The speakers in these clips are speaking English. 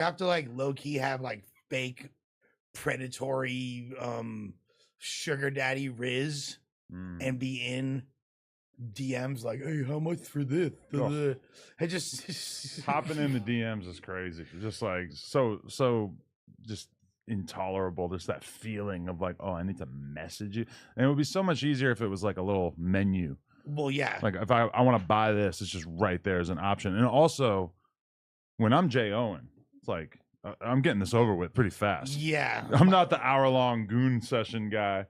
have to like low key have like fake predatory sugar daddy Riz and be in DMs like, hey, how much for this? Oh. I just Hopping in the DMs is crazy. Just like so just intolerable. There's that feeling of like, oh, I need to message you. And it would be so much easier if it was like a little menu. Well, yeah. Like if I want to buy this, it's just right there as an option. And also when I'm Jay Owen, it's like I'm getting this over with pretty fast. Yeah. I'm not the hour-long goon session guy.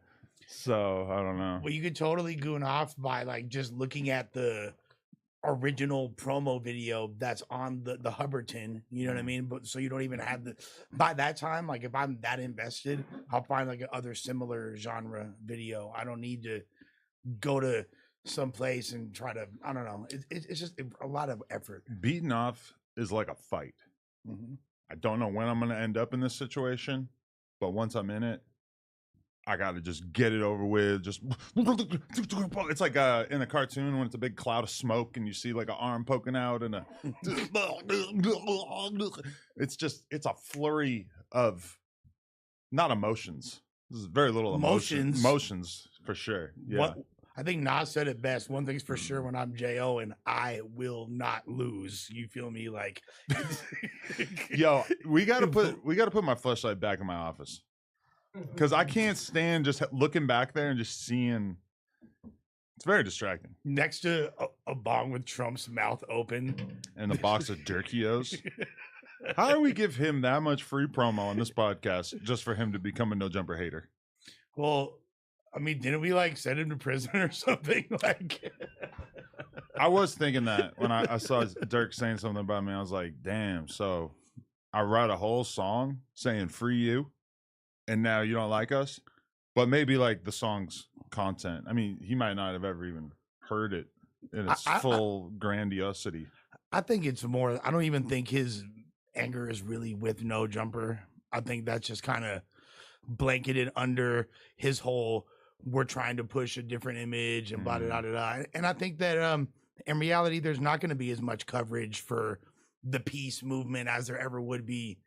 So I don't know. Well, you could totally goon off by like just looking at the original promo video that's on the Hubberton, you know what I mean? But so you don't even have the by that time, like if I'm that invested, I'll find like other similar genre video. I don't need to go to some place and try to, I don't know. It's just a lot of effort. Beating off is like a fight. I don't know when I'm going to end up in this situation, but once I'm in it, I got to just get it over with. Just it's like in a cartoon when it's a big cloud of smoke and you see like an arm poking out and it's a flurry of not emotions. This is very little emotions for sure. Yeah. I think Nas said it best. One thing's for sure: when I'm Jo, and I will not lose. You feel me? Like, yo, we gotta put my flashlight back in my office because I can't stand just looking back there and just seeing. It's very distracting. Next to a bong with Trump's mouth open and a box of Durkios. How do we give him that much free promo on this podcast just for him to become a no jumper hater? Well, I mean, didn't we like send him to prison or something? Like, I was thinking that when I saw Dirk saying something about me, I was like, damn. So I wrote a whole song saying free you, and now you don't like us. But maybe like the song's content. I mean, he might not have ever even heard it in its full grandiosity. I think it's more, I don't even think his anger is really with No Jumper. I think that's just kind of blanketed under his whole, we're trying to push a different image and blah, blah, blah, blah. And I think that in reality, there's not going to be as much coverage for the peace movement as there ever would be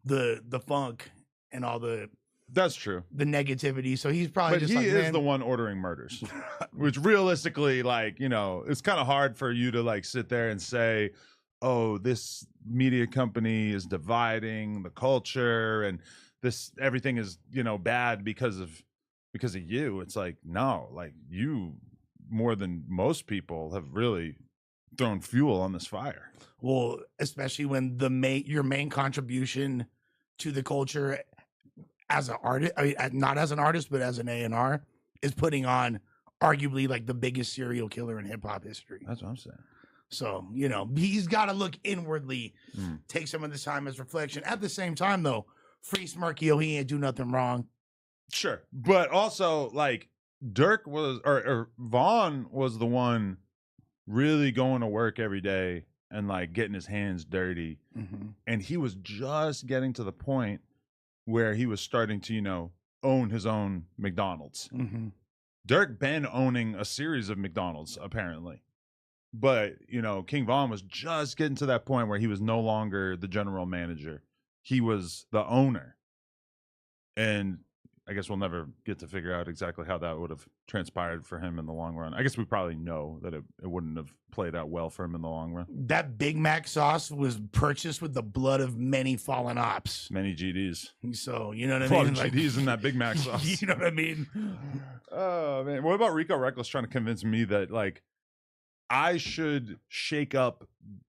the funk and all the, that's true, the negativity. So he's probably but just he is the one ordering murders, which realistically, like, you know, it's kind of hard for you to like sit there and say, oh, this media company is dividing the culture and this everything is, you know, bad because of you. It's like, no, like you more than most people have really thrown fuel on this fire. Well, especially when your main contribution to the culture as an artist, I mean, not as an artist, but as an A&R, is putting on arguably like the biggest serial killer in hip hop history. That's what I'm saying. So, you know, he's got to look inwardly, take some of this time as reflection. At the same time, though, free Smirkio, he ain't do nothing wrong. Sure. But also, like, Dirk was, or Vaughn was the one really going to work every day and, like, getting his hands dirty. And he was just getting to the point where he was starting to, you know, own his own McDonald's. Dirk been owning a series of McDonald's, apparently. But, you know, King Von was just getting to that point where he was no longer the general manager. He was the owner. And I guess we'll never get to figure out exactly how that would have transpired for him in the long run. I guess we probably know that it wouldn't have played out well for him in the long run. That Big Mac sauce was purchased with the blood of many fallen ops. Many GDs. So, you know what I mean? Like, GDs in that Big Mac sauce. You know what I mean? Oh, man. What about Rico Reckless trying to convince me that, like, I should shake up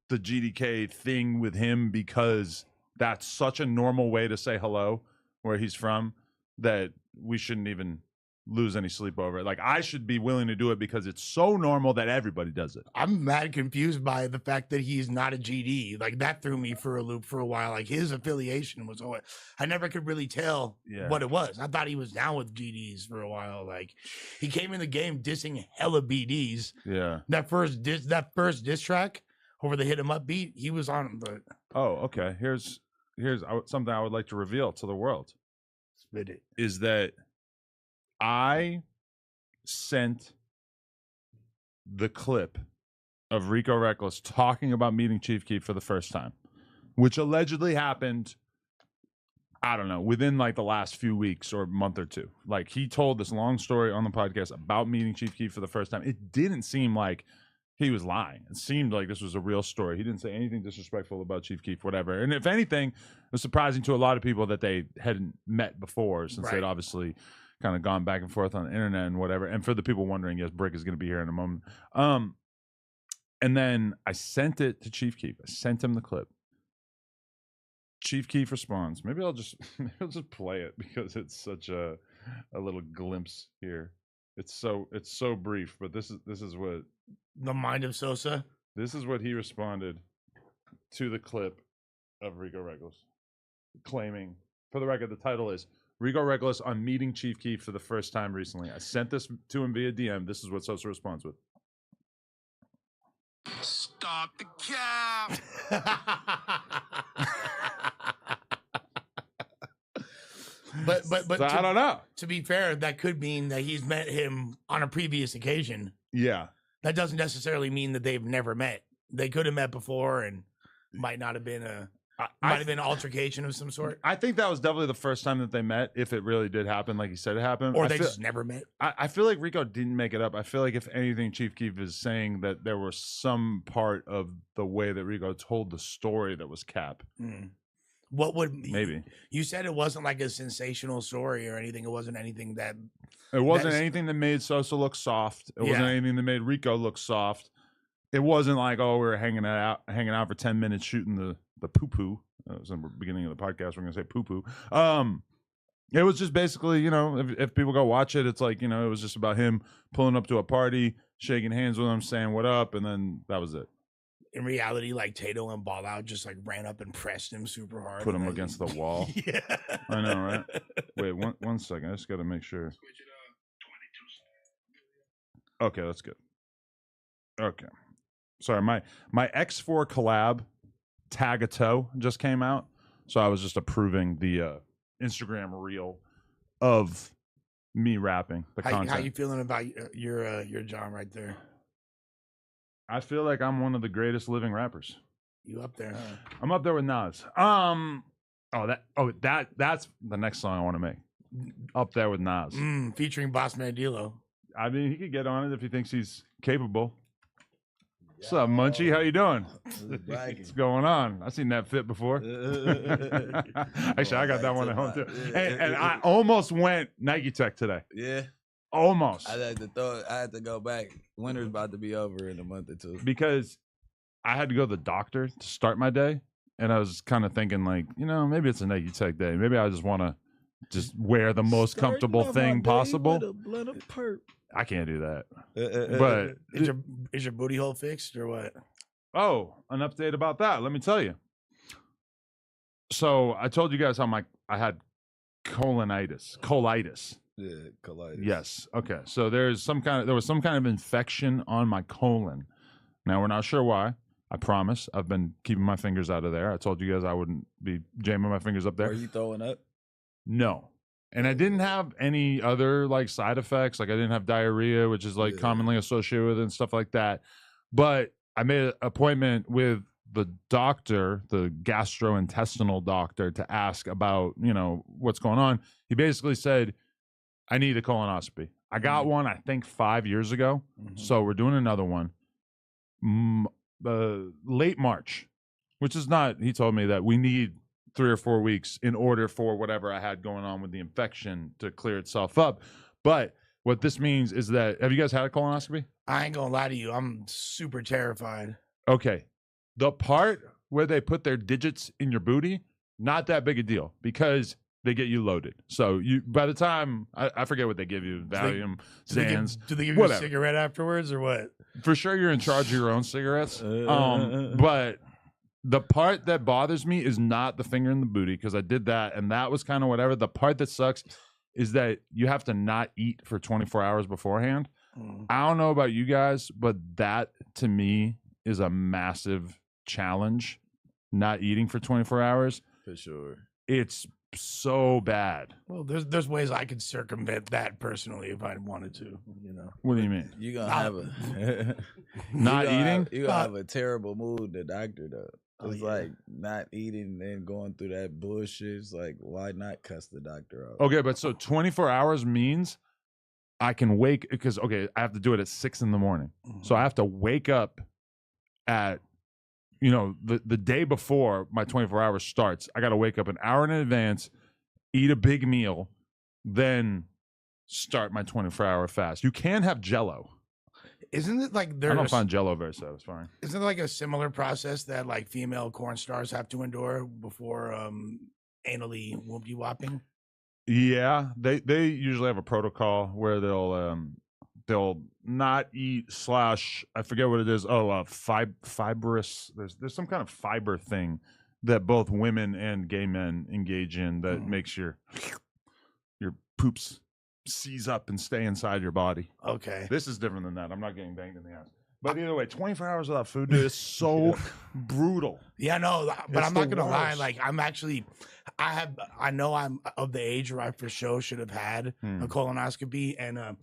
the GDK thing with him because that's such a normal way to say hello where he's from that we shouldn't even lose any sleep over it. Like, I should be willing to do it because it's so normal that everybody does it. I'm mad confused by the fact that he's not a GD. Like, that threw me for a loop for a while. Like, his affiliation was, I never could really tell what it was. I thought he was down with GDs for a while. Like, he came in the game dissing hella BDs. Yeah. That first diss track over the Hit 'Em Up beat, he was on. But oh, okay. Here's something I would like to reveal to the world. Spit it. Is that I sent the clip of Rico Reckless talking about meeting Chief Keef for the first time which allegedly happened, I don't know, within like the last few weeks or month or two. Like he told this long story on the podcast about meeting Chief Keef for the first time. It didn't seem like he was lying. It seemed like this was a real story. He didn't say anything disrespectful about Chief Keef, whatever. And if anything, it was surprising to a lot of people that they hadn't met before, since they'd obviously kind of gone back and forth on the internet and whatever. And for the people wondering, yes, Bricc is going to be here in a moment. And then I sent it to Chief Keef. I sent him the clip. Chief Keef responds. Maybe I'll just play it because it's such a little glimpse here. It's so brief, but this is what the mind of Sosa. This is what he responded to the clip of Rico Reckless, claiming, for the record, the title is Rico Reckless on meeting Chief Keef for the first time recently. I sent this to him via DM. This is what Sosa responds with. Stop the cap. But so I don't know. To be fair, that could mean that he's met him on a previous occasion. Yeah. That doesn't necessarily mean that they've never met. They could have met before and might not have been an altercation of some sort. I think that was definitely the first time that they met, if it really did happen like he said it happened. Or they just never met. I feel like Rico didn't make it up. I feel like if anything, Chief Keef is saying that there was some part of the way that Rico told the story that was cap. What would maybe you said it wasn't like a sensational story or anything? It wasn't anything that anything that made Sosa look soft. It wasn't anything that made Rico look soft. It wasn't like, oh, we were hanging out for 10 minutes shooting the poo poo. That was in the beginning of the podcast. We're gonna say poo poo. It was just basically, you know, if people go watch it, it's like, you know, it was just about him pulling up to a party, shaking hands with them, saying what up, and then that was it. In reality, like Tato and Ball Out just like ran up and pressed him super hard. Put him against the wall. Yeah. I know, right? Wait, one second. I just got to make sure. Okay, that's good. Okay. Sorry, my X4 collab, Tag a Toe, just came out. So I was just approving the Instagram reel of me rapping the content. How you feeling about your John right there? I feel like I'm one of the greatest living rappers. You up there, huh? I'm up there with Nas. That's the next song I want to make. Up there with Nas. Featuring Boss Man D-Lo. I mean, he could get on it if he thinks he's capable. What's up, Munchie? How you doing? What's going on? I've seen that fit before. Actually, I got that one at home too. And I almost went Nike Tech today. Yeah. Almost. I had to go back. Winter's about to be over in a month or two. Because I had to go to the doctor to start my day. And I was kind of thinking, like, you know, maybe it's a Nike Tech day. Maybe I just want to just wear the most comfortable thing possible. I can't do that. But is your booty hole fixed or what? Oh, an update about that. Let me tell you. So I told you guys how I had colitis. Yeah, colitis. Yes. Okay. So there was some kind of infection on my colon. Now we're not sure why. I promise. I've been keeping my fingers out of there. I told you guys I wouldn't be jamming my fingers up there. Are you throwing up? No. And I didn't have any other like side effects. Like I didn't have diarrhea, which is like commonly associated with it and stuff like that. But I made an appointment with the doctor, the gastrointestinal doctor, to ask about, you know, what's going on. He basically said, I need a colonoscopy. I got one, I think 5 years ago. So we're doing another one. Late March, which is not, he told me that we need 3 or 4 weeks in order for whatever I had going on with the infection to clear itself up. But what this means is that, have you guys had a colonoscopy? I ain't gonna lie to you. I'm super terrified. Okay. The part where they put their digits in your booty, not that big a deal because they get you loaded. So you, by the time, I forget what they give you, Valium, Sands. Do they give you a cigarette afterwards or what? For sure you're in charge of your own cigarettes. But the part that bothers me is not the finger in the booty, because I did that and that was kind of whatever. The part that sucks is that you have to not eat for 24 hours beforehand. I don't know about you guys, but that to me is a massive challenge, not eating for 24 hours. For sure. It's so bad. Well, there's ways I could circumvent that personally if I wanted to, you know. What do you mean? You're gonna have not eating? You're gonna have a terrible mood, the doctor, though. It's like not eating and going through that bullshit. It's like, why not cuss the doctor out? Okay, but so 24 hours means I can wake because I have to do it at 6 a.m. So I have to wake up at the day before my 24 hours starts. I got to wake up an hour in advance, eat a big meal, then start my 24-hour fast. You can have Jell-O. Isn't it like I don't find Jell-O very satisfying. Isn't it like a similar process that like female porn stars have to endure before anally whoopty whopping? Yeah, they usually have a protocol where they'll not eat / I forget what it is. Fibrous. There's some kind of fiber thing that both women and gay men engage in that makes your poops seize up and stay inside your body. Okay. This is different than that. I'm not getting banged in the ass. But either way, 24 hours without food, dude, is so brutal. Yeah, no, but I'm not gonna lie. worst. Like, I know I'm of the age where I for sure should have had a colonoscopy, and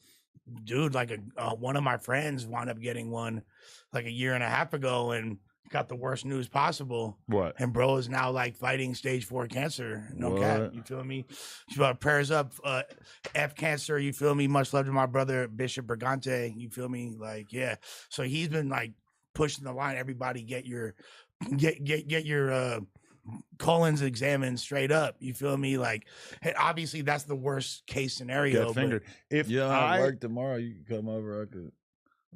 dude, like one of my friends wound up getting one like a year and a half ago, and got the worst news possible. What? And bro is now like fighting stage 4 cancer. No cap. You feel me? Prayers up. F cancer. You feel me? Much love to my brother Bishop Brigante. You feel me? Like, yeah. So he's been like pushing the line. Everybody get your colons examined straight up. You feel me? Like, obviously that's the worst case scenario. Get fingered. If I work tomorrow, you can come over. I could.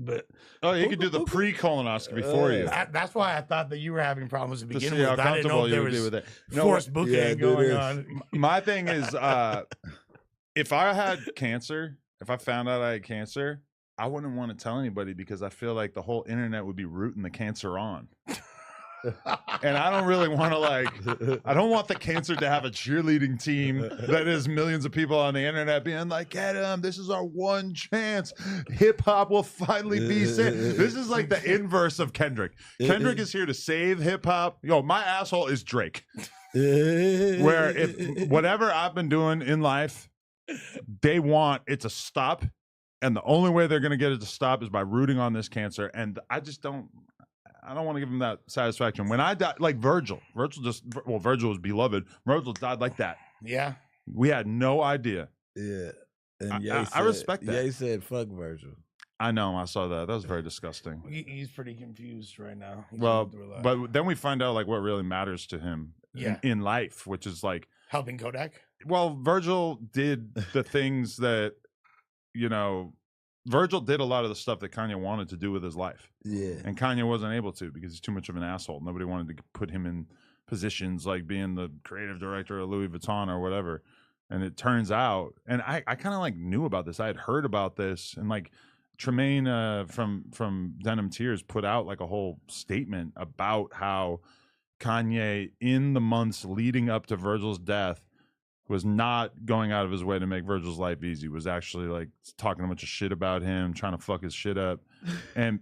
But you could do the pre-colonoscopy for you. That's why I thought that you were having problems to To begin see how with. I didn't know comfortable if you there would be was with it. forced booking going on. My thing is, if I had cancer, if I found out I had cancer, I wouldn't want to tell anybody because I feel like the whole internet would be rooting the cancer on. And I don't really want to I don't want the cancer to have a cheerleading team that is millions of people on the internet being like, get him, this is our one chance. Hip hop will finally be saved. This is like the inverse of Kendrick. Kendrick is here to save hip hop. Yo, my asshole is Drake. Where if whatever I've been doing in life, they want it to stop. And the only way they're going to get it to stop is by rooting on this cancer. And I don't want to give him that satisfaction. When I died, like Virgil was beloved. Virgil died like that. Yeah. We had no idea. Yeah. And I respect that. Ye said, fuck Virgil. I know. I saw that. That was very disgusting. He's pretty confused right now. But then we find out like what really matters to him in life, which is like helping Kodak. Well, Virgil did the things that, Virgil did a lot of the stuff that Kanye wanted to do with his life. Yeah. And Kanye wasn't able to because he's too much of an asshole. Nobody wanted to put him in positions like being the creative director of Louis Vuitton or whatever. And it turns out, and I kind of like knew about this. I had heard about this, and like Tremaine from Denim Tears put out like a whole statement about how Kanye in the months leading up to Virgil's death was not going out of his way to make Virgil's life easy, was actually like talking a bunch of shit about him, trying to fuck his shit up. And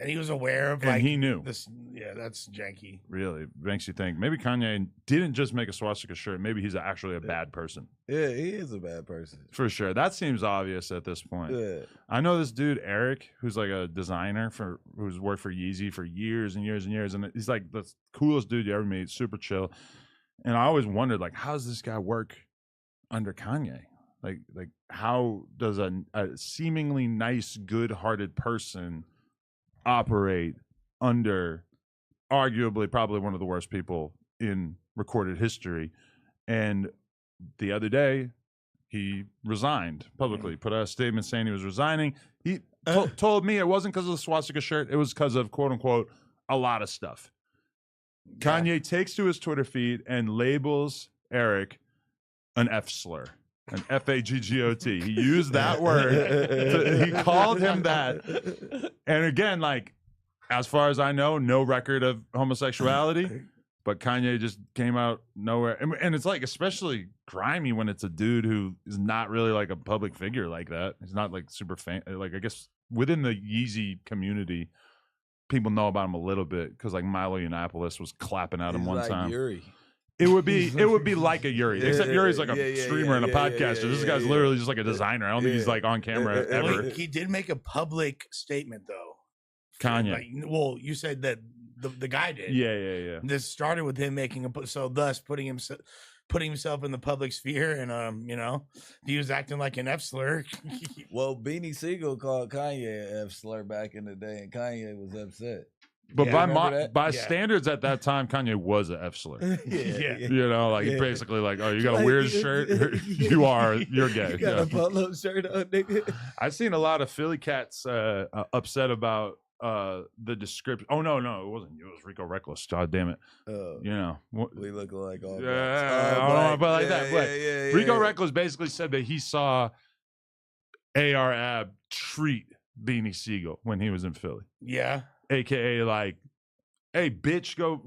he was aware of he knew this. Yeah, that's janky. Really makes you think maybe Kanye didn't just make a swastika shirt. Maybe he's actually a bad person. Yeah, he is a bad person. For sure. That seems obvious at this point. Yeah. I know this dude, Eric, who's like a designer who's worked for Yeezy for years and years and years. And he's like the coolest dude you ever meet, super chill. And I always wondered, like, how does this guy work under Kanye? Like how does a seemingly nice, good-hearted person operate under arguably probably one of the worst people in recorded history? And the other day, he resigned publicly, put out a statement saying he was resigning. He told me it wasn't because of the swastika shirt. It was because of, quote unquote, a lot of stuff. Kanye takes to his Twitter feed and labels Eric an F slur, an F-A-G-G-O-T. He used that word. He called him that. And again, like, as far as I know, no record of homosexuality, but Kanye just came out nowhere. And it's like, especially grimy when it's a dude who is not really like a public figure like that. He's not like super like, I guess within the Yeezy community, people know about him a little bit because like Milo Yiannopoulos was clapping at him one time. Yuri. It would be like a Yuri, except Yuri's like a streamer and a podcaster. This guy's literally just like a designer. I don't think he's like on camera ever. He did make a public statement though. Kanye. Like, well, you said that the guy did. Yeah. This started with him thus putting himself in the public sphere, and he was acting like an F slur. Well, Beanie Siegel called Kanye an F slur back in the day, and Kanye was upset. But Yeah, by standards at that time, Kanye was an F slur. Yeah. He's basically like, oh, you got a weird shirt. You're gay. You got a polo shirt on, nigga. I've seen a lot of Philly cats upset about the description. Oh no, it wasn't you. It was Rico Reckless. God damn it. We look like all but like that. But Rico Reckless basically said that he saw AR Ab treat Beanie Siegel when he was in Philly. Yeah. AKA like, hey bitch, go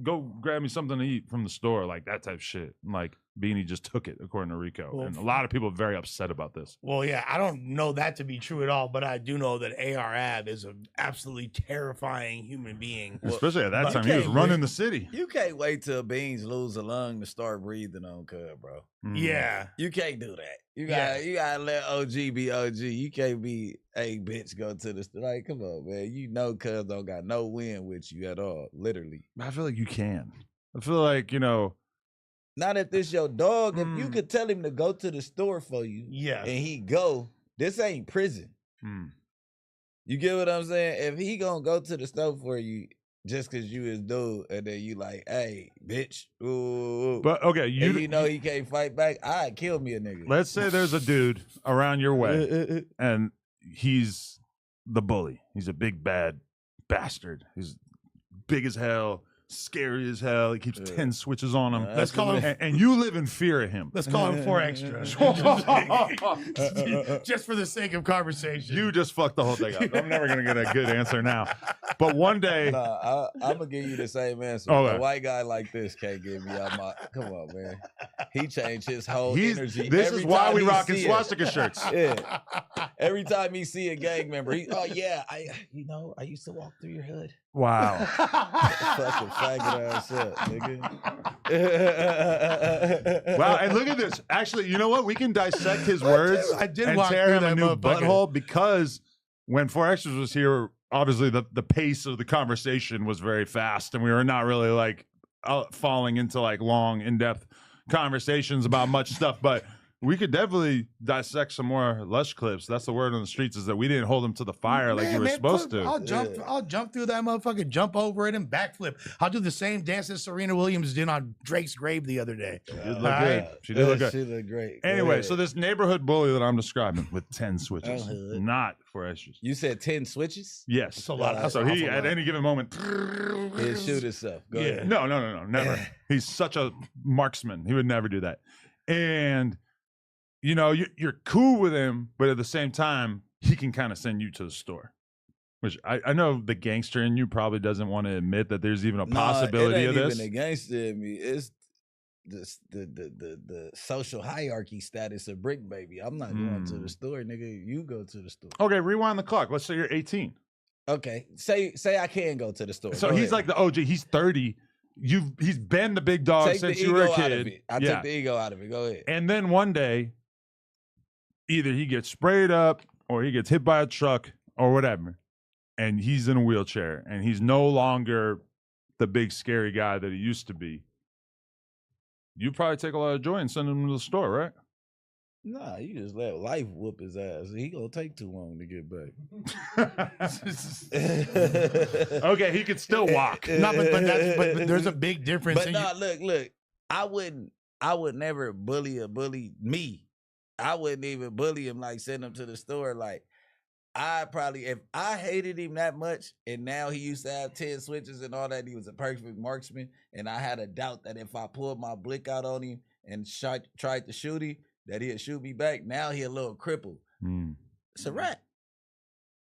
grab me something to eat from the store, like that type of shit. And like Beanie just took it, according to Rico. And a lot of people are very upset about this. Well, yeah, I don't know that to be true at all, but I do know that AR Ab is an absolutely terrifying human being. Especially at that time, he was running the city. You can't wait till Beans lose a lung to start breathing on Cub, bro. Yeah. You can't do that. You gotta let OG be OG. You can't be, hey, bitch, go to the store. Like, come on, man. You know Cuz don't got no win with you at all, literally. I feel like you can. I feel like, not if this your dog. If you could tell him to go to the store for you, and he go, this ain't prison. You get what I'm saying? If he gonna go to the store for you just because you his dude, and then you like, hey, bitch, ooh. But okay, you know he can't fight back, I'd kill me a nigga. Let's say there's a dude around your way, and he's the bully. He's a big bad bastard. He's big as hell. Scary as hell. He keeps 10 switches on him. Let's call him, and you live in fear of him. Let's call him 4 extra. Just for the sake of conversation. You just fucked the whole thing up. I'm never gonna get a good answer now. But one day, I'm gonna give you the same answer. Okay. A white guy like this can't get me out my. Come on, man. He changed his whole energy. This is why we rocking swastika shirts. Yeah. Every time he see a gang member, I used to walk through your hood. Wow. Fucking faggot ass up, nigga. Wow, and look at this. Actually, you know what? We can dissect his words and tear him a new butthole, because when 4 Extras was here, obviously the pace of the conversation was very fast, and we were not really like falling into like long, in-depth conversations about much stuff, but we could definitely dissect some more Lush clips. That's the word on the streets, is that we didn't hold him to the fire like you were supposed to. I'll jump through that motherfucker, jump over it, and backflip. I'll do the same dance that Serena Williams did on Drake's grave the other day. She did look good. She did look good. She looked great. Anyway, so this neighborhood bully that I'm describing with 10 switches, not 4 Extras. You said 10 switches? Yes. That's a lot. So he, at any given moment, he'll shoot himself. Go ahead. No, never. He's such a marksman. He would never do that. And you're cool with him, but at the same time, he can kind of send you to the store. Which I know the gangster in you probably doesn't want to admit that there's even a possibility of this. It ain't even the gangster in me. It's the social hierarchy status of Bricc, baby. I'm not going to the store, nigga. You go to the store. Okay, rewind the clock. Let's say you're 18. Okay, say I can go to the store. So he's like the OG. He's 30. He's been the big dog since you were a kid. I took the ego out of it. Go ahead. And then one day, either he gets sprayed up or he gets hit by a truck or whatever, and he's in a wheelchair and he's no longer the big scary guy that he used to be. You probably take a lot of joy in sending him to the store, right? Nah, you just let life whoop his ass. He gonna take too long to get back. Okay, he could still walk. No, but there's a big difference. But look. I would never bully me. I wouldn't even bully him, like send him to the store. Like, I probably, if I hated him that much, and now he used to have 10 switches and all that, he was a perfect marksman, and I had a doubt that if I pulled my blick out on him and tried to shoot him, that he'd shoot me back. Now he a little crippled. It's a wrap.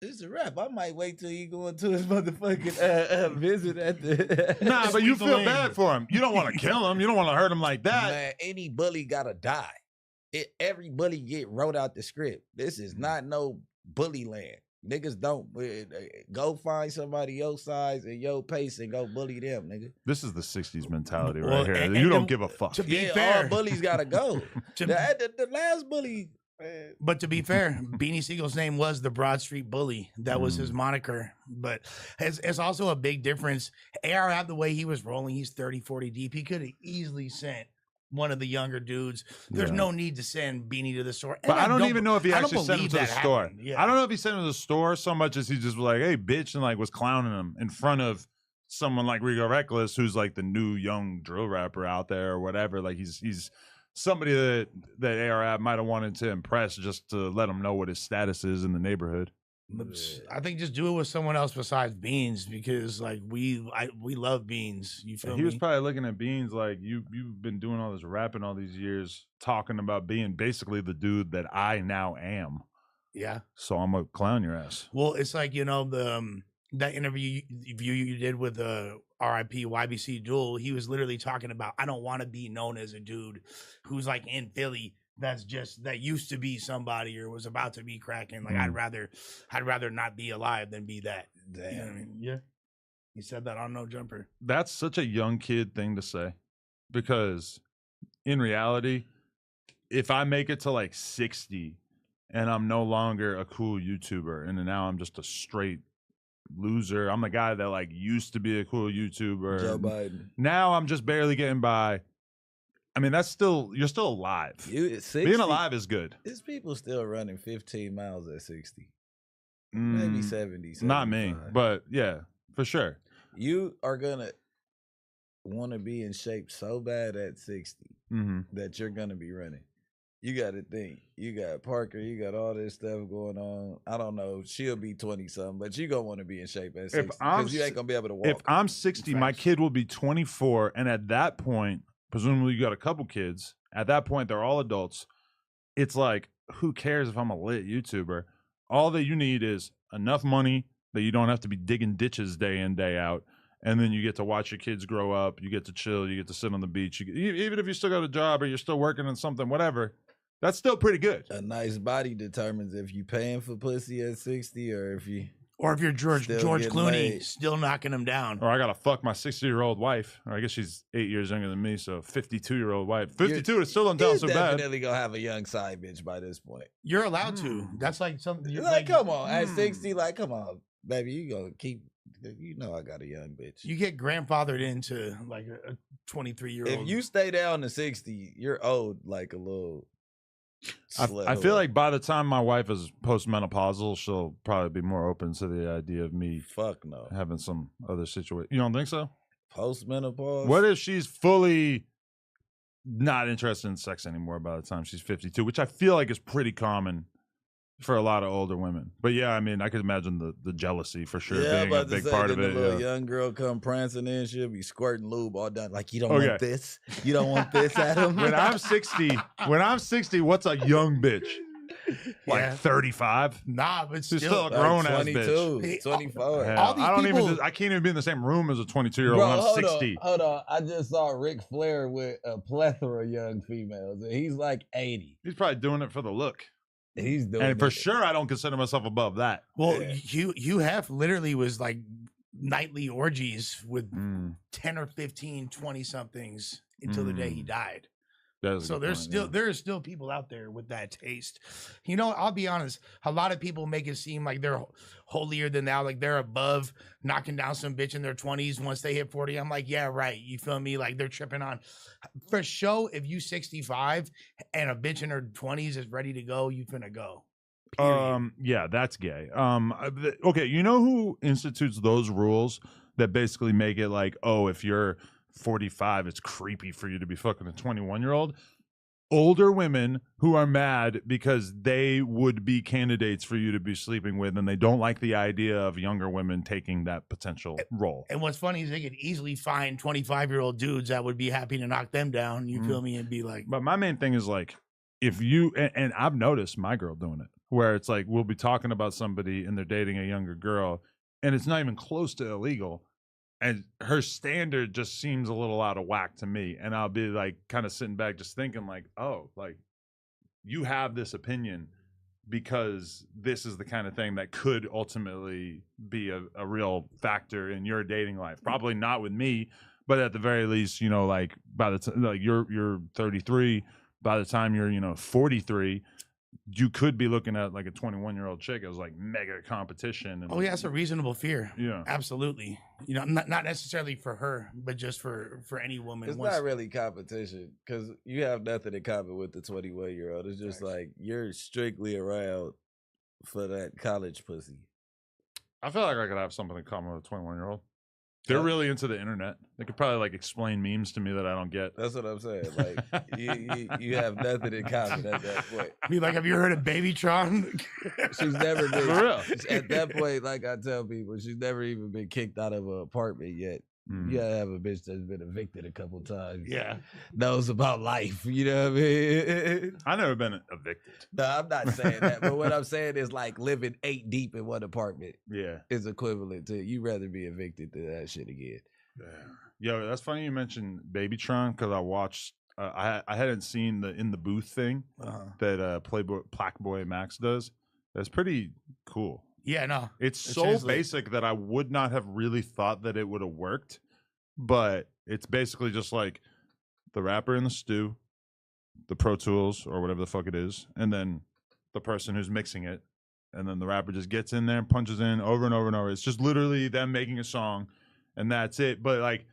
It's a wrap. I might wait till he go into his motherfucking visit at the. Nah, but you feel bad for him. You don't want to kill him. You don't want to hurt him like that. Man, any bully gotta die. Every bully get wrote out the script. This is not no bully land. Niggas don't go find somebody your size and your pace and go bully them, nigga. This is the 60s mentality right here. You don't give a fuck. To be fair, all bullies gotta go. The last bully But to be fair, Beanie Siegel's name was the Broad Street Bully. That was his moniker. But it's also a big difference. AR, the way he was rolling, he's 30, 40 deep. He could have easily sent one of the younger dudes. There's no need to send Beanie to the store. But I don't even know if he actually sent him to the store. Happened. Yeah. I don't know if he sent him to the store so much as he just was like, hey, bitch, and like was clowning him in front of someone like Rico Reckless, who's like the new young drill rapper out there or whatever. Like he's somebody that AR might have wanted to impress just to let him know what his status is in the neighborhood. I think just do it with someone else besides Beans, because like we love Beans. You feel me? He was probably looking at Beans like, you've been doing all this rapping all these years, talking about being basically the dude that I now am. Yeah. So I'm gonna clown your ass. Well, it's like, you know, the that interview you did with RIP YBC Duel, he was literally talking about, I don't want to be known as a dude who's like in Philly that used to be somebody or was about to be cracking. Like I'd rather not be alive than be that. Damn. You know what I mean? Yeah. He said that on No Jumper. That's such a young kid thing to say, because in reality, if I make it to like 60 and I'm no longer a cool YouTuber and now I'm just a straight loser, I'm the guy that like used to be a cool YouTuber. Joe Biden. Now I'm just barely getting by. I mean, you're still alive. 60, being alive is good. There's people still running 15 miles at 60. Maybe 70. Not me, but yeah, for sure. You are going to want to be in shape so bad at 60 that you're going to be running. You got to think. You got Parker. You got all this stuff going on. I don't know. She'll be 20-something, but you're going to want to be in shape at 60 because you ain't going to be able to walk. If I'm 60, my kid will be 24, and at that point, presumably you got a couple kids. At that point, they're all adults. It's like, who cares if I'm a lit YouTuber? All that you need is enough money that you don't have to be digging ditches day in, day out. And then you get to watch your kids grow up. You get to chill. You get to sit on the beach. Even if you still got a job or you're still working on something, whatever, that's still pretty good. A nice body determines if you paying for pussy at 60 or if you're George Clooney still knocking him down. Or I got to fuck my 60-year-old wife. Or I guess she's 8 years younger than me, so 52-year-old wife. 52 is still don't sound so bad. You're definitely going to have a young side bitch by this point. You're allowed to. That's like something. Like, come on. At 60, like, come on, baby, you going to keep. You know I got a young bitch. You get grandfathered into like a 23-year-old. If you stay down to 60, you're old like a little. I feel like by the time my wife is postmenopausal, she'll probably be more open to the idea of me having some other situation. You don't think so? Postmenopause? What if she's fully not interested in sex anymore by the time she's 52, which I feel like is pretty common for a lot of older women. But yeah, I mean, I could imagine the jealousy for sure being a big part of it. The little young girl come prancing in, she'll be squirting lube all done. Like, you don't want this? You don't want this, Adam? When I'm 60, what's a young bitch? Like 35? Nah, but she's still a grown ass bitch. 24. I can't even be in the same room as a 22-year-old when I'm 60. Hold on. I just saw Ric Flair with a plethora of young females, and he's like 80. He's probably doing it for the look. He's doing it. And for sure, I don't consider myself above that. Well, Hugh Hef literally was like nightly orgies with 10 or 15, 20-somethings until the day he died. So there are still people out there with that taste. You know, I'll be honest. A lot of people make it seem like they're holier than thou, like they're above knocking down some bitch in their 20s once they hit 40. I'm like, yeah, right. You feel me? Like they're tripping on. For show, if you 65 and a bitch in her 20s is ready to go, you finna go. Period. Yeah, that's gay. Okay, you know who institutes those rules that basically make it like, oh, if you're 45, it's creepy for you to be fucking a 21-year-old. Older women who are mad because they would be candidates for you to be sleeping with, and they don't like the idea of younger women taking that potential role. And what's funny is they could easily find 25-year-old dudes that would be happy to knock them down. You feel me? And be like, but my main thing is like, if you and I've noticed my girl doing it, where it's like we'll be talking about somebody and they're dating a younger girl, and it's not even close to illegal. And her standard just seems a little out of whack to me. And I'll be like kind of sitting back just thinking like, oh, like you have this opinion because this is the kind of thing that could ultimately be a real factor in your dating life. Probably not with me, but at the very least, you know, like by the time like you're 33, by the time you're, 43, you could be looking at like a 21-year-old chick as like mega competition. And, Oh yeah, it's a reasonable fear. Yeah. Absolutely. You know, not necessarily for her, but just for any woman. It's not really competition because you have nothing in common with the 21-year-old. It's just like you're strictly around for that college pussy. I feel like I could have something in common with a 21-year-old. They're really into the internet. They could probably like explain memes to me that I don't get. That's what I'm saying. Like you have nothing in common at that point. I mean, like, have you heard of Babytron? She's never been For real. at that point. Like I tell people, she's never even been kicked out of an apartment yet. You gotta have a bitch that's been evicted a couple times. Yeah, knows about life. You know what I mean? I've never been evicted. No, I'm not saying that. But what I'm saying is like living 8 deep in one apartment. Yeah, is equivalent to you rather be evicted than that shit again. Yeah. Yo, that's funny you mentioned Babytron because I watched. I hadn't seen the In the Booth thing that Plaque Max does. That's pretty cool. Yeah, no. It's so basic that I would not have really thought that it would have worked. But it's basically just like the rapper in the stew, the Pro Tools or whatever the fuck it is, and then the person who's mixing it. And then the rapper just gets in there and punches in over and over and over. It's just literally them making a song, and that's it. But like,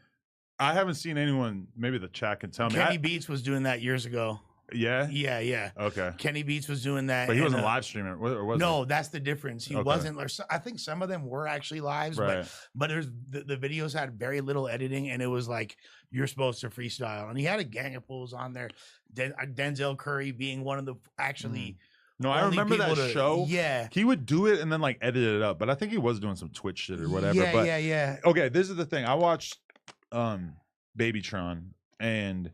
I haven't seen anyone. Maybe the chat can tell me. Kenny Beats was doing that years ago. Yeah. Yeah. Okay. Kenny Beats was doing that, but he wasn't live streaming, or was no, he? that's the difference. He wasn't. I think some of them were actually lives, right. but there's the videos had very little editing, and it was like you're supposed to freestyle. And he had a gang of fools on there. Denzel Curry being one of the actually. No, I remember that show. Yeah, he would do it and then like edit it up. But I think he was doing some Twitch shit or whatever. Yeah. Okay, this is the thing. I watched Babytron, and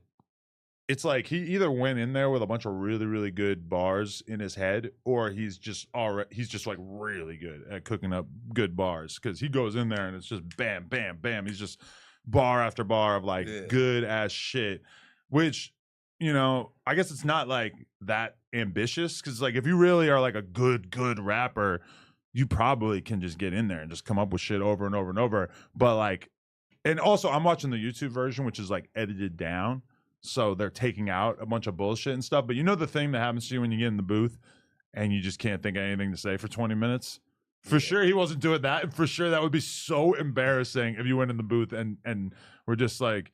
it's like he either went in there with a bunch of really, really good bars in his head, or he's just like really good at cooking up good bars because he goes in there and it's just bam, bam, bam. He's just bar after bar of like good ass shit, which, you know, I guess it's not like that ambitious because like if you really are like a good rapper, you probably can just get in there and just come up with shit over and over and over. But like, and also I'm watching the YouTube version, which is like edited down. So they're taking out a bunch of bullshit and stuff. But you know the thing that happens to you when you get in the booth and you just can't think of anything to say for 20 minutes? For sure he wasn't doing that. And for sure that would be so embarrassing if you went in the booth and we're just like,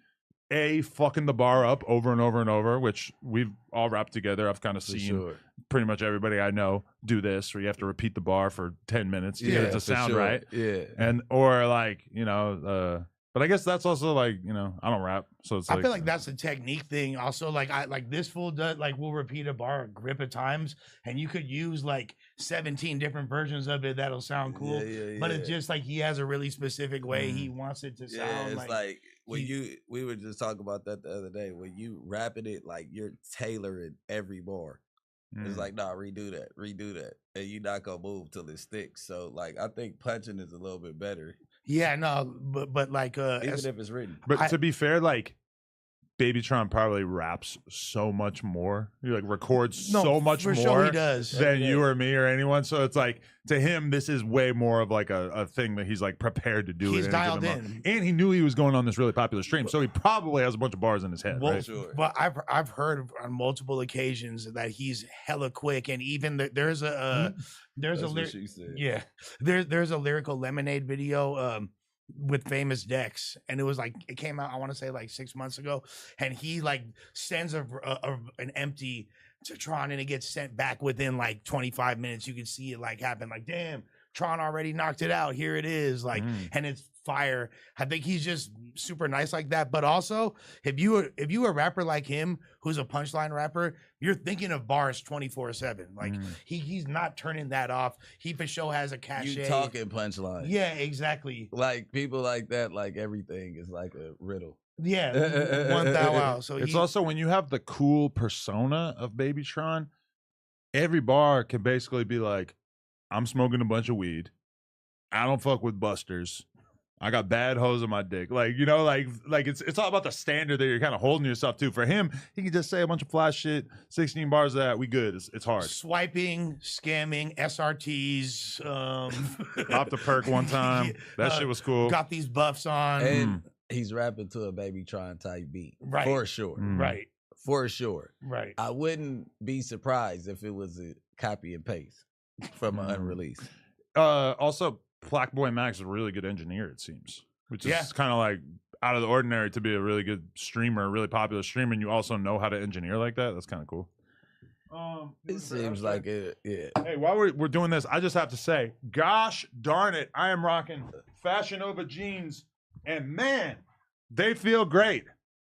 fucking the bar up over and over and over, which we've all rapped together. I've kind of seen pretty much everybody I know do this, where you have to repeat the bar for 10 minutes to get it to sound right. Yeah. And, or like, you know, but I guess that's also like, you know, I don't rap, so it's like, I feel like that's a technique thing. Also, like this fool does, like we'll repeat a bar a grip of times, and you could use like 17 different versions of it that'll sound cool. But it's just like he has a really specific way he wants it to sound. It's like when we were just talking about that the other day. When you rapping it, like you're tailoring every bar. It's like, nah, redo that, and you're not gonna move till it sticks. So like, I think punching is a little bit better. Yeah, no, but like even if it's written. But to be fair, like Babytron probably raps so much more. He like records so much more sure he does. than you or me or anyone. So it's like to him, this is way more of like a thing that he's like prepared to do. He's dialed in, and he knew he was going on this really popular stream, so he probably has a bunch of bars in his head. Well, right? Sure. But I've heard on multiple occasions that he's hella quick, and even there's a lyrical Lemonade video. With Famous Dex, and it was like it came out I want to say like 6 months ago, and he like sends an empty to Tron and it gets sent back within like 25 minutes. You can see it like happen, like damn, Tron already knocked it out, here it is, like and it's fire. I think he's just super nice like that. But also if you a rapper like him who's a punchline rapper, you're thinking of bars 24/7. Like he's not turning that off. He for sure has a cachet. You talking punchline. Yeah, exactly. Like people like that, like everything is like a riddle. Yeah, one thou out. So it's also when you have the cool persona of Babytron, every bar can basically be like, I'm smoking a bunch of weed. I don't fuck with busters. I got bad hoes on my dick. Like, you know, like it's all about the standard that you're kind of holding yourself to. For him, he can just say a bunch of flash shit, 16 bars of that, we good. It's hard. Swiping, scamming, SRTs. Popped a perk one time. That shit was cool. Got these buffs on. And he's rapping to a Babytron type beat. Right. For sure. Right. for sure. Right. I wouldn't be surprised if it was a copy and paste from an unreleased. Also, Black Boy Max is a really good engineer, it seems, which is kind of like out of the ordinary to be a really good streamer, a really popular streamer, and you also know how to engineer like that. That's kind of cool. It seems like it. Yeah. Hey, while we're doing this, I just have to say, gosh darn it, I am rocking Fashion Nova jeans, and man, they feel great.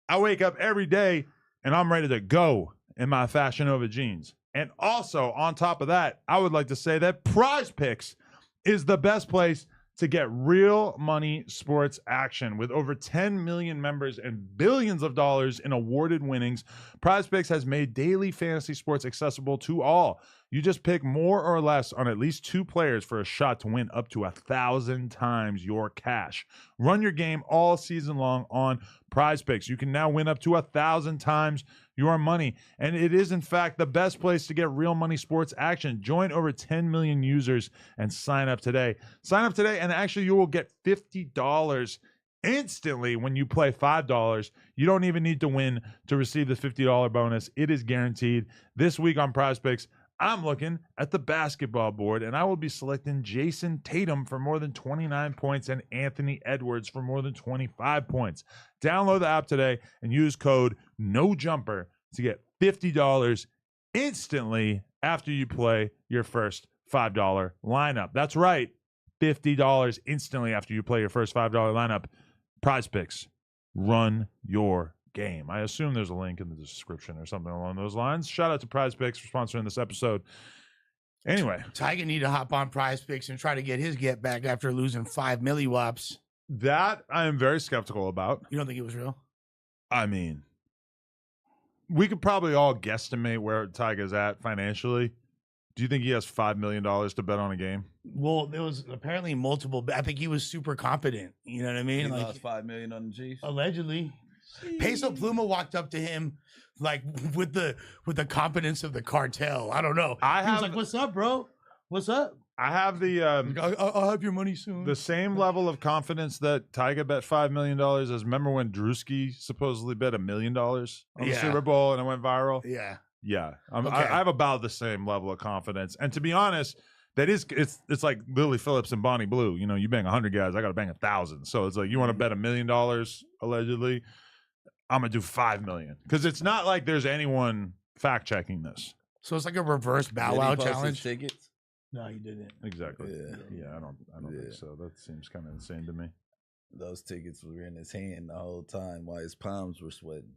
I wake up every day and I'm ready to go in my Fashion Nova jeans. And also, on top of that, I would like to say that Prize Picks is the best place to get real money sports action. With over 10 million members and billions of dollars in awarded winnings, Prize Picks has made daily fantasy sports accessible to all. You just pick more or less on at least 2 players for a shot to win up to 1,000 times your cash. Run your game all season long on Prize Picks. You can now win up to 1,000 times your money. And it is, in fact, the best place to get real money sports action. Join over 10 million users and sign up today. Sign up today, and actually you will get $50 instantly when you play $5. You don't even need to win to receive the $50 bonus. It is guaranteed. This week on Prize Picks, I'm looking at the basketball board, and I will be selecting Jason Tatum for more than 29 points and Anthony Edwards for more than 25 points. Download the app today and use code NOJUMPER to get $50 instantly after you play your first $5 lineup. That's right, $50 instantly after you play your first $5 lineup. Prize Picks, run your game. I assume there's a link in the description or something along those lines. Shout out to Prize Picks for sponsoring this episode. Anyway, Tiger need to hop on Prize Picks and try to get his get back after losing 5 milliwops. that I am very skeptical about. You don't think it was real? I mean, we could probably all guesstimate where Tiger's at financially. Do you think he has $5 million to bet on a game? Well, there was apparently multiple. I think he was super competent. You know what I mean? He Like, lost $5 million on the Chiefs. allegedly. Peso Pluma walked up to him like with the competence of the cartel. I don't know. He was like, "What's up, bro? What's up? I have the I'll have your money soon." the same level of confidence that Tiger bet $5 million as remember when Drewski supposedly bet $1 million on the Yeah. Super Bowl and it went viral? Yeah. Yeah, Okay. I have about the same level of confidence. And to be honest, that is it's like Lily Phillips and Bonnie Blue. You know, you bang 100 guys, I got to bang 1,000. So it's like you want to bet $1 million allegedly, I'm gonna do $5 million because it's not like there's anyone fact checking this. So it's like a reverse Bow Did he Wow post his challenge. tickets? No, he didn't. Exactly. Yeah. I don't think Yeah. so. That seems kind of insane to me. Those tickets were in his hand the whole time while his palms were sweating.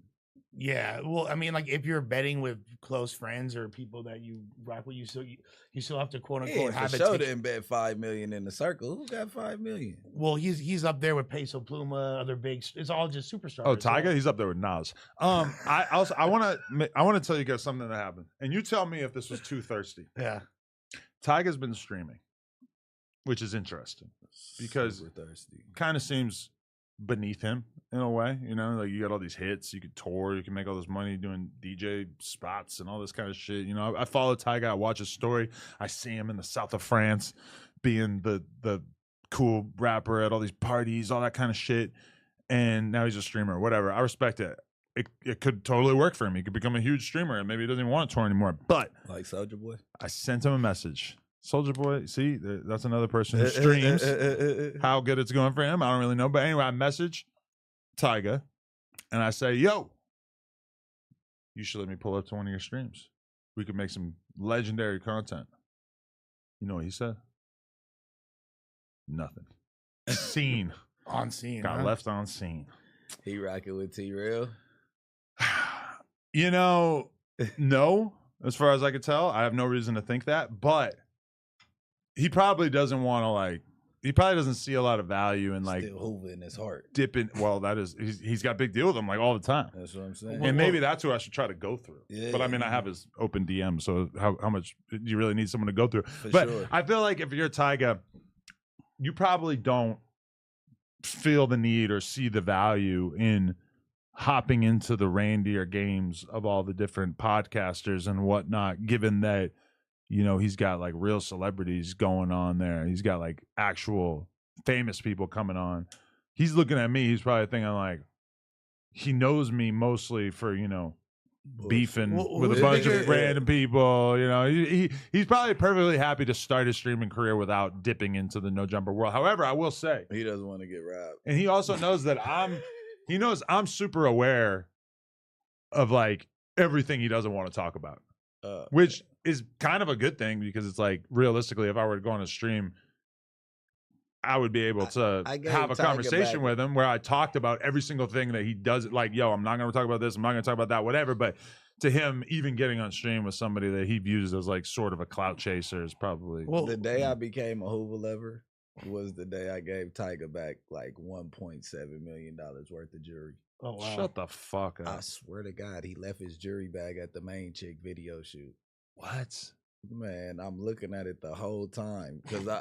Yeah, well, I mean, like if you're betting with close friends or people that you rock with, you still have to quote unquote Yeah, have for it. sure didn't bet $5 million in the circle. Who got $5 million? Well, he's up there with Peso Pluma, other big. It's all just superstars. Oh, Tiger, he's up there with Nas. I want to tell you guys something that happened, and you tell me if this was too thirsty. Yeah. Tiger's been streaming, which is interesting because Super thirsty. kind of seems beneath him in a way. You know, like you got all these hits, you could tour, you can make all this money doing DJ spots and all this kind of shit. You know, I follow Tiger, I watch his story, I see him in the south of France being the cool rapper at all these parties, all that kind of shit. And now he's a streamer, whatever. I respect it. It could totally work for him. He could become a huge streamer, and maybe he doesn't even want to tour anymore. But Like Soulja Boy? I sent him a message. Soulja Boy, see, that's another person who streams. How good it's going for him, I don't really know. But anyway, I message Tiger, and I say, yo, you should let me pull up to one of your streams. We could make some legendary content. You know what he said? Nothing. Scene. On scene. Got huh? left on scene. He rocking with T-Real? You know, no, as far as I could tell. I have no reason to think that, but he probably doesn't want to he probably doesn't see a lot of value in Still Hoover in his heart. dipping. Well, that is, he's got a big deal with him all the time. That's what I'm saying. And maybe that's who I should try to go through. Yeah, But I mean, I have his open DM, so how much do you really need someone to go through? For But sure. I feel like if you're Tyga, you probably don't feel the need or see the value in hopping into the reindeer games of all the different podcasters and whatnot, given that, you know, he's got like real celebrities going on there. He's got like actual famous people coming on. He's looking at me. He's probably thinking like, he knows me mostly for, you know, beefing with a who's bunch bigger- of random people. You know, he's probably perfectly happy to start his streaming career without dipping into the no jumper world. However, I will say He doesn't want to get robbed. and he also knows that I'm super aware of like everything he doesn't want to talk about, which is kind of a good thing because it's like realistically, if I were to go on a stream, I would be able to have a conversation with him where I talked about every single thing that he does. Like, yo, I'm not going to talk about this. I'm not going to talk about that, whatever. But to him, even getting on stream with somebody that he views as like sort of a clout chaser is probably. Well, the day I became a Hoover lover was the day I gave Tyga back like $1.7 million worth of jewelry. Oh, wow. Shut the fuck up. I swear to God, he left his jewelry bag at the main chick video shoot. What? Man, I'm looking at it the whole time because I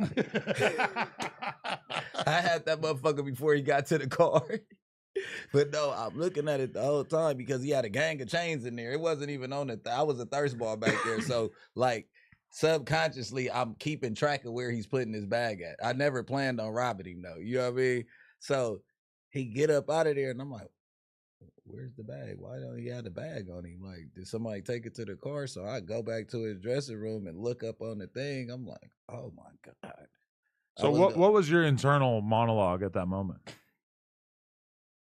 had that motherfucker before he got to the car. But no, I'm looking at it the whole time because he had a gang of chains in there. It wasn't even on it. I was a thirst ball back there. So like subconsciously, I'm keeping track of where he's putting his bag at. I never planned on robbing him though. You know what I mean? So he get up out of there and I'm like, where's the bag? Why don't he have the bag on him? Like, did somebody take it to the car? So I go back to his dressing room and look up on the thing. I'm like, oh my God. So what was your internal monologue at that moment?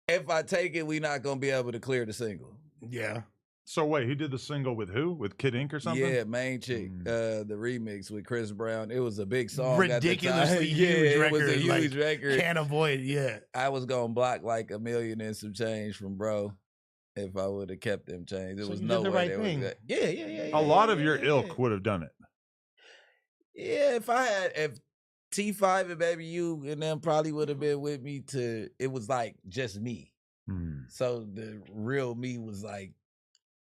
If I take it, we not gonna be able to clear the single. Yeah. So wait, he did the single with who? With Kid Ink or something? Yeah, main chick. The remix with Chris Brown. It was a big song. Ridiculously huge record. It was a huge like, record. Can't avoid it, yeah. I was gonna block like $1 million and some change from bro if I would have kept them chains. It So was you no did the way right they thing. was Yeah. A lot of your ilk would have done it. Yeah, if T5 and Baby U and them probably would have been with me it was like just me. So the real me was like,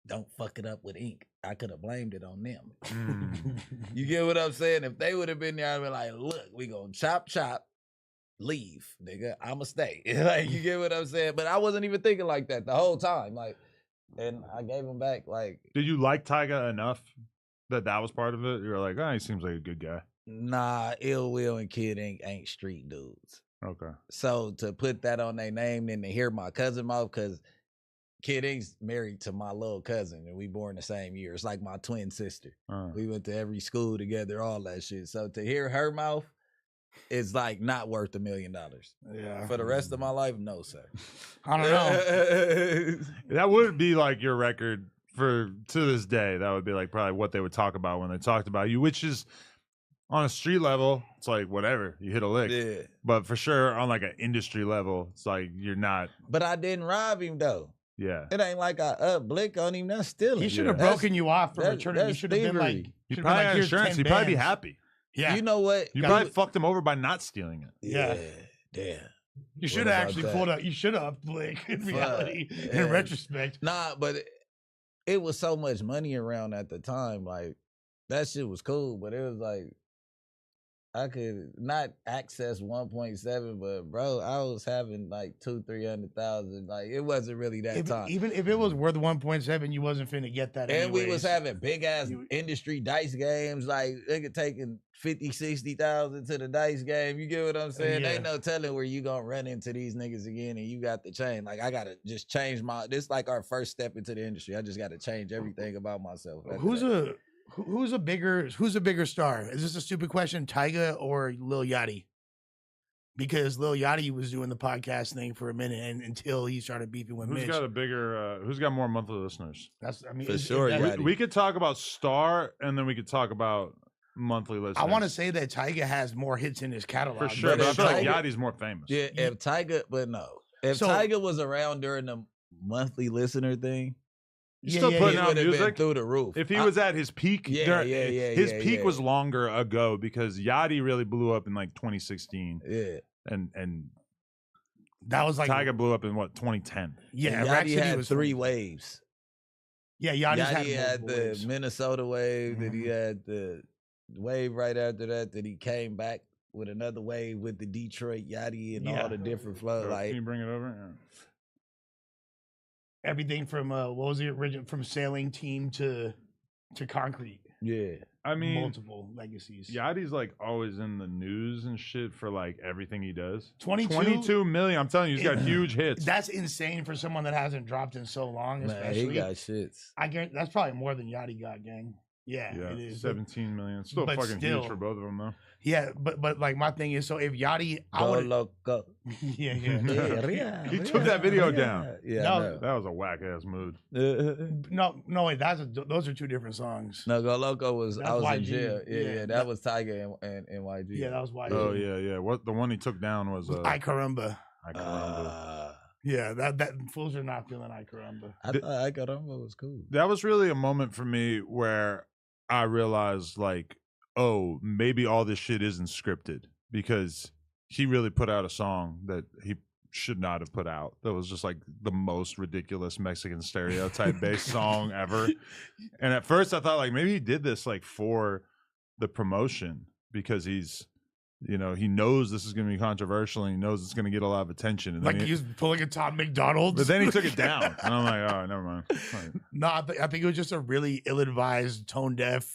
don't fuck it up with ink. I could have blamed it on them. You get what I'm saying? If they would have been there, I'd be like, look, we gonna chop, leave, nigga. I'ma stay. Like, you get what I'm saying? But I wasn't even thinking like that the whole time. Like, and I gave him back. Like, did you like Tyga enough that was part of it? You were like, oh, he seems like a good guy. Nah, Ill Will and Kid Ink ain't street dudes. Okay. So to put that on their name and to hear my cousin mouth, because Kid Ink's married to my little cousin and we born the same year. It's like my twin sister. We went to every school together, all that shit. So to hear her mouth is like not worth $1 million. Yeah. For the rest of my life, no, sir. I don't know. That would be like your record to this day. That would be like probably what they would talk about when they talked about you, which is on a street level, it's like whatever, you hit a lick. Yeah. But for sure, on like an industry level, it's like you're not. But I didn't rob him though. Yeah. It ain't like I up Blick on him. That's stealing. He should have broken you off for returning. You that's should have been like, thievery. You should've probably been had here's insurance. 10 He'd probably be bands. happy. Yeah. You know what? You probably fucked him over by not stealing it. Yeah. Damn. You should have actually pulled up. You should have, Blake, in reality, in retrospect. Nah, but it was so much money around at the time. Like, that shit was cool, but it was like, I could not access 1.7, but bro, I was having like 200,000-300,000. Like, it wasn't really that time. Even if it was worth 1.7, you wasn't finna get that. And anyways. we was having big ass industry dice games. Like, they could taking 50,000-60,000 to the dice game. You get what I'm saying? Yeah. Ain't no telling where you gonna run into these niggas again, and you got to change. Like, I gotta just change this. Like our first step into the industry. I just got to change everything about myself. Who's a bigger star? Is this a stupid question, Tyga or Lil Yachty? Because Lil Yachty was doing the podcast thing for a minute, and until he started beefing with Mitch. Who's got more monthly listeners? For sure. We could talk about star, and then we could talk about monthly listeners. I want to say that Tyga has more hits in his catalog. For sure, but I feel like Tyga- Yachty's more famous. Yeah, if Tyga, but no. If Tyga was around during the monthly listener thing, He's still putting he out would have been music through the roof. If he was at his peak, his peak was longer ago because Yachty really blew up in like 2016. Yeah, and that was like Tyga blew up in what 2010. Yeah, Yachty had was 3 waves. Yeah, Yachty had the waves. Minnesota wave. Then he had the wave right after that. Then he came back with another wave with the Detroit Yachty and all the different flows. Like, can you bring it over? Yeah. Everything from what was the original from Sailing Team to Concrete. Yeah. I mean, multiple legacies. Yachty's like always in the news and shit for like everything he does. 22 million. I'm telling you, he's got huge hits. That's insane for someone that hasn't dropped in so long. Man, Especially, he got shits. I guarantee that's probably more than Yachty got, gang. Yeah, it is. 17 million. Still but fucking still, huge for both of them, though. Yeah, but like my thing is, so if Yachty, Go loco. yeah. He took that video down. Yeah, No. That was a whack ass mood. No, wait, those are two different songs. No, Go Loco was That's I was YG. in jail. Yeah, Yeah, that was Tiger and YG. Yeah, that was YG. Oh yeah. What the one he took down was I Caramba. I Caramba. Yeah, that fools are not feeling I Caramba. I thought I Caramba was cool. That was really a moment for me where I realized, like, oh, maybe all this shit isn't scripted, because he really put out a song that he should not have put out. That was just like the most ridiculous Mexican stereotype based song ever. And at first I thought like maybe he did this like for the promotion, because he's, you know, he knows this is going to be controversial and he knows it's going to get a lot of attention. And Like he's pulling a Tom McDonald's. But then he took it down. And I'm like, oh, never mind. Like, No, I think it was just a really ill-advised, tone-deaf,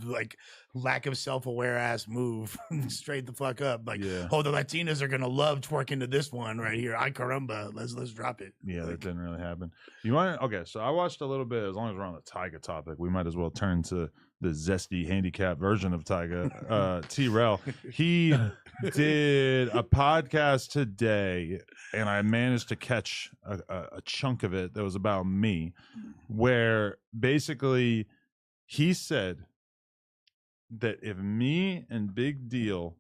like lack of self-aware ass move. Straight the fuck up. Like, Yeah. oh, the Latinas are gonna love twerking to this one right here. I caramba, let's drop it. yeah, that Like, didn't really happen. You want? Okay, so I watched a little bit. As long as we're on the Tyga topic, we might as well turn to the zesty handicap version of Tyga. T-Rel, he did a podcast today, and I managed to catch a chunk of it that was about me, where basically he said that if me and Big Deal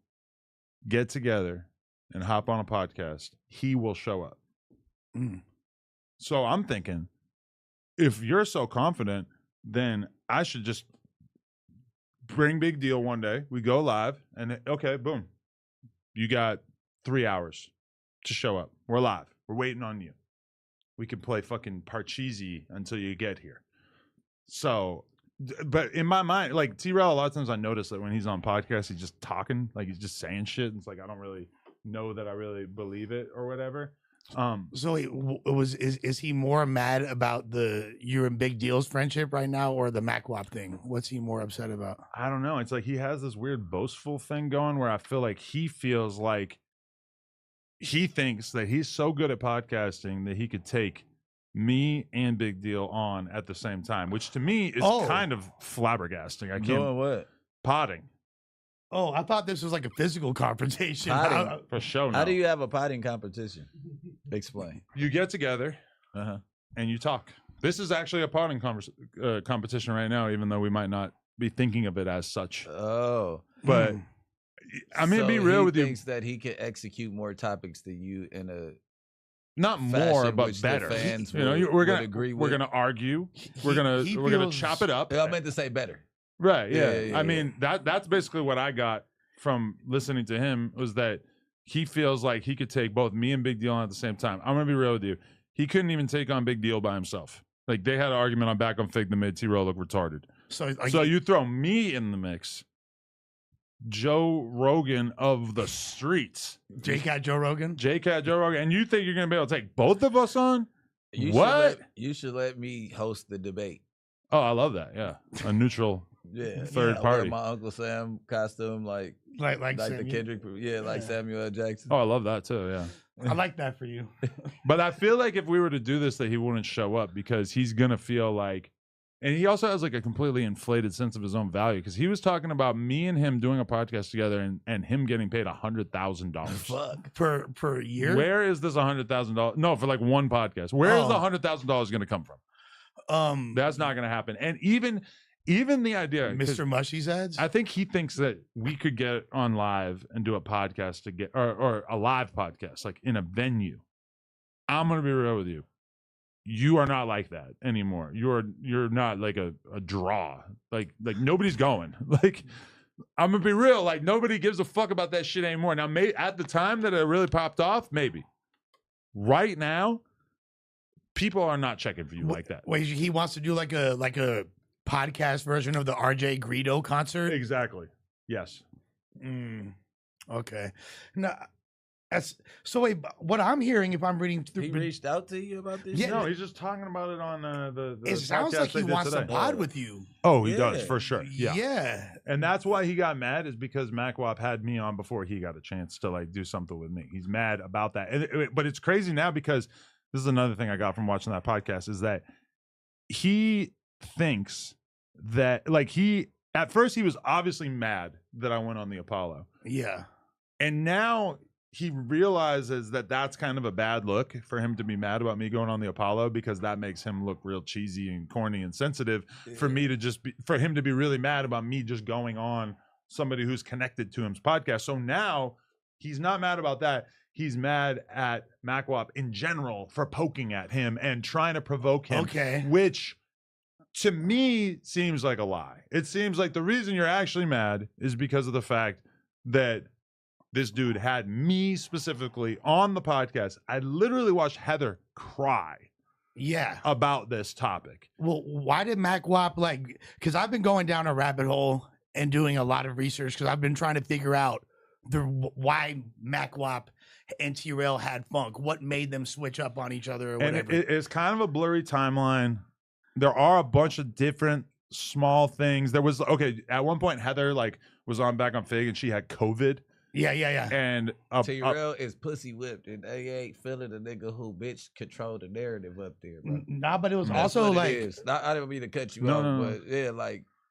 get together and hop on a podcast, he will show up. Mm. So I'm thinking, if you're so confident, then I should just bring Big Deal one day. We go live, and okay, boom. You got 3 hours to show up. We're live. We're waiting on you. We can play fucking Parcheesi until you get here. So, but in my mind, like T-Rel, a lot of times I notice that when he's on podcasts, he's just talking, like he's just saying shit. And it's like I don't really know that I really believe it or whatever. So is he more mad about the you and Big Deal's friendship right now, or the MacWap thing? What's he more upset about? I don't know. It's like he has this weird boastful thing going where I feel like he feels like he thinks that he's so good at podcasting that he could take me and Big Deal on at the same time, which to me is kind of flabbergasting. I can't. Doing what? Potting. Oh, I thought this was like a physical confrontation. Potting. For sure. How do you have a potting competition? Explain. You get together and you talk. This is actually a potting competition right now, even though we might not be thinking of it as such. Oh. But I mean, so be real with he you. thinks that he can execute more topics than you in a not more, fashion but which better. the fans You know, would we're gonna agree we're with. gonna argue. He we're gonna feels- chop it up. I meant to say better. Right. Yeah. Yeah, I mean, that's basically what I got from listening to him, was that he feels like he could take both me and Big Deal on at the same time. I'm gonna be real with you. He couldn't even take on Big Deal by himself. Like they had an argument on Back on Fake that made T-Roll look retarded. So You throw me in the mix, Joe Rogan of the streets, J-Cat Joe Rogan. J-Cat Joe Rogan, and you think you're gonna be able to take both of us on? You should let me host the debate. Oh, I love that. Yeah, a neutral Yeah. third I party. wear my Uncle Sam costume, like Like the Samuel. Kendrick, like Samuel L. Jackson. Oh, I love that too. Yeah. I like that for you. But I feel like if we were to do this, that he wouldn't show up, because he's gonna feel like, and he also has like a completely inflated sense of his own value, because he was talking about me and him doing a podcast together and him getting paid $100,000. Fuck. per year. Where is this $100,000? No, for like one podcast. Where is the $100,000 going to come from? That's not going to happen. And even the idea, Mr. Mushy's ads. I think he thinks that we could get on live and do a podcast to get, or a live podcast, like in a venue. I'm going to be real with you. You are not like that anymore. You're not like a draw. Like nobody's going. Like, I'm gonna be real. Like, nobody gives a fuck about that shit anymore. Now, at the time that it really popped off, maybe. Right now, people are not checking for you like that. Wait, he wants to do like a podcast version of the RJ Greedo concert. Exactly. Yes. Okay. No, So wait, what I'm hearing, if I'm reading through, He reached out to you about this? Yeah, shit? No, he's just talking about it on the it sounds podcast like he they did wants to today. pod with you. Oh, he does Yeah. for sure. Yeah. Yeah. And that's why he got mad, is because MacWap had me on before he got a chance to like do something with me. He's mad about that. But it's crazy now, because this is another thing I got from watching that podcast, is that he thinks that like at first he was obviously mad that I went on the Apollo. Yeah. And now he realizes that that's kind of a bad look for him to be mad about me going on the Apollo, because that makes him look real cheesy and corny and sensitive. For me to for him to be really mad about me just going on somebody who's connected to him's podcast. So now he's not mad about that. He's mad at MacWap in general for poking at him and trying to provoke him. Okay. Which to me seems like a lie. It seems like the reason you're actually mad is because of the fact that this dude had me specifically on the podcast. I literally watched Heather cry Yeah. about this topic. Well, why did MacWap because I've been going down a rabbit hole and doing a lot of research, because I've been trying to figure out why MacWap and T-Rail had funk. What made them switch up on each other or whatever. And it's kind of a blurry timeline. There are a bunch of different small things. There was, at one point Heather was back on Fig and she had COVID. Yeah. And T-Rail is pussy whipped, and they ain't feeling the nigga who bitch controlled the narrative up there, bro. Nah, but it was That's also what it is. I didn't mean to cut you off, but yeah,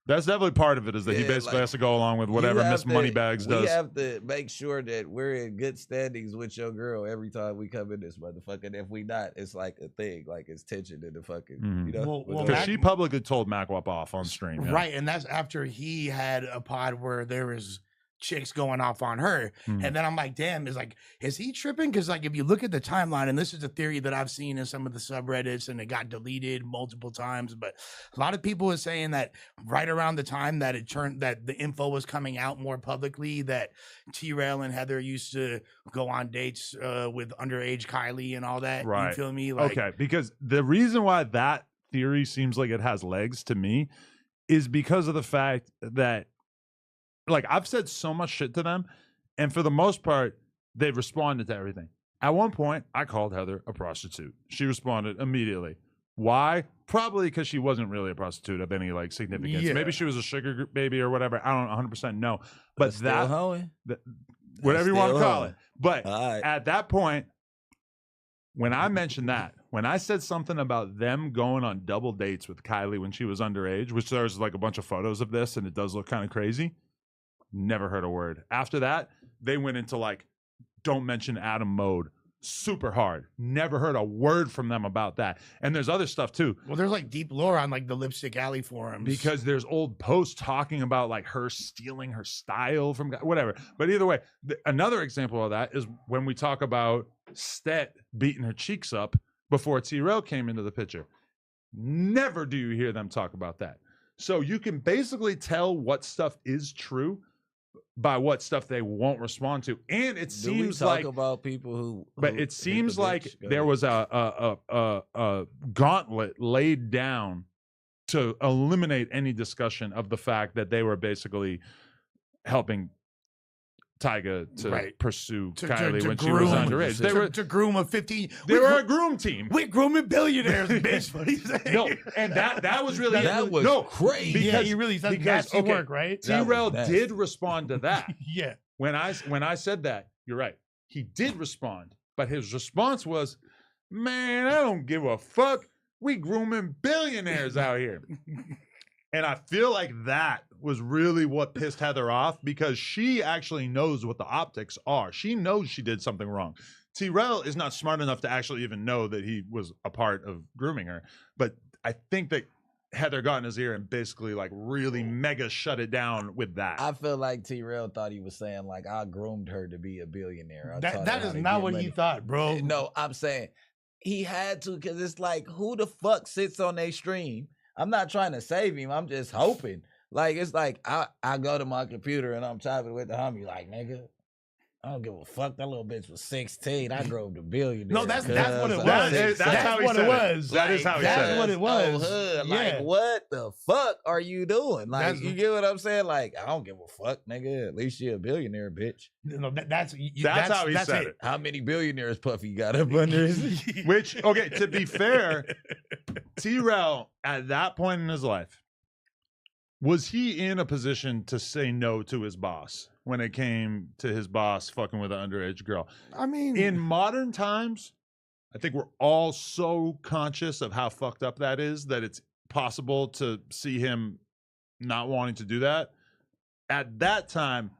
that's definitely part of it, is that he basically has to go along with whatever Miss Moneybags does. We have to make sure that we're in good standings with your girl every time we come in this motherfucker. And if we not, it's like a thing, like it's tension in the fucking, you know. Because she publicly told MacWap off on stream. Yeah. Right, and that's after he had a pod where there was chicks going off on her. And then I'm like, damn, is he tripping? Because if you look at the timeline, and this is a theory that I've seen in some of the subreddits, and it got deleted multiple times, but a lot of people are saying that right around the time that that the info was coming out more publicly, that T-Rail and Heather used to go on dates with underage Kylie and all that. Right. You feel me? Okay, because the reason why that theory seems like it has legs to me is because of the fact that I've said so much shit to them, and for the most part, they've responded to everything. At one point, I called Heather a prostitute. She responded immediately. Why? Probably because she wasn't really a prostitute of any significance. Yeah. Maybe she was a sugar baby or whatever. I don't 100% know. But hoeing? Whatever you want to call hoeing. it. But Right. at that point, when I mentioned that, when I said something about them going on double dates with Kylie when she was underage, which there's a bunch of photos of this, and it does look kind of crazy. Never heard a word. After that, they went into don't mention Adam mode super hard. Never heard a word from them about that. And there's other stuff too. Well, there's deep lore on the Lipstick Alley forums. Because there's old posts talking about her stealing her style from whatever. But either way, another example of that is when we talk about Stet beating her cheeks up before T-Rail came into the picture. Never do you hear them talk about that. So you can basically tell what stuff is true by what stuff they won't respond to. And it seems about people who it seems like there was a gauntlet laid down to eliminate any discussion of the fact that they were basically helping Tyga to pursue Kylie when she was underage. They were to groom a 15. They were a groom team. We're grooming billionaires, bitch. What are you saying? No, and that was really crazy. Because, yeah, he really said nasty work, right? T-Rail did respond to that. Yeah. When I said that, you're right. He did respond, but his response was, "Man, I don't give a fuck. We grooming billionaires out here." And I feel like that was really what pissed Heather off, because she actually knows what the optics are. She knows she did something wrong. T-Rail is not smart enough to actually even know that he was a part of grooming her. But I think that Heather got in his ear and basically really mega shut it down with that. I feel like T-Rail thought he was saying I groomed her to be a billionaire. That is not what he thought, bro. No, I'm saying he had to, because it's who the fuck sits on their stream? I'm not trying to save him. I'm just hoping. It's I go to my computer and I'm typing with the homie nigga, I don't give a fuck. That little bitch was 16. I drove to billionaire. No, that's what it was. That's how he what said it was. That is how he said That's it. what it was. Hood. Yeah. Like, what the fuck are you doing? Like, That's- you get what I'm saying? Like, I don't give a fuck, nigga. At least you're a billionaire, bitch. No, that's how he said it. How many billionaires Puffy got up under his? Which, okay, to be fair, T-Rail at that point in his life, was he in a position to say no to his boss when it came to his boss fucking with an underage girl? I mean, In modern times, I think we're all so conscious of how fucked up that is that it's possible to see him not wanting to do that. At that time,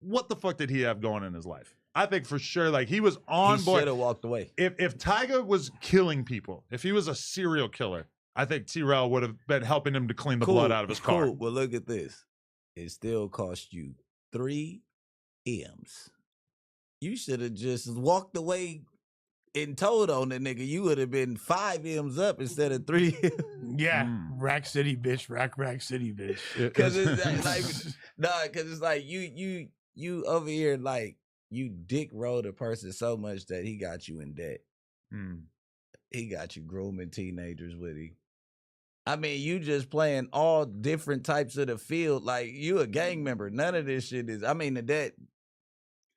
what the fuck did he have going in his life? I think for sure, like, he was on He board. should have walked away. If Tyga was killing people, if he was a serial killer, I think T-Rail would have been helping him to clean the blood out of his car. Cool. Well, look at this. It still cost you 3 M's. You should have just walked away and told on the nigga. You would have been 5 M's up instead of 3. yeah, Rack City, bitch. Rack City, bitch. Because it's like, nah, because it's like you over here, like, you dick rolled a person so much that he got you in debt. He got you grooming teenagers with him. I mean, you just playing all different types of the field. Like, you a gang member. None of this shit is, I mean, the debt,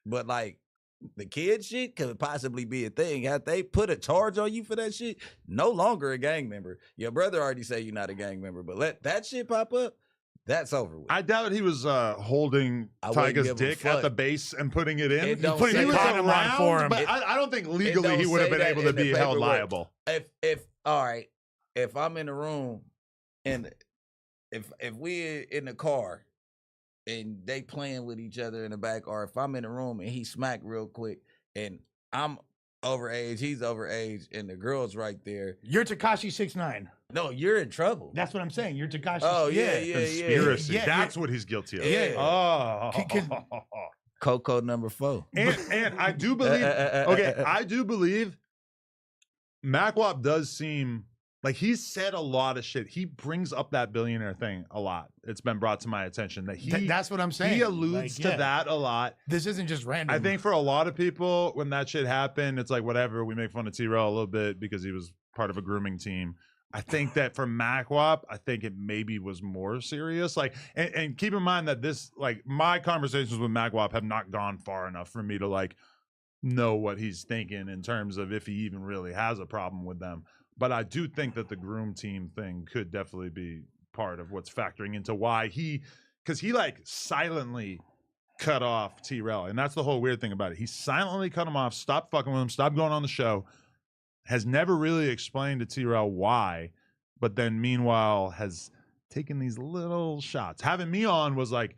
but like, the kid shit could possibly be a thing. Have they put a charge on you for that shit? No longer a gang member. Your brother already say you're not a gang member, but let that shit pop up, that's over with. I doubt he was holding Tyga's dick at the base and putting it in. It don't But he say was that. around, for him. but I don't think legally don't he would have say been that able to in the be held paperwork. liable. If all right, if I'm in the room and if we in the car and they playing with each other in the back, or if I'm in the room and he smack real quick and I'm overage, he's overage, and the girl's right there. You're Tekashi 6ix9ine. No, you're in trouble. That's what I'm saying. You're Tekashi. Oh, yeah. Conspiracy. Yeah, That's what he's guilty of. Yeah. Oh. Coco number 4. And I do believe, I do believe MacWap does seem like he's said a lot of shit. He brings up that billionaire thing a lot. It's been brought to my attention that that's what I'm saying. He alludes to that a lot. This isn't just random. I think for a lot of people, when that shit happened, it's like, whatever, we make fun of T-Rail a little bit because he was part of a grooming team. I think that for MacWap, I think it maybe was more serious. Like, and keep in mind that this, like, my conversations with MacWap have not gone far enough for me to like know what he's thinking in terms of if he even really has a problem with them. But I do think that the groom team thing could definitely be part of what's factoring into why because he like silently cut off T-Rail. And that's the whole weird thing about it. He silently cut him off, stopped fucking with him, stopped going on the show, has never really explained to T-Rail why, but then meanwhile has taken these little shots. Having me on was like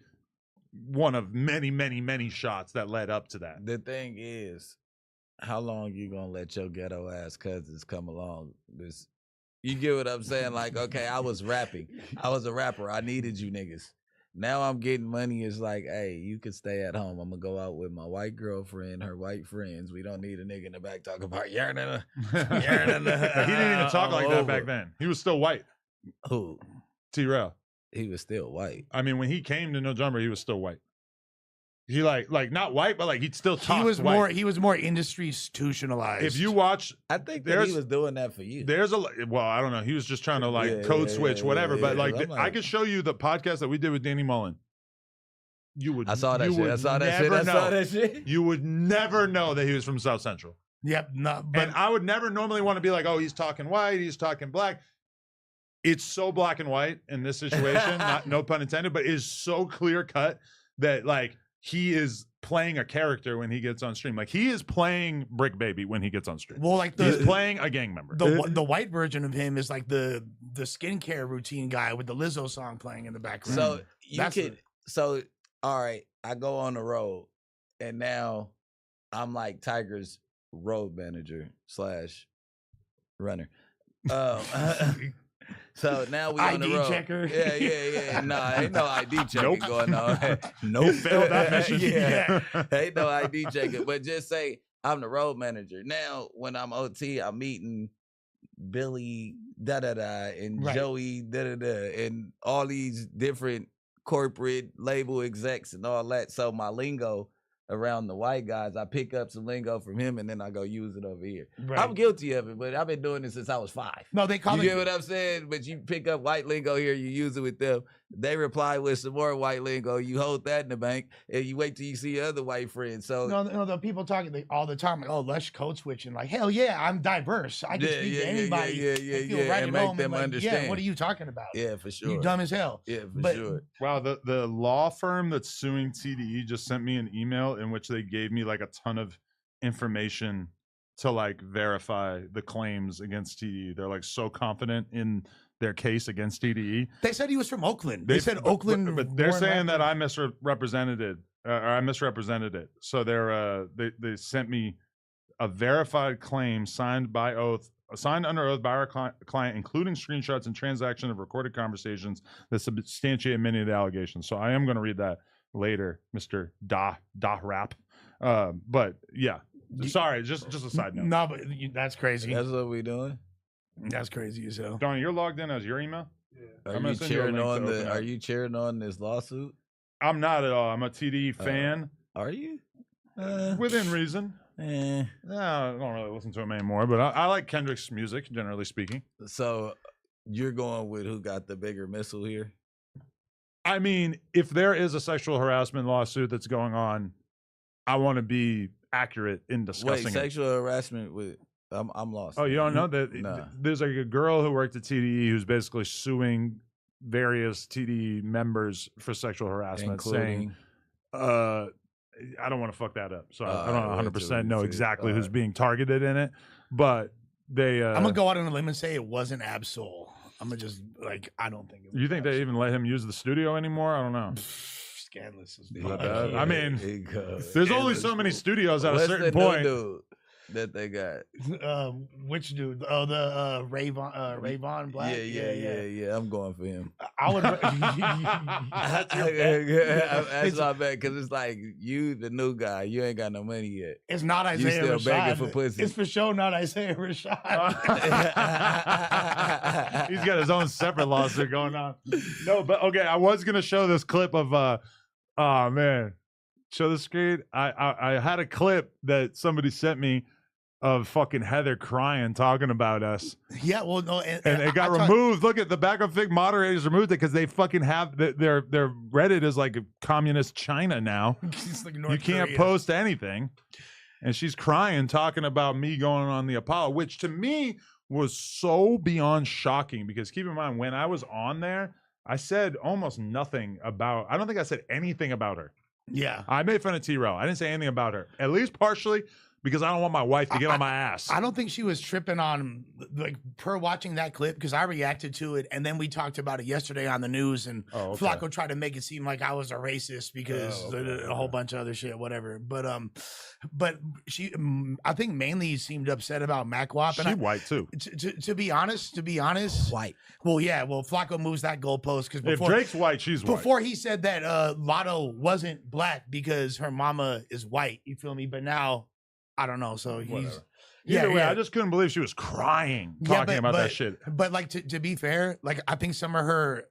one of many, many, many shots that led up to that. The thing is, how long you gonna let your ghetto ass cousins come along? This, you get what I'm saying? Like, okay, I was rapping. I was a rapper. I needed you niggas. Now I'm getting money. It's like, hey, you can stay at home. I'm gonna go out with my white girlfriend, her white friends. We don't need a nigga in the back talking about yearning. He didn't even talk like that back then. He was still white. Who? T-Rail. He was still white. I mean, when he came to No Jumper, he was still white. He like not white, but like he'd still talk. He was more industry institutionalized. If you watch, I think that he was doing that for you. Well, I don't know. He was just trying to like code switch, whatever. But like, I could show you the podcast that we did with Danny Mullen. You would. I saw that shit. I saw that shit. You would never know that he was from South Central. Yep. But and I would never normally want to be like, oh, he's talking white, he's talking black. It's so black and white in this situation. No pun intended, but it is so clear cut that like. He is playing a character when he gets on stream. Like he is playing Bricc Baby when he gets on stream. Well, like he's playing a gang member. The white version of him is like the skincare routine guy with the Lizzo song playing in the background. So all right, I go on the road, and now I'm like Tiger's road manager / runner. So now we on the road. checker. Yeah. Nah, ain't no ID checking going on. Nope. Failed that mission. Yeah. Ain't no ID checking. But just say I'm the road manager. Now when I'm OT, I'm meeting Billy and Joey and all these different corporate label execs and all that. So my lingo around the white guys, I pick up some lingo from him and then I go use it over here. Right. I'm guilty of it, but I've been doing it since I was 5. No, they call You it. get what I'm saying? But you pick up white lingo here, you use it with them. They reply with some more white lingo. You hold that in the bank, and you wait till you see other white friends. So No, the people talking all the time, like, oh, Lush code switching. Like, hell yeah, I'm diverse. I can speak to anybody. And feel right and at make home them like, understand. Yeah, what are you talking about? Yeah, for sure. You dumb as hell. Yeah, for But- sure. Wow, the law firm that's suing TDE just sent me an email in which they gave me like a ton of information to like verify the claims against TDE. They're like so confident in their case against TDE. They said he was from Oakland. They said Oakland. but they're Warren saying that Raptor. I misrepresented it. Or I misrepresented it. So they sent me a verified claim signed under oath by our client, including screenshots and transaction of recorded conversations that substantiate many of the allegations. So I am going to read that later, Mr. Da Rap. But yeah, sorry, just a side note. No, but that's crazy. That's what we doing. That's crazy as hell. Donnie, you're logged in as your email? Are I'm gonna you send you a cheering link to on open the? it. Are you cheering on this lawsuit? I'm not at all. I'm a TDE fan Are you? within reason. Eh. No, I don't really listen to him anymore, but I like Kendrick's music, generally speaking. So you're going with who got the bigger missile here? I mean, if there is a sexual harassment lawsuit that's going on, I want to be accurate in discussing Wait, it. sexual harassment with? I'm lost. Oh, you don't know that? Nah. There's like a girl who worked at TDE who's basically suing various TDE members for sexual harassment, saying, Including I don't want to fuck that up. So I Alright, don't wait till 100% we know see. exactly who's Alright. being targeted in it, but they. I'm gonna go out on a limb and say it wasn't Absol. I'm gonna just like I don't think it was. You think they Absol. even let him use the studio anymore? I don't know. Scandalous as Not fuck. bad. I mean, Because- There's only so many studios at a What's certain the new point. dude that they got? Which dude? Oh, the Rayvon Black. Yeah. I'm going for him. I would. That's my bet because it's like you, the new guy. You ain't got no money yet. It's not You Isaiah still begging Rashad. for pussy. It's for sure not Isaiah Rashad. He's got his own separate lawsuit going on. No, but okay, I was gonna show this clip of oh man. Show the screen. I had a clip that somebody sent me of fucking Heather crying talking about us. Yeah, well, no, and And it got removed. Look at the backup fig moderators removed it because they fucking have their Reddit is like a communist China now. It's like North You can't Korea. post anything. And she's crying, talking about me going on the Apollo, which to me was so beyond shocking because keep in mind, when I was on there, I said almost nothing about, I don't think I said anything about her. Yeah, I made fun of T-Rail. I didn't say anything about her, at least partially because I don't want my wife to get on my ass. I don't think she was tripping on like per watching that clip because I reacted to it and then we talked about it yesterday on the news and Oh, okay. Flacco tried to make it seem like I was a racist because a whole bunch of other shit, whatever. But she, I think mainly seemed upset about MacWap. She white too. To be honest, White. well, yeah, well, Flacco moves that goalpost because If before Drake's white, she's white. before he said that Lotto wasn't black because her mama is white. You feel me? But now I don't know. So he's Whatever. yeah, Either way, yeah. I just couldn't believe she was crying Yeah, talking about that shit. But like to be fair, like I think some of her,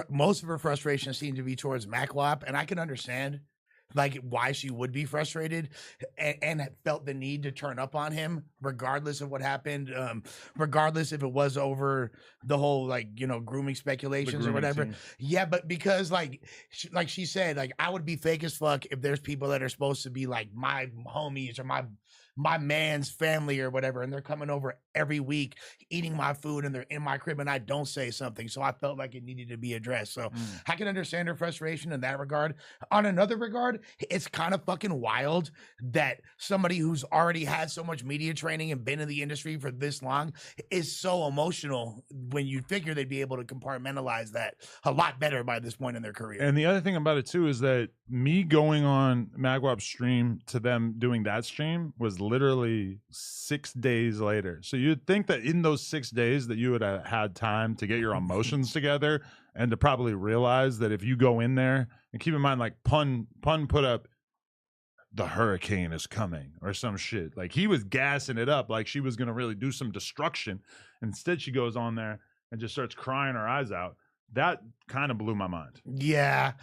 most of her frustration seemed to be towards MacWap, and I can understand like why she would be frustrated and felt the need to turn up on him, regardless of what happened, regardless if it was over the whole like grooming speculations or grooming whatever. scene. Yeah, but because like she said, like I would be fake as fuck if there's people that are supposed to be like my homies or my man's family or whatever, and they're coming over every week eating my food and they're in my crib and I don't say something. So I felt like it needed to be addressed. So I can understand her frustration in that regard. On another regard, it's kind of fucking wild that somebody who's already had so much media training and been in the industry for this long is so emotional when you figure they'd be able to compartmentalize that a lot better by this point in their career. And the other thing about it too is that me going on MacWap's stream to them doing that stream was literally 6 days later. So you'd think that in those 6 days that you would have had time to get your emotions together and to probably realize that if you go in there and keep in mind, like pun put up the hurricane is coming or some shit. Like he was gassing it up like she was going to really do some destruction. Instead, she goes on there and just starts crying her eyes out. That kind of blew my mind. Yeah,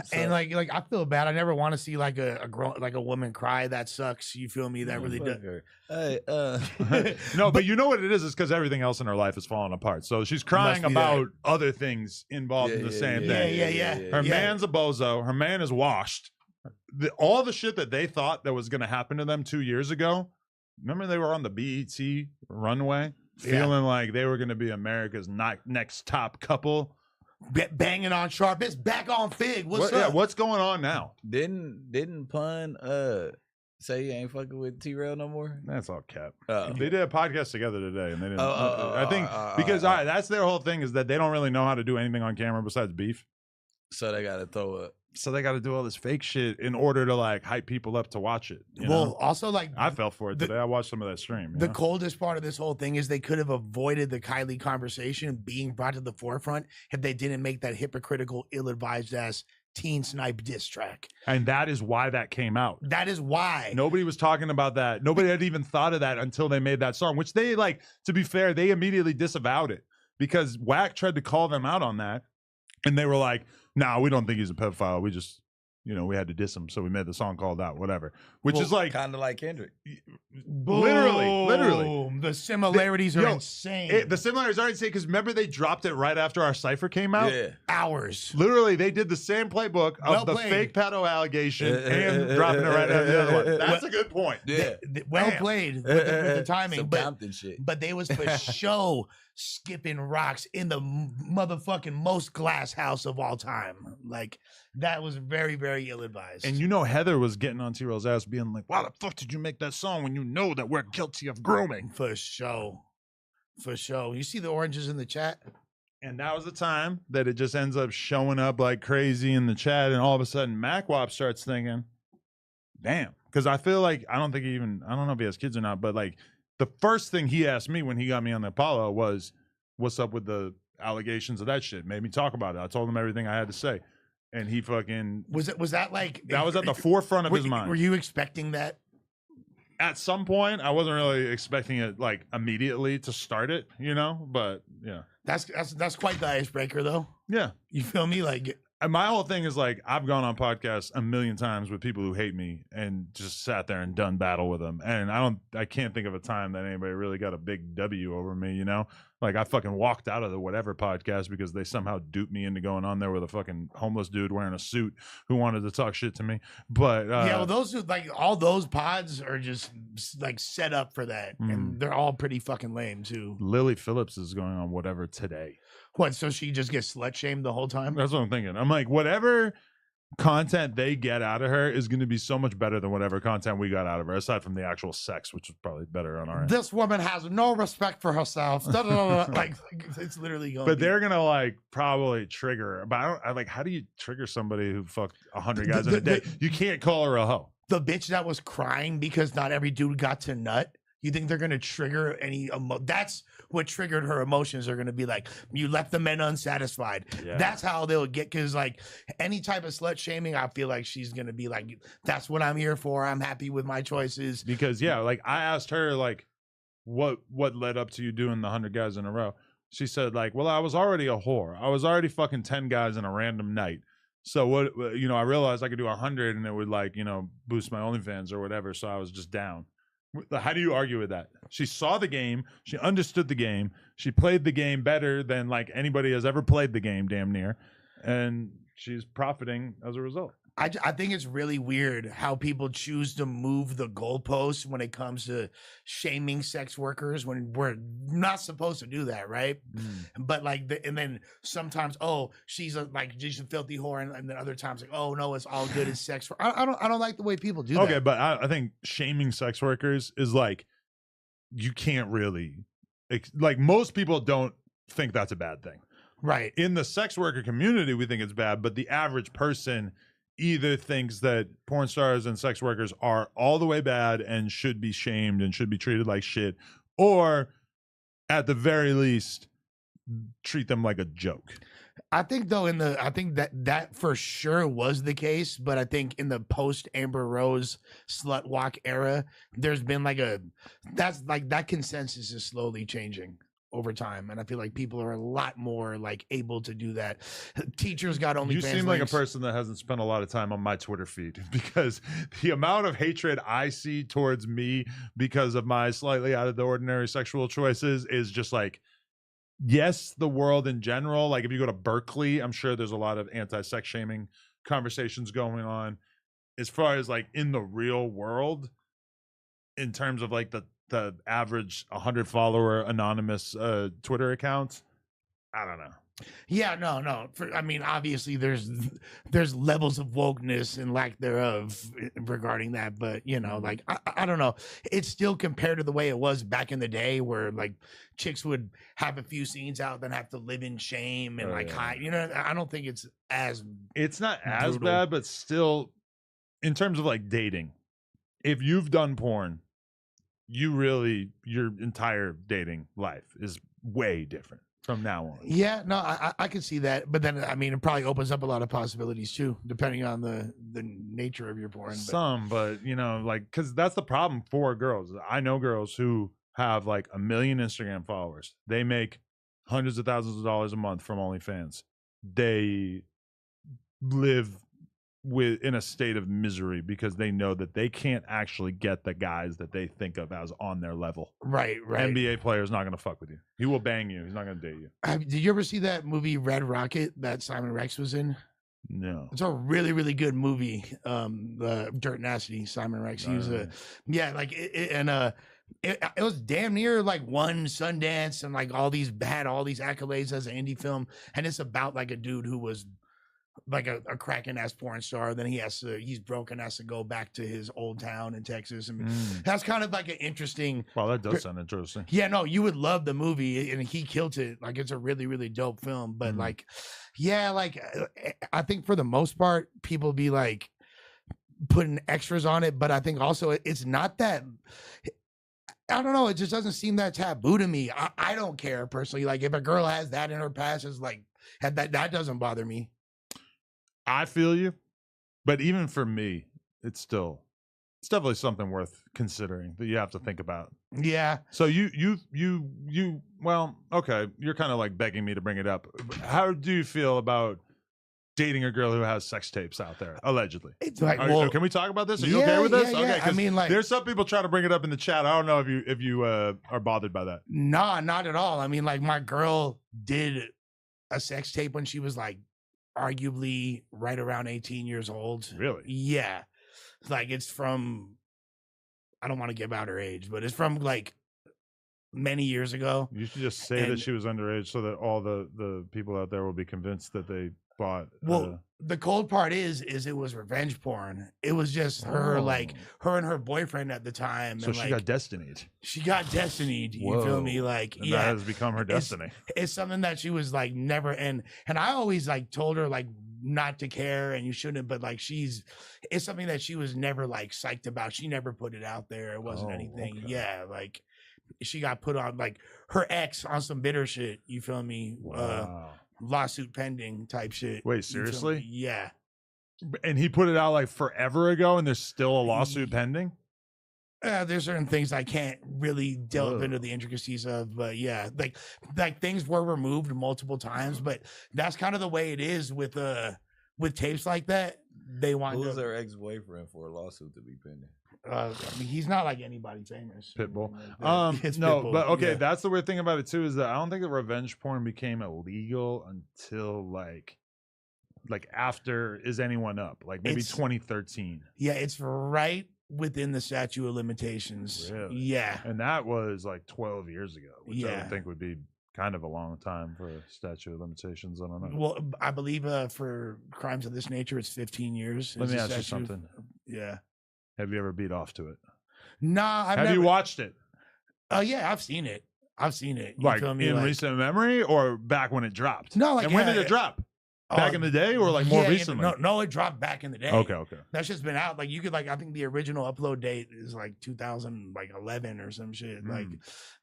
So- and like I feel bad. I never want to see like a girl, like a woman cry. That sucks. You feel me? That really does. Hey, No, but you know what it is? It's because everything else in her life is falling apart. So she's crying be about other things involved in the same thing. Yeah. Her man's a bozo. Her man is washed. All the shit that they thought that was going to happen to them 2 years ago. Remember they were on the BET runway feeling like they were going to be America's next top couple. Banging on Sharp. It's back on Fig. What's up? Yeah, what's going on now? Didn't Pun say he ain't fucking with T-Rail no more? That's all cap. Oh. They did a podcast together today, and they didn't. I think because all right, that's their whole thing is that they don't really know how to do anything on camera besides beef. So they got to throw up. So they got to do all this fake shit in order to like hype people up to watch it. You know? Also like I fell for it today. I watched some of that stream. The coldest part of this whole thing is they could have avoided the Kylie conversation being brought to the forefront if they didn't make that hypocritical, ill-advised ass Teen Snipe diss track. And that is why that came out. That is why. Nobody was talking about that. Nobody had even thought of that until they made that song, which they like, to be fair, they immediately disavowed it because Wack tried to call them out on that. And they were like, nah, we don't think he's a pedophile. We just, we had to diss him. So we made the song called that, whatever. Which is like. Kind of like Kendrick. Literally. The similarities are insane. The similarities are insane because remember they dropped it right after our cipher came out? Yeah. Hours. Literally, they did the same playbook of the fake pedo allegation and dropping it right after the other one. That's a good point. Yeah. Well played with the timing. Some Compton shit. But they was for show skipping rocks in the motherfucking most glass house of all time. Like, that was very, very ill-advised. And Heather was getting on T-Rail's ass being like, why the fuck did you make that song when you know that we're guilty of grooming? For sure. You see the oranges in the chat? And that was the time that it just ends up showing up like crazy in the chat. And all of a sudden, MacWop starts thinking, damn. Because I feel like, I don't know if he has kids or not, but like the first thing he asked me when he got me on the Apollo was, what's up with the allegations of that shit? Made me talk about it. I told him everything I had to say. And he fucking... Was that like... That was at the forefront of his mind. Were you expecting that? At some point, I wasn't really expecting it like immediately to start it, but yeah. That's quite the icebreaker though. Yeah. You feel me? Like, and my whole thing is like, I've gone on podcasts a million times with people who hate me and just sat there and done battle with them. And I can't think of a time that anybody really got a big W over me, Like I fucking walked out of the whatever podcast because they somehow duped me into going on there with a fucking homeless dude wearing a suit who wanted to talk shit to me. But yeah, well, all those pods are just like set up for that, and they're all pretty fucking lame too. Lily Phillips is going on whatever today. What? So she just gets slut shamed the whole time? That's what I'm thinking. I'm like, whatever content they get out of her is going to be so much better than whatever content we got out of her, aside from the actual sex, which is probably better on our end. This woman has no respect for herself. Like it's literally going. But they're gonna like probably trigger. But I like, how do you trigger somebody who fucked 100 guys in a day? You can't call her a hoe. The bitch that was crying because not every dude got to nut. You think they're gonna trigger any that's what triggered her emotions are gonna be like, you left the men unsatisfied. Yeah. That's how they'll get, because like any type of slut shaming, I feel like she's gonna be like, that's what I'm here for. I'm happy with my choices. Because yeah, like I asked her like what led up to you doing the 100 guys in a row. She said like, well, I was already a whore. I was already fucking 10 guys in a random night. So what, I realized I could do 100 and it would like, boost my OnlyFans or whatever. So I was just down. How do you argue with that? She saw the game. She understood the game. She played the game better than like anybody has ever played the game, damn near. And she's profiting as a result. I think it's really weird how people choose to move the goalposts when it comes to shaming sex workers when we're not supposed to do that, right? But like, and then sometimes, she's a filthy whore, and then other times like, oh no, it's all good as sex. I don't like the way people do that. Okay, but I think shaming sex workers is like, you can't really, like most people don't think that's a bad thing, right? In the sex worker community, we think it's bad, but the average person either thinks that porn stars and sex workers are all the way bad and should be shamed and should be treated like shit, or at the very least treat them like a joke. I think though I think that for sure was the case, but I think in the post Amber Rose slut walk era, there's been like that consensus is slowly changing. over time, and I feel like people are a lot more like able to do that. Teachers got OnlyFans. You seem like a links. person that hasn't spent a lot of time on my Twitter feed, because the amount of hatred I see towards me because of my slightly out of the ordinary sexual choices is just like, yes, the world in general. Like if you go to Berkeley, I'm sure there's a lot of anti-sex shaming conversations going on. As far as like in the real world, in terms of like the average 100 follower anonymous Twitter account, I don't know. Yeah, no. I mean, obviously, there's levels of wokeness and lack thereof regarding that, but you know, like I don't know. It's still compared to the way it was back in the day, where like chicks would have a few scenes out, then have to live in shame and hide. You know, I don't think it's as. It's not as brutal. bad, but still, in terms of like dating, if you've done porn, your entire dating life is way different from now on. Yeah, no, I can see that, but then I mean, it probably opens up a lot of possibilities too, depending on the nature of your porn. But you know, like, because that's the problem for girls. I know girls who have like 1 million Instagram followers. They make hundreds of thousands of dollars a month from OnlyFans. They live in a state of misery because they know that they can't actually get the guys that they think of as on their level. Right. NBA player is not going to fuck with you. He will bang you. He's not going to date you. Did you ever see that movie Red Rocket that Simon Rex was in? No. It's a really, really good movie. Dirt Nasty, Simon Rex. He was it was damn near like one Sundance and like had all these accolades as an indie film, and it's about like a dude who was like a cracking ass porn star. Then he's broken, has to go back to his old town in Texas, and that's kind of like an interesting. Well, that does sound interesting. Yeah, no, you would love the movie, and he killed it. Like it's a really, really dope film. But like, yeah, like I think for the most part, people be like putting extras on it, but I think also it's not that. I don't know. It just doesn't seem that taboo to me. I don't care personally. Like if a girl has that in her past, it's like that doesn't bother me. I feel you, but even for me, it's definitely something worth considering that you have to think about. Yeah. So well, okay, you're kind of like begging me to bring it up. How do you feel about dating a girl who has sex tapes out there, allegedly? It's like, can we talk about this? Are you okay with this? Yeah. Okay, I mean, like, there's some people trying to bring it up in the chat. I don't know if you are bothered by that. Nah, not at all. I mean, like, my girl did a sex tape when she was like arguably right around 18 years old. Really? Yeah. Like it's from, I don't want to give out her age, but it's from like many years ago. You should just say that she was underage so that all the people out there will be convinced that they bought. Well, the cold part is it was revenge porn. It was just her, like her and her boyfriend at the time. So and she like, got destinied. She got destinied. You feel me? Like, and that has become her destiny. It's something that she was like never, and I always like told her like not to care and you shouldn't, but like it's something that she was never like psyched about. She never put it out there. It wasn't anything. Okay. Yeah, like she got put on like her ex on some bitter shit. You feel me? Wow. Lawsuit pending type shit. Wait, seriously? Yeah. And he put it out like forever ago and there's still a lawsuit pending? There's certain things I can't really delve into the intricacies of, but yeah, like things were removed multiple times, but that's kind of the way it is with tapes like that. They want who's their ex-boyfriend for a lawsuit to be pending? I mean, he's not like anybody famous. Pitbull. It's no, Pitbull. but okay, yeah. That's the weird thing about it too, is that I don't think that revenge porn became illegal until like after Is Anyone Up? Like maybe 2013. Yeah, it's right within the statute of limitations. Really? Yeah. And that was like 12 years ago, which I Yeah. would think would be kind of a long time for a statute of limitations. I don't know. Well, I believe for crimes of this nature, it's 15 years. Let me ask you something. Yeah. Have you ever beat off to it? Nah, Have you watched it? Oh yeah, I've seen it. You like feel me? In recent memory or back when it dropped? No, like and when did it drop? Back in the day or like more recently? No, it dropped back in the day. Okay. That's just been out. Like you could I think the original upload date is like 2011 or some shit. Like,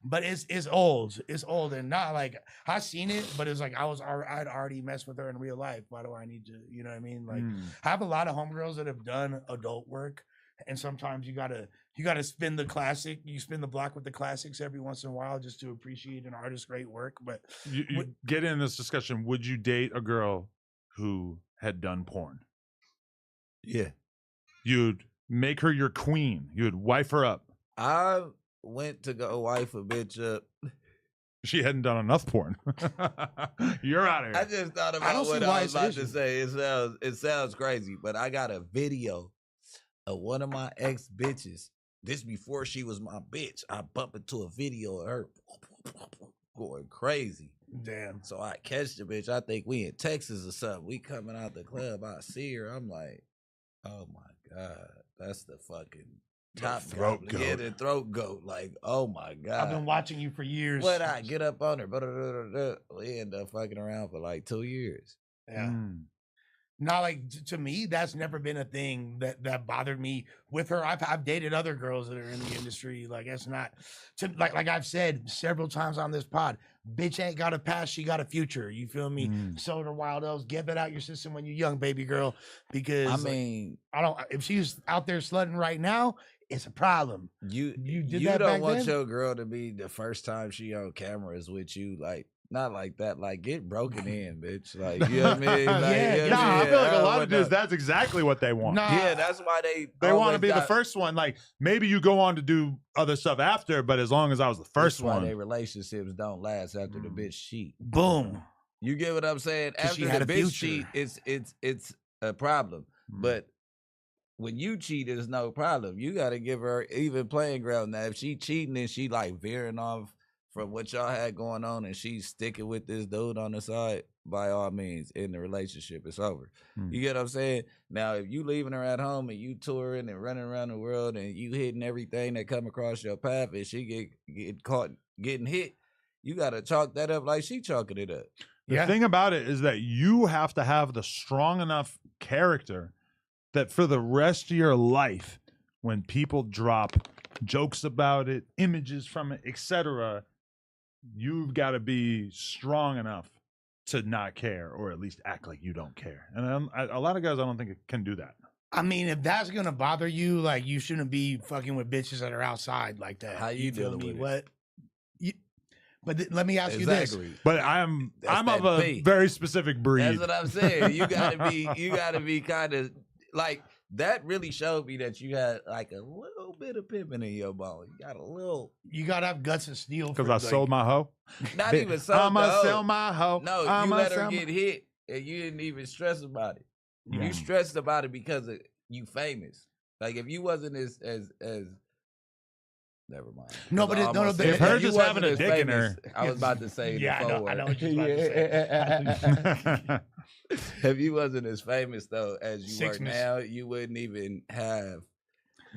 but it's old. It's old and not like I seen it, but it's like I'd already messed with her in real life. Why do I need to? You know what I mean? Like I have a lot of homegirls that have done adult work and sometimes you gotta spin the classic. You spin the block with the classics every once in a while just to appreciate an artist's great work. But You get in this discussion. Would you date a girl who had done porn? Yeah. You'd make her your queen. You'd wife her up. I went to go wife a bitch up. She hadn't done enough porn. You're out of here. I just thought I about don't what see I why was it's about to issue. say. It sounds crazy, but I got a video of one of my ex bitches. This before she was my bitch. I bump into a video of her going crazy. damn, So I catch the bitch. I think we in Texas or something. We coming out the club. I see her. I'm like, oh my God, that's the fucking top throat goat. Yeah, goat. the throat goat. Like, oh my God. I've been watching you for years. What I get up on her, we end up fucking around for like 2 years. Yeah. Mm. Not like to me, that's never been a thing that bothered me with her. I've dated other girls that are in the industry. Like that's not like I've said several times on this pod. Bitch ain't got a past, she got a future. You feel me? Mm. Soda Wild Oats, get that out your system when you're young, baby girl. Because I mean, I don't. If she's out there slutting right now, it's a problem. you did that don't back want then? your girl to be the first time she on camera is with you. Like, not like that. Like, get broken in, bitch. Like, you know what I mean? Like, Yeah, you know what Nah, I I mean? feel like a don't lot of want dudes, no- that's exactly what they want. Nah, Yeah, that's why They want to always be the got- first one. Like, maybe you go on to do other stuff after, but as long as I was the That's first why one. their relationships don't last after the bitch cheat. boom. You get what I'm saying? 'Cause she After had the a bitch future. cheat, it's a problem. Mm. But when you cheat, it's no problem. You got to give her even playing ground. Now, if she cheating and she like veering off from what y'all had going on and she's sticking with this dude on the side, by all means, in the relationship, it's over. Mm. You get what I'm saying? Now, if you leaving her at home and you touring and running around the world and you hitting everything that come across your path and she get caught getting hit, you got to chalk that up like she chalking it up. The Yeah. thing about it is that you have to have the strong enough character that for the rest of your life, when people drop jokes about it, images from it, etc., you've got to be strong enough to not care, or at least act like you don't care. And a lot of guys, I don't think can do that. I mean, if that's gonna bother you, like you shouldn't be fucking with bitches that are outside like that. How you feel dealing me? with it? What? But let me ask you this: But I'm That's of that a P. very specific breed. That's what I'm saying. You gotta be kind of like that. Really showed me that you had like a little bit of pimping in your bone. You got a little, you gotta have guts and steel. Because for, I like, sold my hoe. not Bitch, even so. I'ma sell my hoe. No, you I'ma let her sell get hit and you didn't even stress about it. Yeah. You stressed about it because of you famous. Like if you wasn't as never mind. No, but If her just having a wasn't as dick in her- I was about to say Yeah, the I know- forward. I know what you're about to If you wasn't as famous though as you are Sixness. now, you wouldn't even have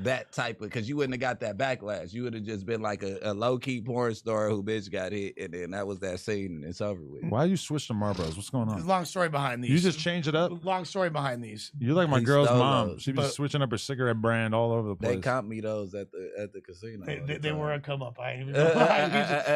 that type of, because you wouldn't have got that backlash. You would have just been like a low key porn star who bitch got hit, and then that was that scene, and it's over with. Why you switch to Marlboros? What's going There's a on? long story behind these. You just change it up. long story behind these. You like my He girl's stole mom. those, She be but- switching up her cigarette brand all over the They place. comp me those at the casino. all the They were a time. come up. I ain't even know why.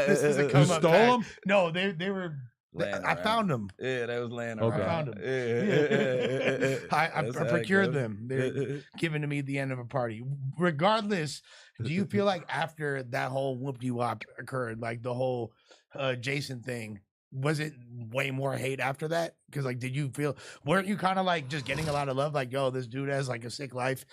This is a You come You up. stole tag. them? No, they were. Laying I around. found them. Yeah, they was laying Okay. around. Found 'em. Yeah. I That's how it procured goes. them. They're given to me at the end of a party. Regardless, do you feel like after that whole whoop-de-wop occurred, like the whole Jason thing, was it way more hate after that? Because like, did you feel, weren't you kind of like just getting a lot of love? Like, yo, this dude has like a sick life.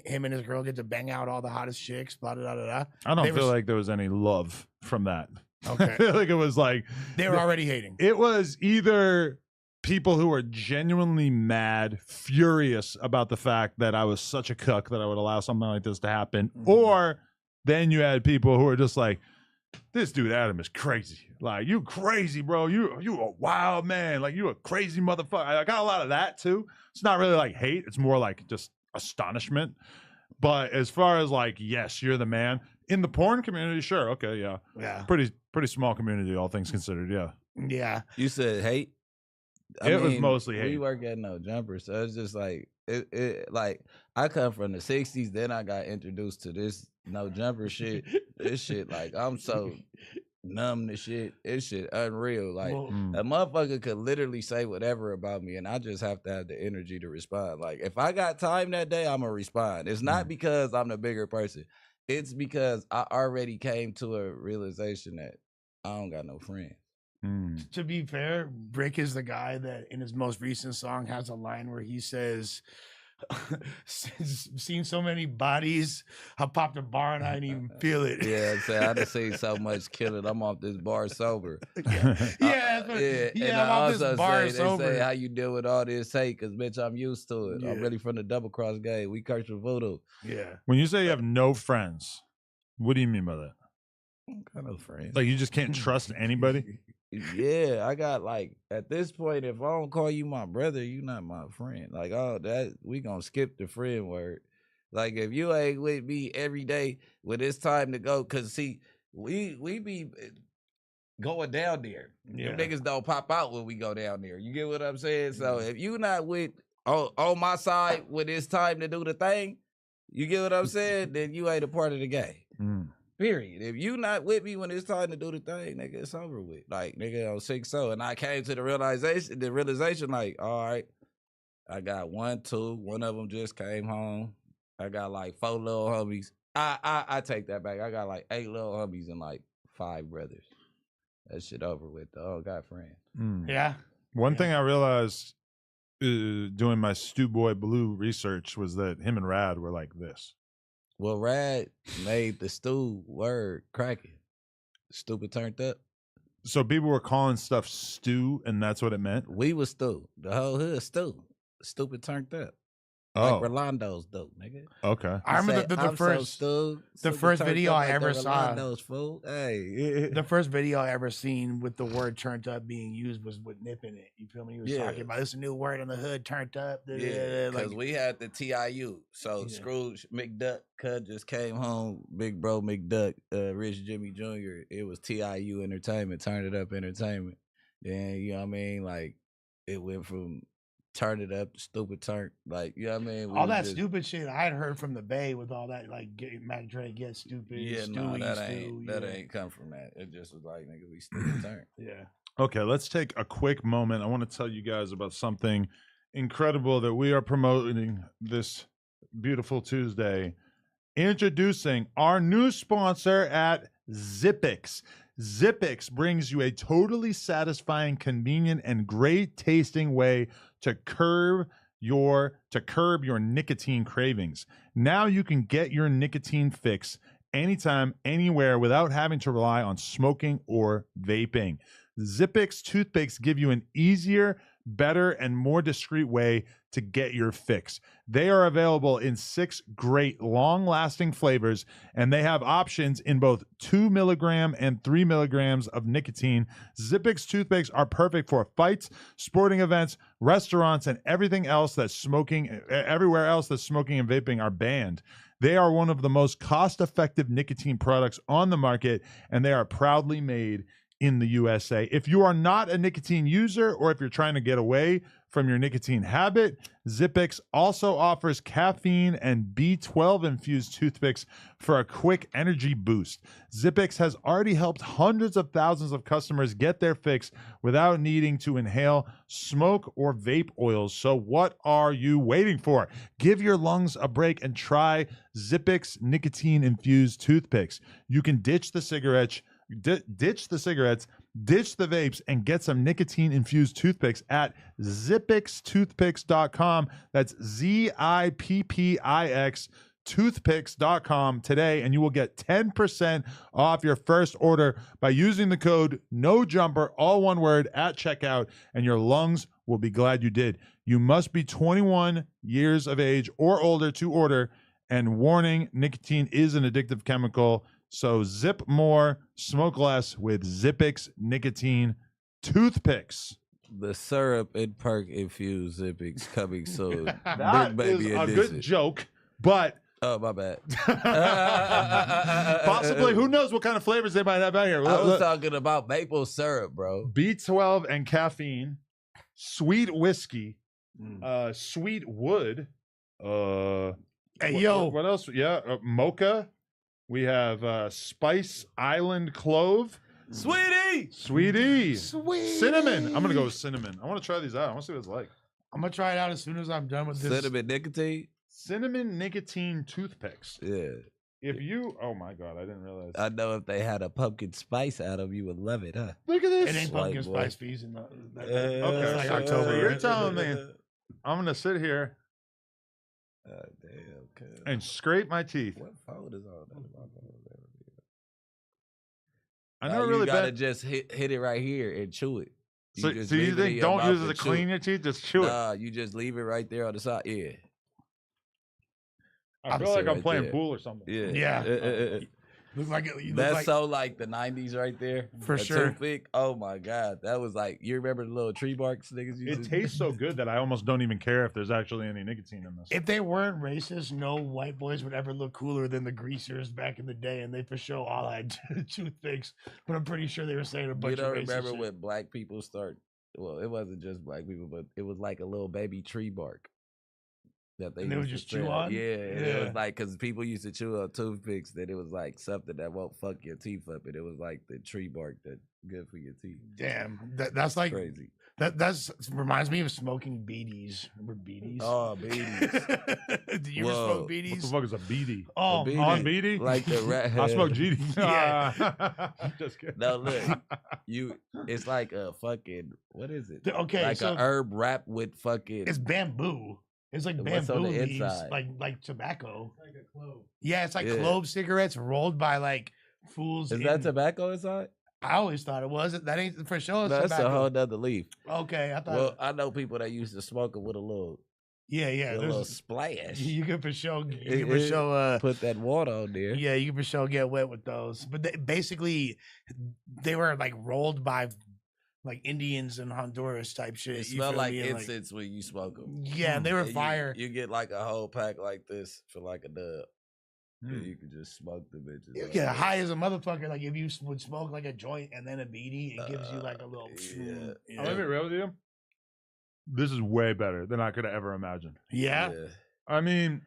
Him and his girl get to bang out all the hottest chicks. Blah blah blah blah. I don't They feel were- like there was any love from that. I Okay, feel like it was like they were already hating. it was either people who were genuinely mad, furious about the fact that I was such a cuck that I would allow something like this to happen, Mhm. or then you had people who were just like, this dude Adam is crazy. Like, you crazy, bro. You a wild man. Like, you a crazy motherfucker. I got a lot of that too. It's not really like hate. It's more like just astonishment. But as far as like, yes, you're the man in the porn community, sure, okay, yeah, Yeah, pretty small community, all things considered, yeah. yeah. You said hate. It was mostly We hate. work at No Jumper, so it's just like it. Like I come from the '60s, then I got introduced to this No Jumper shit. This shit, like I'm so numb to shit. It's shit unreal. Like Well, a motherfucker could literally say whatever about me, and I just have to have the energy to respond. Like if I got time that day, I'm gonna respond. It's not because I'm the bigger person. It's because I already came to a realization that I don't got no friends. to be fair, Bricc is the guy that in his most recent song has a line where he says, seen so many bodies, I popped a bar and I didn't even feel it. Yeah, I'm saying I done seen so much killing. I'm off this bar sober. Yeah, And I'm I off this also bar say, sober. they say how you deal with all this hate, because bitch, I'm used to it. Yeah. I'm really from the double cross game. We curse with voodoo. Yeah. When you say you have no friends, what do you mean by that? I got no friends. Like you just can't trust anybody? Yeah, I got like at this point, if I don't call you my brother, you not my friend. Like, oh, that we gonna skip the friend word. Like if you ain't with me every day when it's time to go, cause see, we be going down there. Yeah. Them niggas don't pop out when we go down there. You get what I'm saying? So if you not with on my side when it's time to do the thing, you get what I'm saying? Then you ain't a part of the game. Period. If you not with me when it's time to do the thing, nigga, it's over with. Like, nigga, on 6-0. And I came to the realization, like, all right, I got 1, 2, one of them just came home. I got like 4 little homies. I take that back. I got like 8 little homies and like 5 brothers. That shit over with, though. Oh, got friends. Yeah. One thing I realized doing my Stu Boy Blue research was that him and Rad were like this. Well, Rad made the stew word cracking. Stupid turned up. So people were calling stuff stew, and that's what it meant? We was stew. The whole hood stew. Stupid turned up. Oh. Like Rolando's dope, nigga. Okay. I remember the first video I ever saw. Hey. The first video I ever seen with the word "turned up" being used was with Nip in it. You feel me? He was talking about this new word in the hood, turned up. Yeah, because we had the TIU. So Scrooge McDuck Cud just came home. Big bro McDuck, Rich Jimmy Jr. It was TIU Entertainment, Turn It Up Entertainment. Then you know what I mean? Like it went from turn it up, stupid turn. Like, you know what I mean? All that stupid shit I had heard from the Bay with all that, like, Mac Dre, get stupid. Yeah, Stewie, that ain't come from that. It just was like, nigga, we stupid turn. Yeah. Okay, let's take a quick moment. I want to tell you guys about something incredible that we are promoting this beautiful Tuesday. Introducing our new sponsor at Zippix. Zippix brings you a totally satisfying, convenient, and great tasting way to curb your nicotine cravings. Now you can get your nicotine fix anytime, anywhere without having to rely on smoking or vaping. Zippix toothpicks give you an easier, better, and more discreet way to get your fix. They are available in 6 great long-lasting flavors, and they have options in both 2 milligram and 3 milligrams of nicotine. Zippix toothpicks are perfect for fights, sporting events, restaurants, and everywhere else that smoking and vaping are banned. They are one of the most cost-effective nicotine products on the market, and they are proudly made in the USA. If you are not a nicotine user, or if you're trying to get away from your nicotine habit, Zippix also offers caffeine and B12 infused toothpicks for a quick energy boost. Zippix has already helped hundreds of thousands of customers get their fix without needing to inhale smoke or vape oils. So what are you waiting for? Give your lungs a break and try Zippix nicotine infused toothpicks. You can ditch the cigarettes, ditch the vapes, and get some nicotine-infused toothpicks at zippixtoothpicks.com. That's Zippix toothpicks.com today, and you will get 10% off your first order by using the code NOJUMPER, all one word, at checkout, and your lungs will be glad you did. You must be 21 years of age or older to order, and warning, nicotine is an addictive chemical. So zip more, smoke less with Zippix nicotine toothpicks. The syrup and perk infused Zippix coming soon. That is a good joke, but oh, my bad. Possibly, who knows what kind of flavors they might have out here. I was talking about maple syrup, bro. B12 and caffeine, sweet whiskey, sweet wood. Hey, what else? Yeah, mocha. We have Spice Island Clove. Sweetie. Sweetie. Sweet. Cinnamon. I'm gonna go with cinnamon. I want to try these out. I want to see what it's like. I'm gonna try it out as soon as I'm done with this. Cinnamon nicotine. Cinnamon nicotine toothpicks. Yeah. If you, oh my god, I didn't realize. I know if they had a pumpkin spice out of you would love it, huh? Look at this. It ain't White pumpkin boy. spice season. Okay, It's like so October. you're telling me I'm gonna sit here Damn. Cuz. and scrape my teeth. What phone is on? I Nah, never you really gotta bet. just hit it right here and chew it. So just you leave it in think your don't mouth use it and to chew clean your teeth? Just chew it. Nah, you just leave it right there on the side. Yeah. I feel I'll like sit I'm right playing there. pool or something. Yeah. Yeah. Look like it. You look That's like, so like the 90s right there. For A sure. Toothpick. Oh my God. That was like, you remember the little tree barks niggas used It to tastes so good that I almost don't even care if there's actually any nicotine in this. if they weren't racist, no white boys would ever look cooler than the greasers back in the day, and they for sure all had toothpicks. But I'm pretty sure they were saying a You bunch don't of racist remember shit. when black people start, well, it wasn't just black people, but it was like a little baby tree bark. That And they would used just to chew sell. on? Yeah, and it Yeah. was like because people used to chew on toothpicks that it was like something that won't fuck your teeth up, and it was like the tree bark that's good for your teeth. Damn, that's like Crazy. that's reminds me of smoking beadies. Remember beadies? Oh, beadies. Did you ever smoke What the beadies? fuck is a beady? Oh, beady. On beady? Like the rat. I smoke GD. Yeah. Just kidding. No, look, it's like a fucking, what is it? Okay, Like so a herb wrapped with fucking. it's bamboo. It's like What's bamboo on the leaves, inside? like tobacco. Like a clove. Yeah, it's like Yeah. clove cigarettes rolled by like fools. Is that tobacco inside? I always thought it was. That ain't for sure. It's That's a tobacco. whole nother leaf. Okay, I thought. Well, I know people that used to smoke it with a little, yeah. with a little There's, splash. you can for sure. You It- can for it- sure. Put that water on there. Yeah, you can for sure get wet with those. But basically, they were like rolled by like Indians in Honduras type shit. It you smell feel like me? And, incense when you smoke them. yeah, and they were fire. You get like a whole pack like this for like a dub. Hmm. And you can just smoke the bitches. You like get that. high as a motherfucker. Like if you would smoke like a joint and then a beanie, it gives you like a little. yeah. I'm gonna be real with you. This is way better than I could have ever imagined. Yeah. I mean,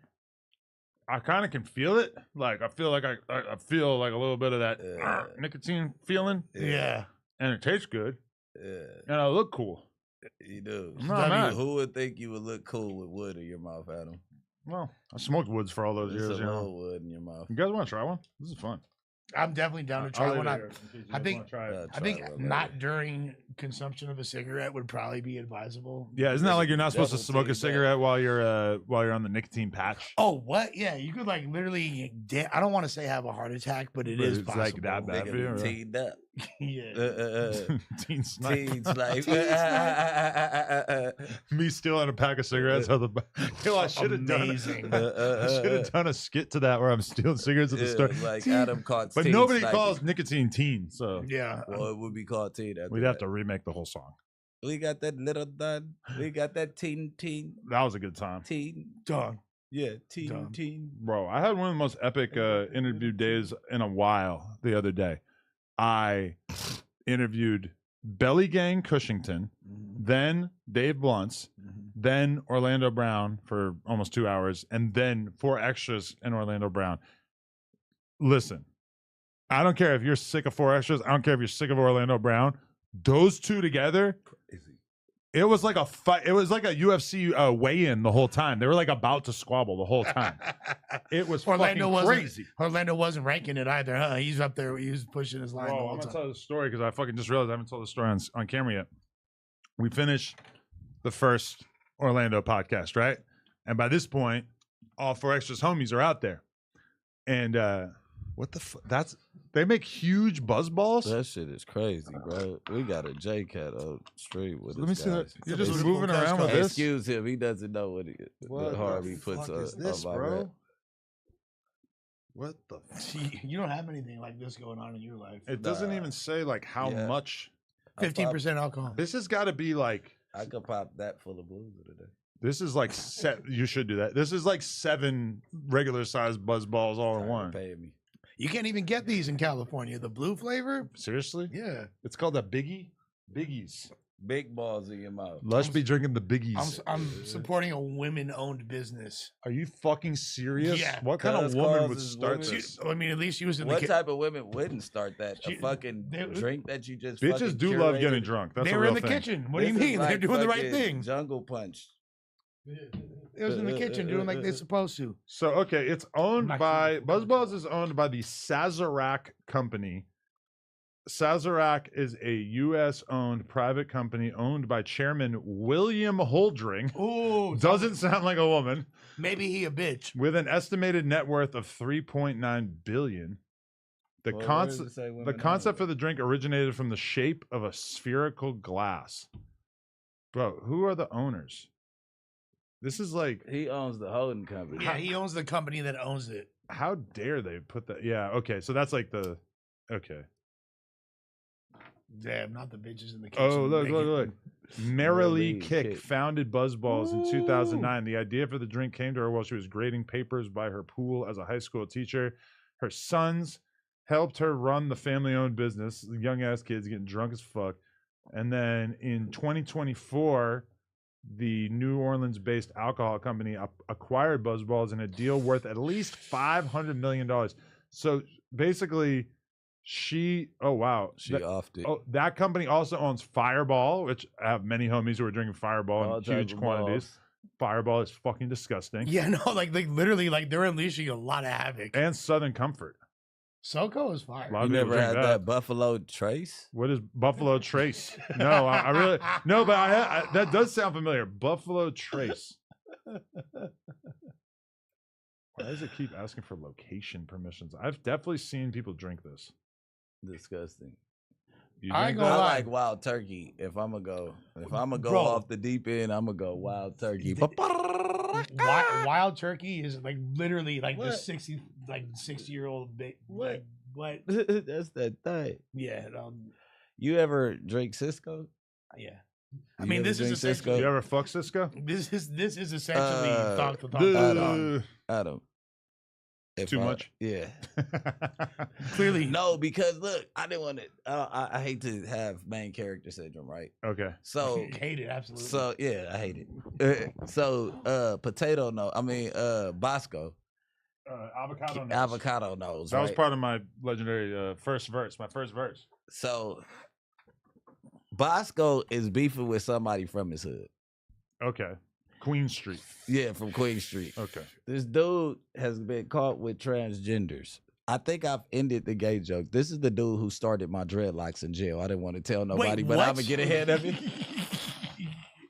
I kind of can feel it. Like I feel like I feel like a little bit of that Yeah. nicotine feeling, Yeah. and it tastes good, Yeah. and I look cool. You do. I'm not mad. Who would think you would look cool with wood in your mouth, Adam? Well, I smoked woods for all those Just years. a You know. little wood in your mouth. You guys want to try one? This is fun. I'm definitely down to I'll try leave one. it I here in case you I guys think- wanna try it. I think not during consumption of a cigarette would probably be advisable. Yeah, isn't that like you're not supposed to Double smoke a team, cigarette while you're on the nicotine patch? Oh, what? Yeah, you could like literally. I don't want to say have a heart attack, but it But is it's possible. like that bad for you, Nigga or- be teed up. Yeah. Teen snipe. Teen snipe. Me stealing a pack of cigarettes out of the back. Yo, I should have done. Amazing. I should have done a skit to that where I'm stealing cigarettes at the store. Like Adam caught. But teen nobody sniping. calls nicotine teen, so Yeah. Well, it would be called teen. after we'd have that. to remake the whole song. We got that little done. We got that teen. That was a good time, Dog. Yeah, teen. Dumb. bro. I had one of the most epic interview days in a while the other day. I interviewed Belly Gang Cushington, then Dave Blunts, then Orlando Brown for almost 2 hours, and then 4 extras in Orlando Brown. Listen, I don't care if you're sick of 4 extras. I don't care if you're sick of Orlando Brown. Those two together, it was like a fight. It was like a UFC weigh-in the whole time. They were like about to squabble the whole time. It was Orlando fucking wasn't crazy. Orlando wasn't ranking it either, huh? He's up there. He was pushing his line the Bro, whole I'm gonna time. tell the story because I fucking just realized I haven't told the story on camera yet. We finished the first Orlando podcast, right? And by this point, all 4 extras homies are out there. And what the fuck? They make huge buzz balls. That shit is crazy, bro. We got a J Cat on street with Let me us. see that. guys. You're just Beautiful moving around with cuss this. Excuse him. He doesn't know what the harm he puts on my rep. What the? See, you don't have anything like this going on in your life. It doesn't Nah. even say like how Yeah. much. 15% alcohol. This has got to be like. I could pop that full of blues today. This is like you should do that. This is like 7 regular sized buzz balls all in one. Pay me. You can't even get these in California. The blue flavor? Seriously? Yeah. It's called a Biggie. Biggies. Big balls in your mouth. Lush be drinking the biggies. I'm supporting a women-owned business. Are you fucking serious? Yeah. What kind of woman would Causes start women- this? I mean, at least she was in What the type of women wouldn't start that? She- A fucking drink that you just Bitches fucking do love curated? getting drunk. That's They a were real in the thing. kitchen. What do you This is mean? They're like doing the right fucking thing. Jungle Punch. It was in the kitchen doing like they're supposed to. So okay, it's owned Not by kidding. Buzzballs is owned by the Sazerac Company. Sazerac is a U.S. owned private company owned by Chairman William Holdring. Ooh, Doesn't sound like a woman. maybe he a bitch. With an estimated net worth of $3.9 billion. The Well, concept where does it say the women concept own for the drink originated from the shape of a spherical glass. Bro, who are the owners? This is like, He owns the holding company. Yeah, he owns the company that owns it. how dare they put that? Yeah, okay. So that's like the, okay. Damn, not the bitches in the kitchen. Oh, look. making- Merrily Merrily Kick Kick. founded Buzzballs in 2009. The idea for the drink came to her while she was grading papers by her pool as a high school teacher. Her sons helped her run the family-owned business. Young ass kids getting drunk as fuck. And then in 2024, the New Orleans-based alcohol company acquired Buzzballs in a deal worth at least $500 million. So basically, she She offed it. that company also owns Fireball, which I have many homies who are drinking Fireball All in type huge of quantities. balls. Fireball is fucking disgusting. Yeah, no, like literally, like they're unleashing a lot of havoc. And Southern Comfort. SoCo is fire. A lot You of people never drink had that Buffalo Trace? What is Buffalo Trace? No, I really no, but I that does sound familiar. Buffalo Trace. Why does it keep asking for location permissions? I've definitely seen people drink this. Disgusting. You I drink ain't that? gonna I lie. like wild turkey. If I'm gonna go Bro. off the deep end, I'm gonna go wild turkey. Wild turkey is like literally like the What? 60-year-old What? like what? That's that thing. Yeah, You ever drink Cisco? yeah. I You mean, ever this is drink essentially You ever fuck Cisco? this is essentially thought to Duh. Adam. If Too I- much? Yeah. Clearly, No, because look, I didn't want to. I hate to have main character syndrome, right? Okay. So, hate it absolutely. so yeah, I hate it. Potato no, I mean, Bosco, Avocado. Nose. avocado nose. That was right? part of my legendary first verse. My first verse. So, Bosco is beefing with somebody from his hood. Okay. Queen Street. Yeah, from Queen Street. Okay. This dude has been caught with transgenders. I think I've ended the gay joke. This is the dude who started my dreadlocks in jail. I didn't want to tell nobody, but what? I'm gonna get ahead of it.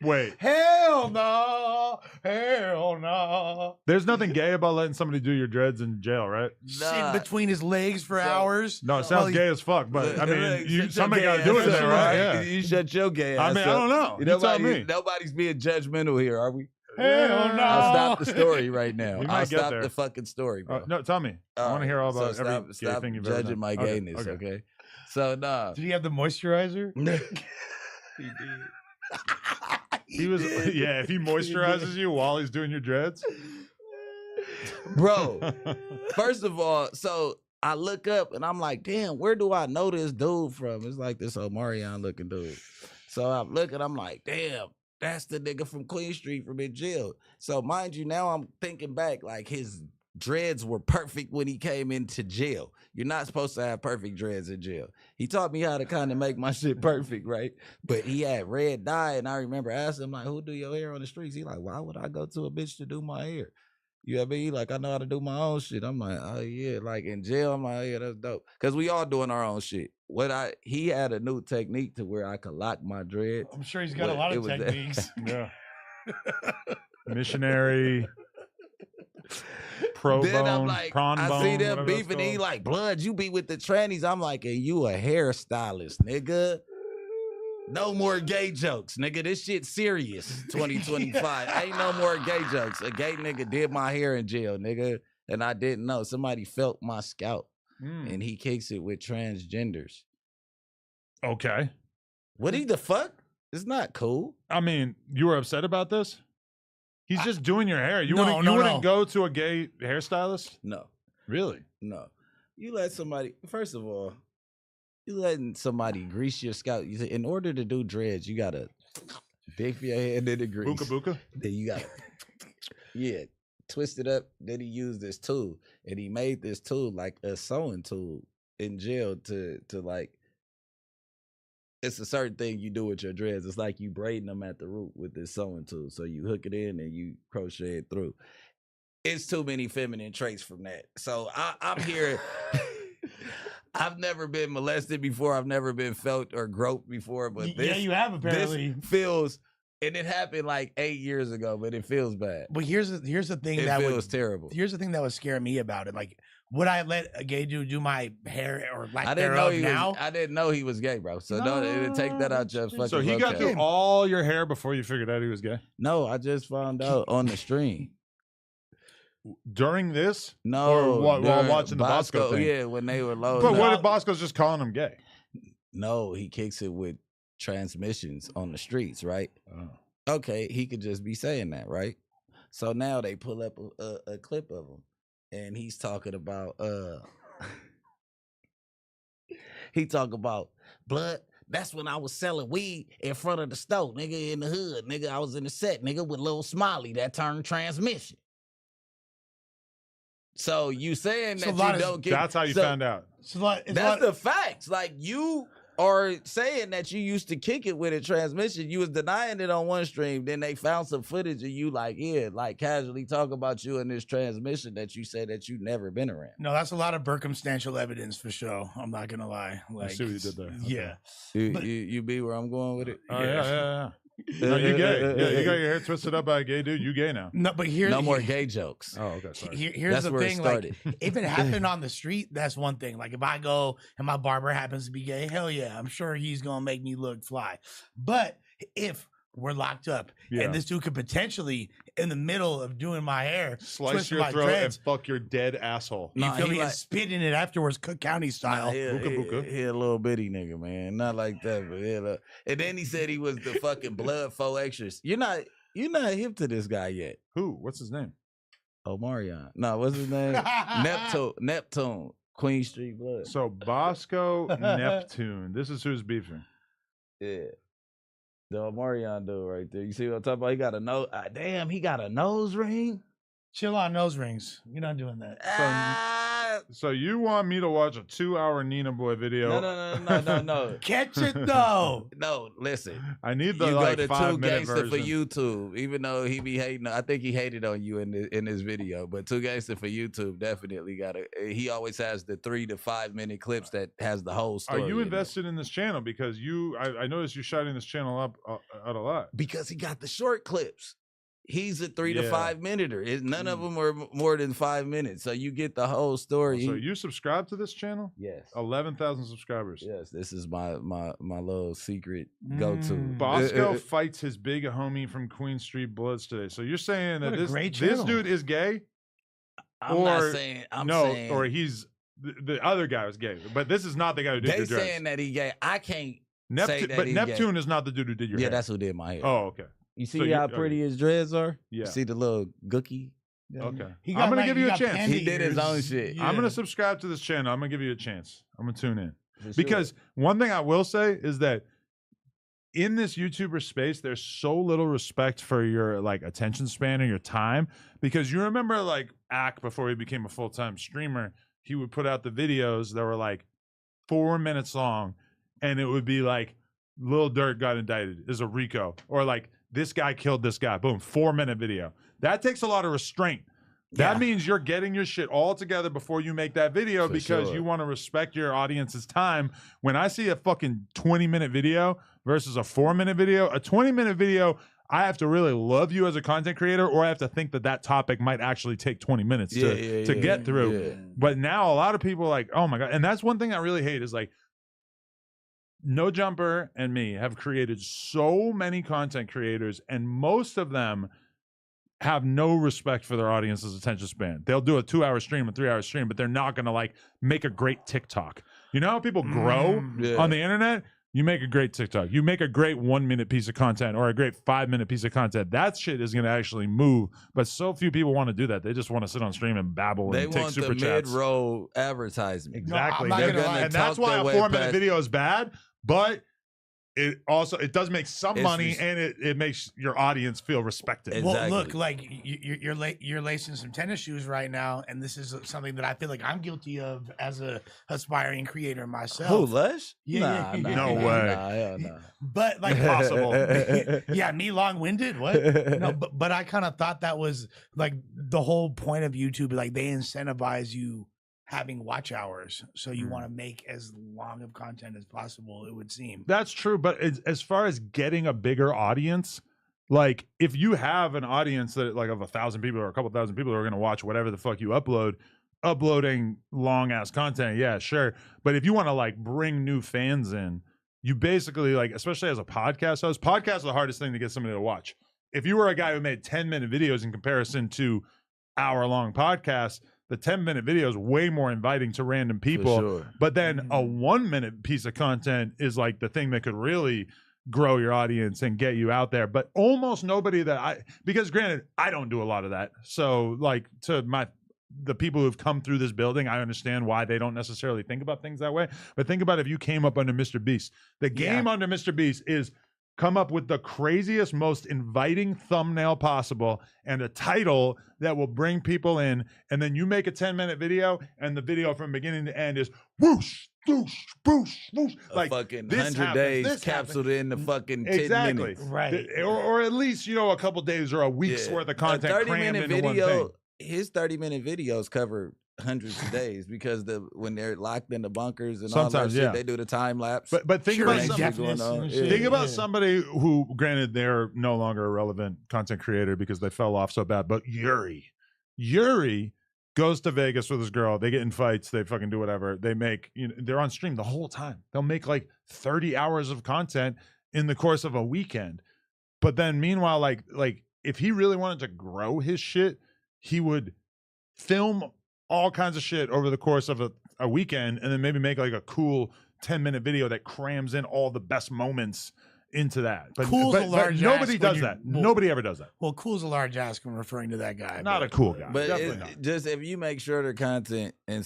Wait. Hell no, hell no. There's nothing gay about letting somebody do your dreads in jail, right? Sitting between his legs for So- hours. No, it Well, sounds he- gay as fuck, but I mean, Look, you, shut somebody your got to gay do it ass there, up, right? right? Yeah. You shut your gay I ass mean, up. I don't know. You tell me. Nobody's being judgmental here, are we? Hell no. I'll stop the story right now. We might I'll get stop there. the fucking story, bro. No, tell me. I want to hear all about So every gay thing you've ever judging done. my Okay, gayness, okay? So nah. Did he have the moisturizer? He did. He was, yeah. If he moisturizes you while he's doing your dreads, Bro, first of all, so I look up and I'm like, damn, where do I know this dude from? It's like this Omarion looking dude. So I'm looking, I'm like, damn, that's the nigga from Queen Street from in jail. So mind you, now I'm thinking back, like his dreads were perfect when he came into jail. You're not supposed to have perfect dreads in jail. He taught me how to kind of make my shit perfect, right? But he had red dye, and I remember asking him, like, who do your hair on the streets? He like, why would I go to a bitch to do my hair? You know what I mean? Like, I know how to do my own shit. I'm like, oh yeah. Like in jail, I'm like, oh, yeah, that's dope. Cause we all doing our own shit. He had a new technique to where I could lock my dreads. I'm sure he's got a What- lot it of was that- techniques. yeah. Missionary, pro Then I'm bone, like, prawn I bone. see them whatever that's beefing. He called. like, blood, you be with the trannies. I'm like, and you a hairstylist, nigga. No more gay jokes, nigga. This shit serious. 2025. Ain't no more gay jokes. A gay nigga did my hair in jail, nigga, and I didn't know. Somebody felt my scalp, Mm. and he kicks it with transgenders. Okay. What the fuck? It's not cool. I mean, you were upset about this? He's just doing your hair. You No, wouldn't, no, you wouldn't no. go to a gay hairstylist? No, Really? no. You let somebody. First of all, You letting somebody grease your scalp. You say, in order to do dreads, you gotta dip your hand in the grease. Buka buka. Then you gotta twist it up. Then he used this tool, and he made this tool like a sewing tool in jail to like. It's a certain thing you do with your dreads. It's like you braiding them at the root with this sewing tool. So you hook it in and you crochet it through. It's too many feminine traits from that. So I'm here. I've never been molested before. I've never been felt or groped before. But this, you have apparently. This feels, and it happened like 8 years ago, but it feels bad. But here's the thing It that feels terrible. Here's the thing that would scare me about it. Like, would I let a gay dude do my hair or like I didn't know thereof he now? was. I didn't know he was gay, bro. So don't take that out your fucking. So he got through all your hair before you figured out he was gay? No, I just found out on the stream. During this? No, Or while watching the Bosco thing? Yeah, when they were loading. But what up. if Bosco's just calling him gay? No, he kicks it with transmissions on the streets, right? Oh. Okay, he could just be saying that, right? So now they pull up a clip of him, and he's talking about he talk about blood. That's when I was selling weed in front of the store, nigga, in the hood, nigga. I was in the set, nigga, with Lil Smiley that turned transmission. So you saying that you don't get? That's how you found out. That's the facts. Like you are saying that you used to kick it with a transmission. You was denying it on one stream. Then they found some footage of you, like casually talk about you in this transmission that you said that you never been around. No, that's a lot of circumstantial evidence for sure. I'm not gonna lie. Like, I see what you did there. Yeah. You be where I'm going with it. Oh yeah. No, you gay. Yeah, you got your hair twisted up by a gay dude. You gay now. No, but no more gay jokes. Oh, okay. Sorry. Here's That's the where it thing. started. Like, if it happened on the street, that's one thing. Like, if I go and my barber happens to be gay, hell yeah, I'm sure he's gonna make me look fly. But if we're locked up and this dude could potentially, in the middle of doing my hair, slice your throat and fuck your dead asshole. You feel me? And spit in it afterwards, Cook County style. He a little bitty nigga, man. Not like that, but and then he said he was the fucking blood faux extras. You're not hip to this guy yet. Who? What's his name? Omarion. No, what's his name? Neptune. Queen Street Blood. So Bosco Neptune. This is who's beefing. Yeah. The Omarion dude right there. You see what I'm talking about? He got a nose. Damn, he got a nose ring. Chill on nose rings. You're not doing that. So you want me to watch a 2-hour Nina Boy video? No. Catch it though. No, listen. I need the you like go to 5 Two minute Gangsta version. for YouTube, even though he be hating. I think he hated on you in this video, but Two Gangsta for YouTube definitely got it. He always has the 3 to 5 minute clips that has the whole story. Are you invested in this channel? Because I noticed you shouting this channel up out a lot. Because he got the short clips. He's a 3 to 5 minuter. None of them are more than 5 minutes, so you get the whole story. So you subscribe to this channel? Yes. 11,000 subscribers. Yes, this is my little secret go-to. Bosco fights his big homie from Queen Street Bloods today. So you're saying that this dude is gay? I'm not saying. I'm saying, or he's the other guy was gay, but this is not the guy who did your dress. They saying that he gay. I can't say that but he Neptune gay. is not the dude who did your hair. Yeah, that's who did my hair. Oh, okay. You see how pretty his dreads are? Yeah. You see the little gookie? Okay. I'm going to give you a chance. He did his own shit. I'm going to subscribe to this channel. I'm going to give you a chance. I'm going to tune in. Because one thing I will say is that in this YouTuber space, there's so little respect for your like attention span and your time. Because you remember like Ack before he became a full-time streamer, he would put out the videos that were like 4 minutes long, and it would be like Lil Durk got indicted is a RICO, or like this guy killed this guy. Boom, 4 minute video. That takes a lot of restraint. That means you're getting your shit all together before you make that video because you want to respect your audience's time. When I see a fucking 20-minute video versus a 4 minute video, a 20-minute video, I have to really love you as a content creator, or I have to think that topic might actually take 20 minutes to get through. Yeah. But now a lot of people are like, oh my God. And that's one thing I really hate is like, No Jumper and me have created so many content creators, and most of them have no respect for their audience's attention span. They'll do a 2-hour stream, a 3-hour stream, but they're not going to like make a great TikTok. You know how people grow on the internet? You make a great TikTok. You make a great 1 minute piece of content or a great 5 minute piece of content. That shit is going to actually move. But so few people want to do that. They just want to sit on stream and babble They and take want super the chats. mid-roll advertisement. Exactly. No, I'm not gonna lie. And that's why a 4-minute video is bad. But it does make some money, and it makes your audience feel respected. Exactly. Well, look, like you're lacing some tennis shoes right now, and this is something that I feel like I'm guilty of as a aspiring creator myself. Who, Lush? Yeah, nah, no nah, way. Nah, hell no. But like Impossible. yeah, me long-winded. What? No, but I kind of thought that was like the whole point of YouTube. Like they incentivize you having watch hours, so you want to make as long of content as possible, it would seem. That's true, but as far as getting a bigger audience, like if you have an audience that like of 1,000 people or a couple thousand people who are going to watch whatever the fuck you upload, uploading long ass content, yeah, sure. But if you want to like bring new fans in, you basically like, especially as a podcast host, podcasts are the hardest thing to get somebody to watch. If you were a guy who made 10-minute videos in comparison to hour-long podcasts, the 10-minute video is way more inviting to random people. Sure. But then a 1-minute piece of content is like the thing that could really grow your audience and get you out there. But almost nobody because granted, I don't do a lot of that. So like the people who've come through this building, I understand why they don't necessarily think about things that way. But think about if you came up under Mr. Beast. The game under Mr. Beast is come up with the craziest, most inviting thumbnail possible and a title that will bring people in. And then you make a 10-minute video, and the video from beginning to end is whoosh, whoosh, whoosh, whoosh. Like fucking 100 days capsuled in the fucking 10 minutes. Right. Or at least, a couple days or a week's worth of content crammed into one thing. His 30-minute videos cover hundreds of days because when they're locked in the bunkers and sometimes, all that shit, they do the time lapse. But think about think about somebody who, granted, they're no longer a relevant content creator because they fell off so bad. But Yuri goes to Vegas with his girl. They get in fights. They fucking do whatever. They make they're on stream the whole time. They'll make like 30 hours of content in the course of a weekend. But then meanwhile, like if he really wanted to grow his shit, he would film all kinds of shit over the course of a weekend and then maybe make like a cool 10-minute video that crams in all the best moments into that. But, but nobody does that. Nobody ever does that. Well, cool's a large ask when referring to that guy. Not a cool guy. But definitely not. Just if you make sure the content and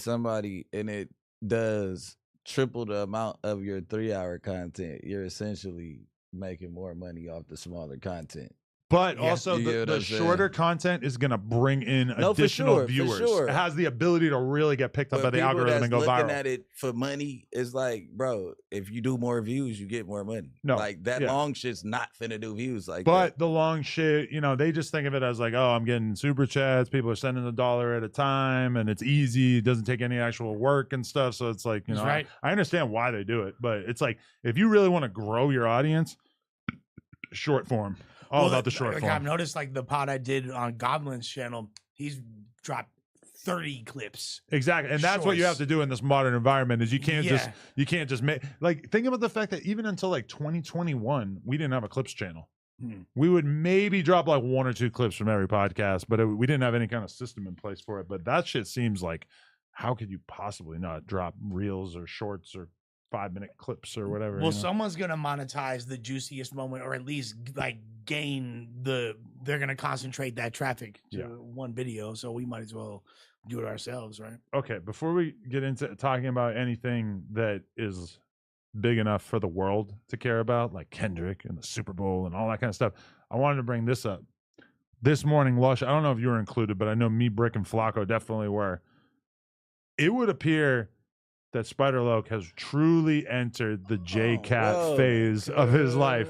it does triple the amount of your 3-hour content, you're essentially making more money off the smaller content. But also the shorter content is going to bring in additional viewers. It has the ability to really get picked up by the algorithm and go viral. Looking at it for money is like, bro, if you do more views, you get more money. No, like that long shit's not finna do views like but that. The long shit, they just think of it as like, oh, I'm getting super chats. People are sending $1 at a time and it's easy. It doesn't take any actual work and stuff. So it's like, I understand why they do it, but it's like, if you really want to grow your audience, short form. About the short form. I've noticed like the pod I did on Goblin's channel, he's dropped 30 clips. Exactly. And that's what you have to do in this modern environment is you can't just make like think about the fact that even until like 2021, we didn't have a clips channel. We would maybe drop like 1 or 2 clips from every podcast, but we didn't have any kind of system in place for it. But that shit seems like, how could you possibly not drop reels or shorts or 5-minute clips or whatever? Well, someone's gonna monetize the juiciest moment, or at least like gain they're gonna concentrate that traffic to one video, so we might as well do it ourselves, right? Okay, before we get into talking about anything that is big enough for the world to care about, like Kendrick and the Super Bowl and all that kind of stuff, I wanted to bring this up. This morning, Lush, I don't know if you were included, but I know me, Bricc, and Flacco definitely were. It would appear that Spider-Loc has truly entered the J-Cat phase of his life.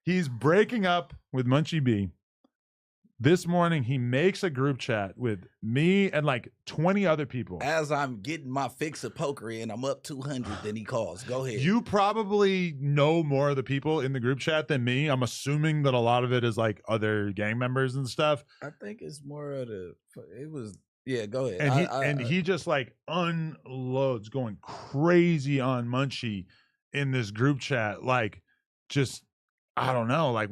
He's breaking up with Munchie B. This morning, he makes a group chat with me and like 20 other people. As I'm getting my fix of poker in, I'm up 200, then he calls. Go ahead. You probably know more of the people in the group chat than me. I'm assuming that a lot of it is like other gang members and stuff. I think it's more of yeah, go ahead. And he just like unloads, going crazy on Munchie in this group chat. Like, just, I don't know, like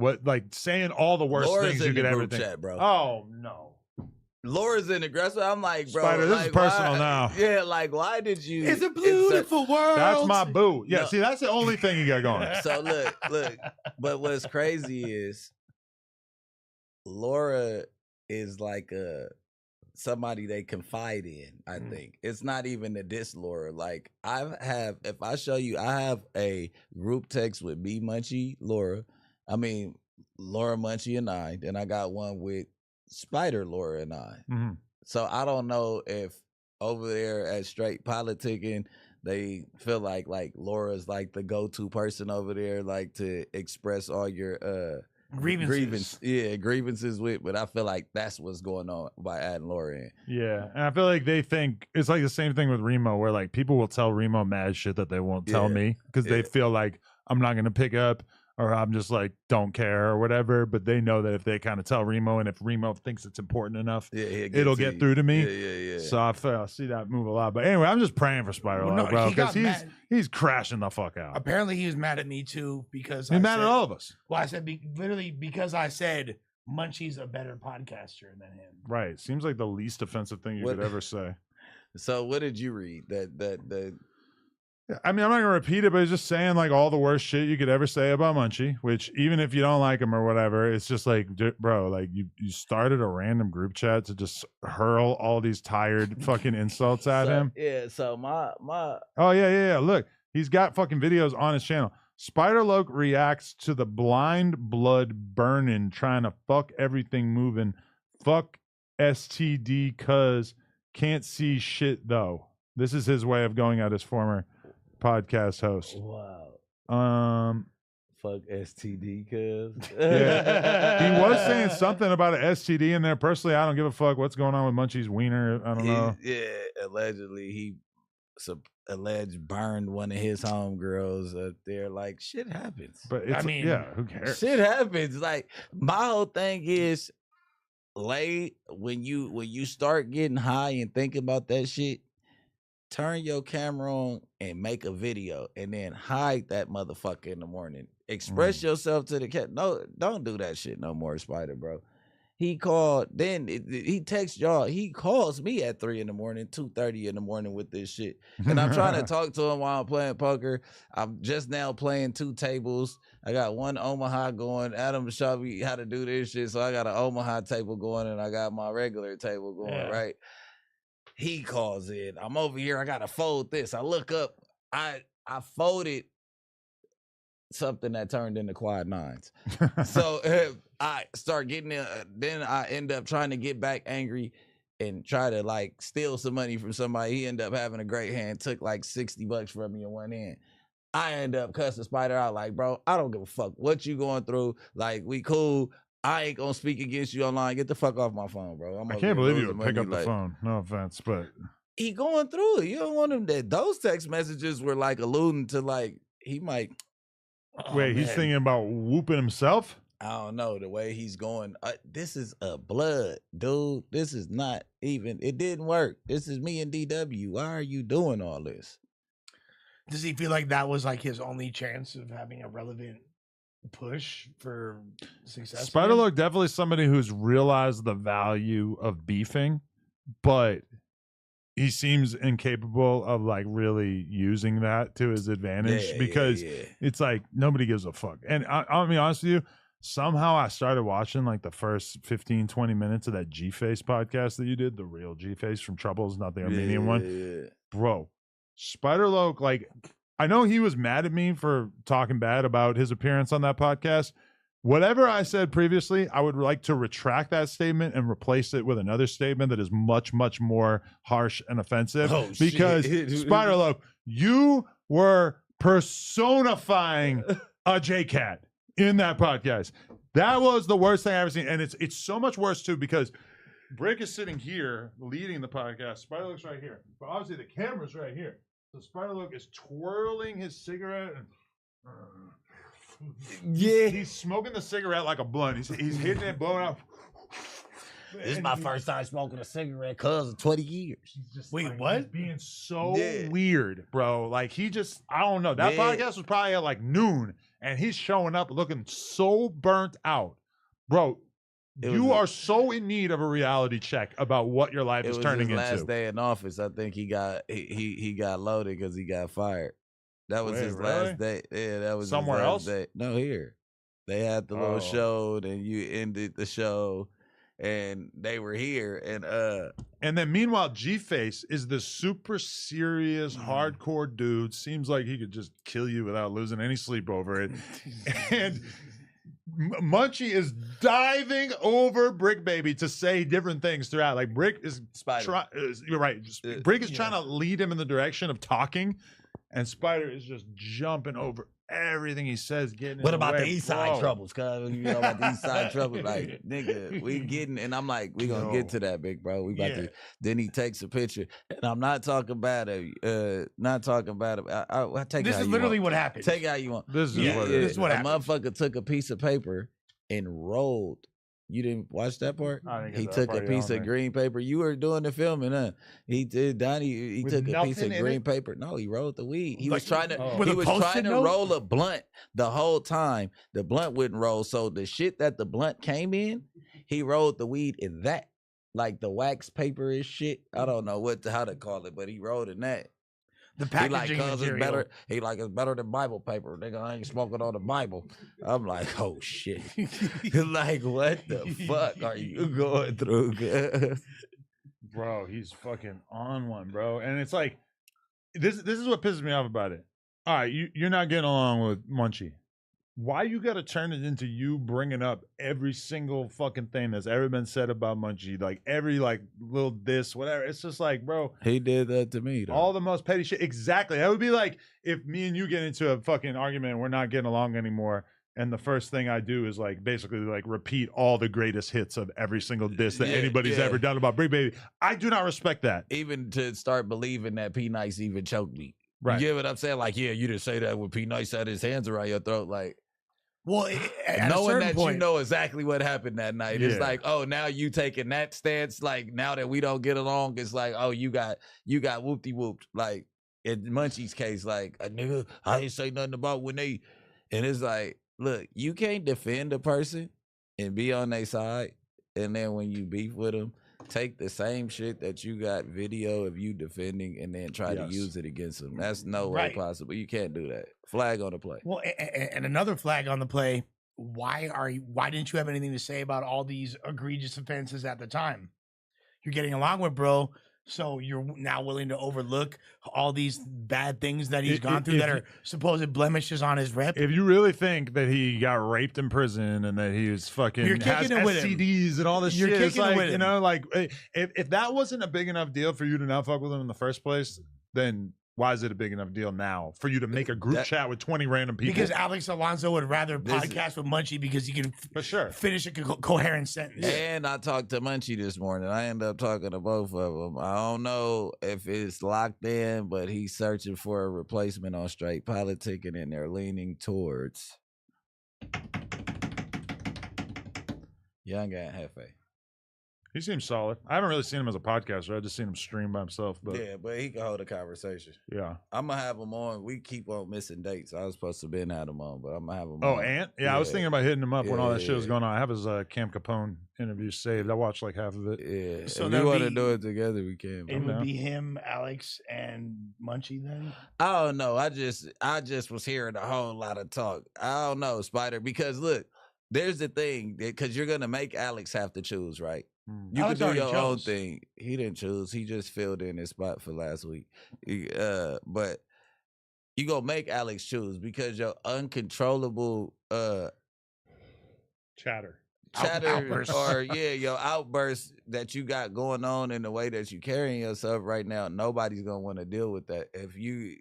saying all the worst things you could ever think. Chat, bro. Oh, no. Laura's in aggressive. I'm like, bro, Spider, this is like, personal why, now. Yeah, like, why did you? It's a beautiful world. That's my boo. Yeah, No. see, that's the only thing you got going. So look. But what's crazy is Laura is like somebody they confide in. I think it's not even a diss Laura. Like if I show you, I have a group text with me, Munchie, Laura. I mean, Laura, Munchie, and I. Then I got one with Spider, Laura, and I. Mm-hmm. So I don't know if over there at Straight Politicking, they feel like Laura's like the go-to person over there, like to express all your grievances with. But I feel like that's what's going on by adding Laura in. Yeah, and I feel like they think it's like the same thing with Remo, where like people will tell Remo mad shit that they won't tell me because they feel like I'm not gonna pick up. Or I'm just like, don't care or whatever. But they know that if they kind of tell Remo, and if Remo thinks it's important enough, it'll get through to me. Yeah. So I see that move a lot. But anyway, I'm just praying for Spider, bro, because he's crashing the fuck out. Apparently, he was mad at me too because he's mad at all of us. Well, I said literally because I said Munchie's a better podcaster than him. Right. Seems like the least offensive thing you could ever say. So what did you read? I mean, I'm not gonna repeat it, but it's just saying like all the worst shit you could ever say about Munchie. Which even if you don't like him or whatever, it's just like, bro, like you started a random group chat to just hurl all these tired fucking insults at him. Yeah. So my. Oh yeah. Look, he's got fucking videos on his channel. Spider-Loc reacts to the blind blood burning, trying to fuck everything moving. Fuck STD, cuz can't see shit though. This is his way of going at his former podcast host. Wow. Fuck STD, cuz. Yeah. He was saying something about an STD in there. Personally, I don't give a fuck what's going on with Munchie's wiener. I don't know. Yeah, allegedly he burned one of his homegirls up there. Like, shit happens. But it's, who cares? Shit happens. Like, my whole thing is, when you start getting high and thinking about that shit, turn your camera on and make a video and then hide that motherfucker in the morning. Express yourself to the cat. No, don't do that shit no more, Spider, bro. He called, then he texts y'all. He calls me at 3 in the morning, 2:30 in the morning with this shit. And I'm trying to talk to him while I'm playing poker. I'm just now playing 2 tables. I got one Omaha going. Adam showed me how to do this shit. So I got an Omaha table going and I got my regular table going, right? He calls in. I'm over here. I got to fold this. I look up. I folded something that turned into quad nines. So I start getting in. Then I end up trying to get back angry and try to like steal some money from somebody. He ended up having a great hand. Took like $60 from me in one hand. I end up cussing Spider out like, bro, I don't give a fuck what you going through. Like, we cool. I ain't gonna speak against you online. Get the fuck off my phone, bro. I can't believe you would pick up the phone. No offense, but he going through it. You don't want him that. Those text messages were like alluding to like he might. Wait, he's thinking about whooping himself? I don't know the way he's going. This is a blood, dude. This is not even. It didn't work. This is me and DW. Why are you doing all this? Does he feel like that was like his only chance of having a relevant push for success? Spider-Loc definitely somebody who's realized the value of beefing, but he seems incapable of like really using that to his advantage because it's like nobody gives a fuck. And I'll be honest with you, somehow I started watching like the first 15, 20 minutes of that G-Face podcast that you did, the real G-Face from Troubles, not the Armenian one. Bro, Spider-Loc, like, I know he was mad at me for talking bad about his appearance on that podcast. Whatever I said previously, I would like to retract that statement and replace it with another statement that is much, much more harsh and offensive. Because Spider-Loc, you were personifying a J-Cat in that podcast. That was the worst thing I've ever seen. And it's so much worse, too, because Bricc is sitting here leading the podcast. Spider-Loc's right here. But obviously the camera's right here. So Spider-Loc is twirling his cigarette and he's smoking the cigarette like a blunt. He's hitting it, blowing out. This is my first time smoking a cigarette cuz of 20 years. Wait, like, what? He's being so weird, bro. Like he just, I don't know. That podcast was probably at like noon and he's showing up looking so burnt out. Bro, You are so in need of a reality check about what your life is turning his into. last day in office. I think he got loaded because he got fired. That was his last day. Yeah, that was somewhere his last else. Day. No, here. They had the little show, and you ended the show, and they were here, and then meanwhile, G-Face is the super serious, hardcore dude. Seems like he could just kill you without losing any sleep over it, and Munchie is diving over Bricc Baby to say different things throughout. Like Bricc is you're right. Bricc is trying to lead him in the direction of talking, and Spider is just jumping over everything he says. Getting what about the East Side troubles? Cause you know about the East Side troubles, like nigga, we getting, and I'm like, we gonna get to that, big bro. We about to. Then he takes a picture, and I'm not talking about it. Not talking about it. I take. This is literally what happened. Take it how you want. This is what happened. A motherfucker took a piece of paper and rolled. You didn't watch that part? He took a piece of green paper. You were doing the filming, huh? He did. Donnie. He took a piece of green paper. No, he rolled the weed. He was trying to. He was trying to roll a blunt the whole time. The blunt wouldn't roll. So the shit that the blunt came in, he rolled the weed in that, like the wax paper is shit. I don't know how to call it, but he rolled in that. The packaging it's better. He like it's better than Bible paper. Nigga, I ain't smoking on the Bible. I'm like, oh shit. Like, what the fuck are you going through? Bro, he's fucking on one, bro. And it's like, this is what pisses me off about it. All right, you're not getting along with Munchie. Why you got to turn it into you bringing up every single fucking thing that's ever been said about Munchie? Like every little this, whatever. It's just like, bro. He did that to me, though. All the most petty shit. Exactly. That would be like if me and you get into a fucking argument and we're not getting along anymore. And the first thing I do is basically repeat all the greatest hits of every single diss that anybody's ever done about Bricc Baby. I do not respect that. Even to start believing that P Nice even choked me. Right. You get what I'm saying? Like, yeah, you didn't say that when P Nice had his hands around your throat. Like, well, knowing that you know exactly what happened that night, it's like, oh, now you taking that stance. Like, now that we don't get along, it's like, oh, you got whoopty whooped. Like in Munchie's case, like a nigga, I ain't say nothing about when they, and it's like, look, you can't defend a person and be on their side, and then when you beef with them, take the same shit that you got video of you defending and then try to use it against them. That's no way possible. You can't do that. Flag on the play. Well, and another flag on the play. Why didn't you have anything to say about all these egregious offenses at the time? You're getting along with bro, so you're now willing to overlook all these bad things that he's gone through that are supposed blemishes on his rep. If you really think that he got raped in prison and that he was fucking has STDs and all this shit, it's like, you know, like if that wasn't a big enough deal for you to not fuck with him in the first place, then why is it a big enough deal now for you to make a group chat with 20 random people? Because Alex Alonso would rather podcast with Munchie because he can finish a coherent sentence. And I talked to Munchie this morning. I ended up talking to both of them. I don't know if it's locked in, but he's searching for a replacement on straight politicking, and they're leaning towards Young and Hefe. He seems solid. I haven't really seen him as a podcaster. I just seen him stream by himself. But yeah, but he can hold a conversation. Yeah, I'm gonna have him on. We keep on missing dates. I was supposed to have had him on, but I'm gonna have him on. Oh, Ant? Yeah, I was thinking about hitting him up when all that shit was going on. I have his Cam Capone interview saved. I watched like half of it. Yeah, so if we want to do it together, we can. It would be him, Alex, and Munchie then? I don't know. I just was hearing a whole lot of talk. I don't know, Spider, because look, there's the thing, because you're gonna make Alex have to choose, right? You can do your own thing. He didn't choose. He just filled in his spot for last week. But you gonna make Alex choose because your uncontrollable chatter outbursts. Or your outbursts that you got going on in the way that you carrying yourself right now, nobody's gonna want to deal with that. If you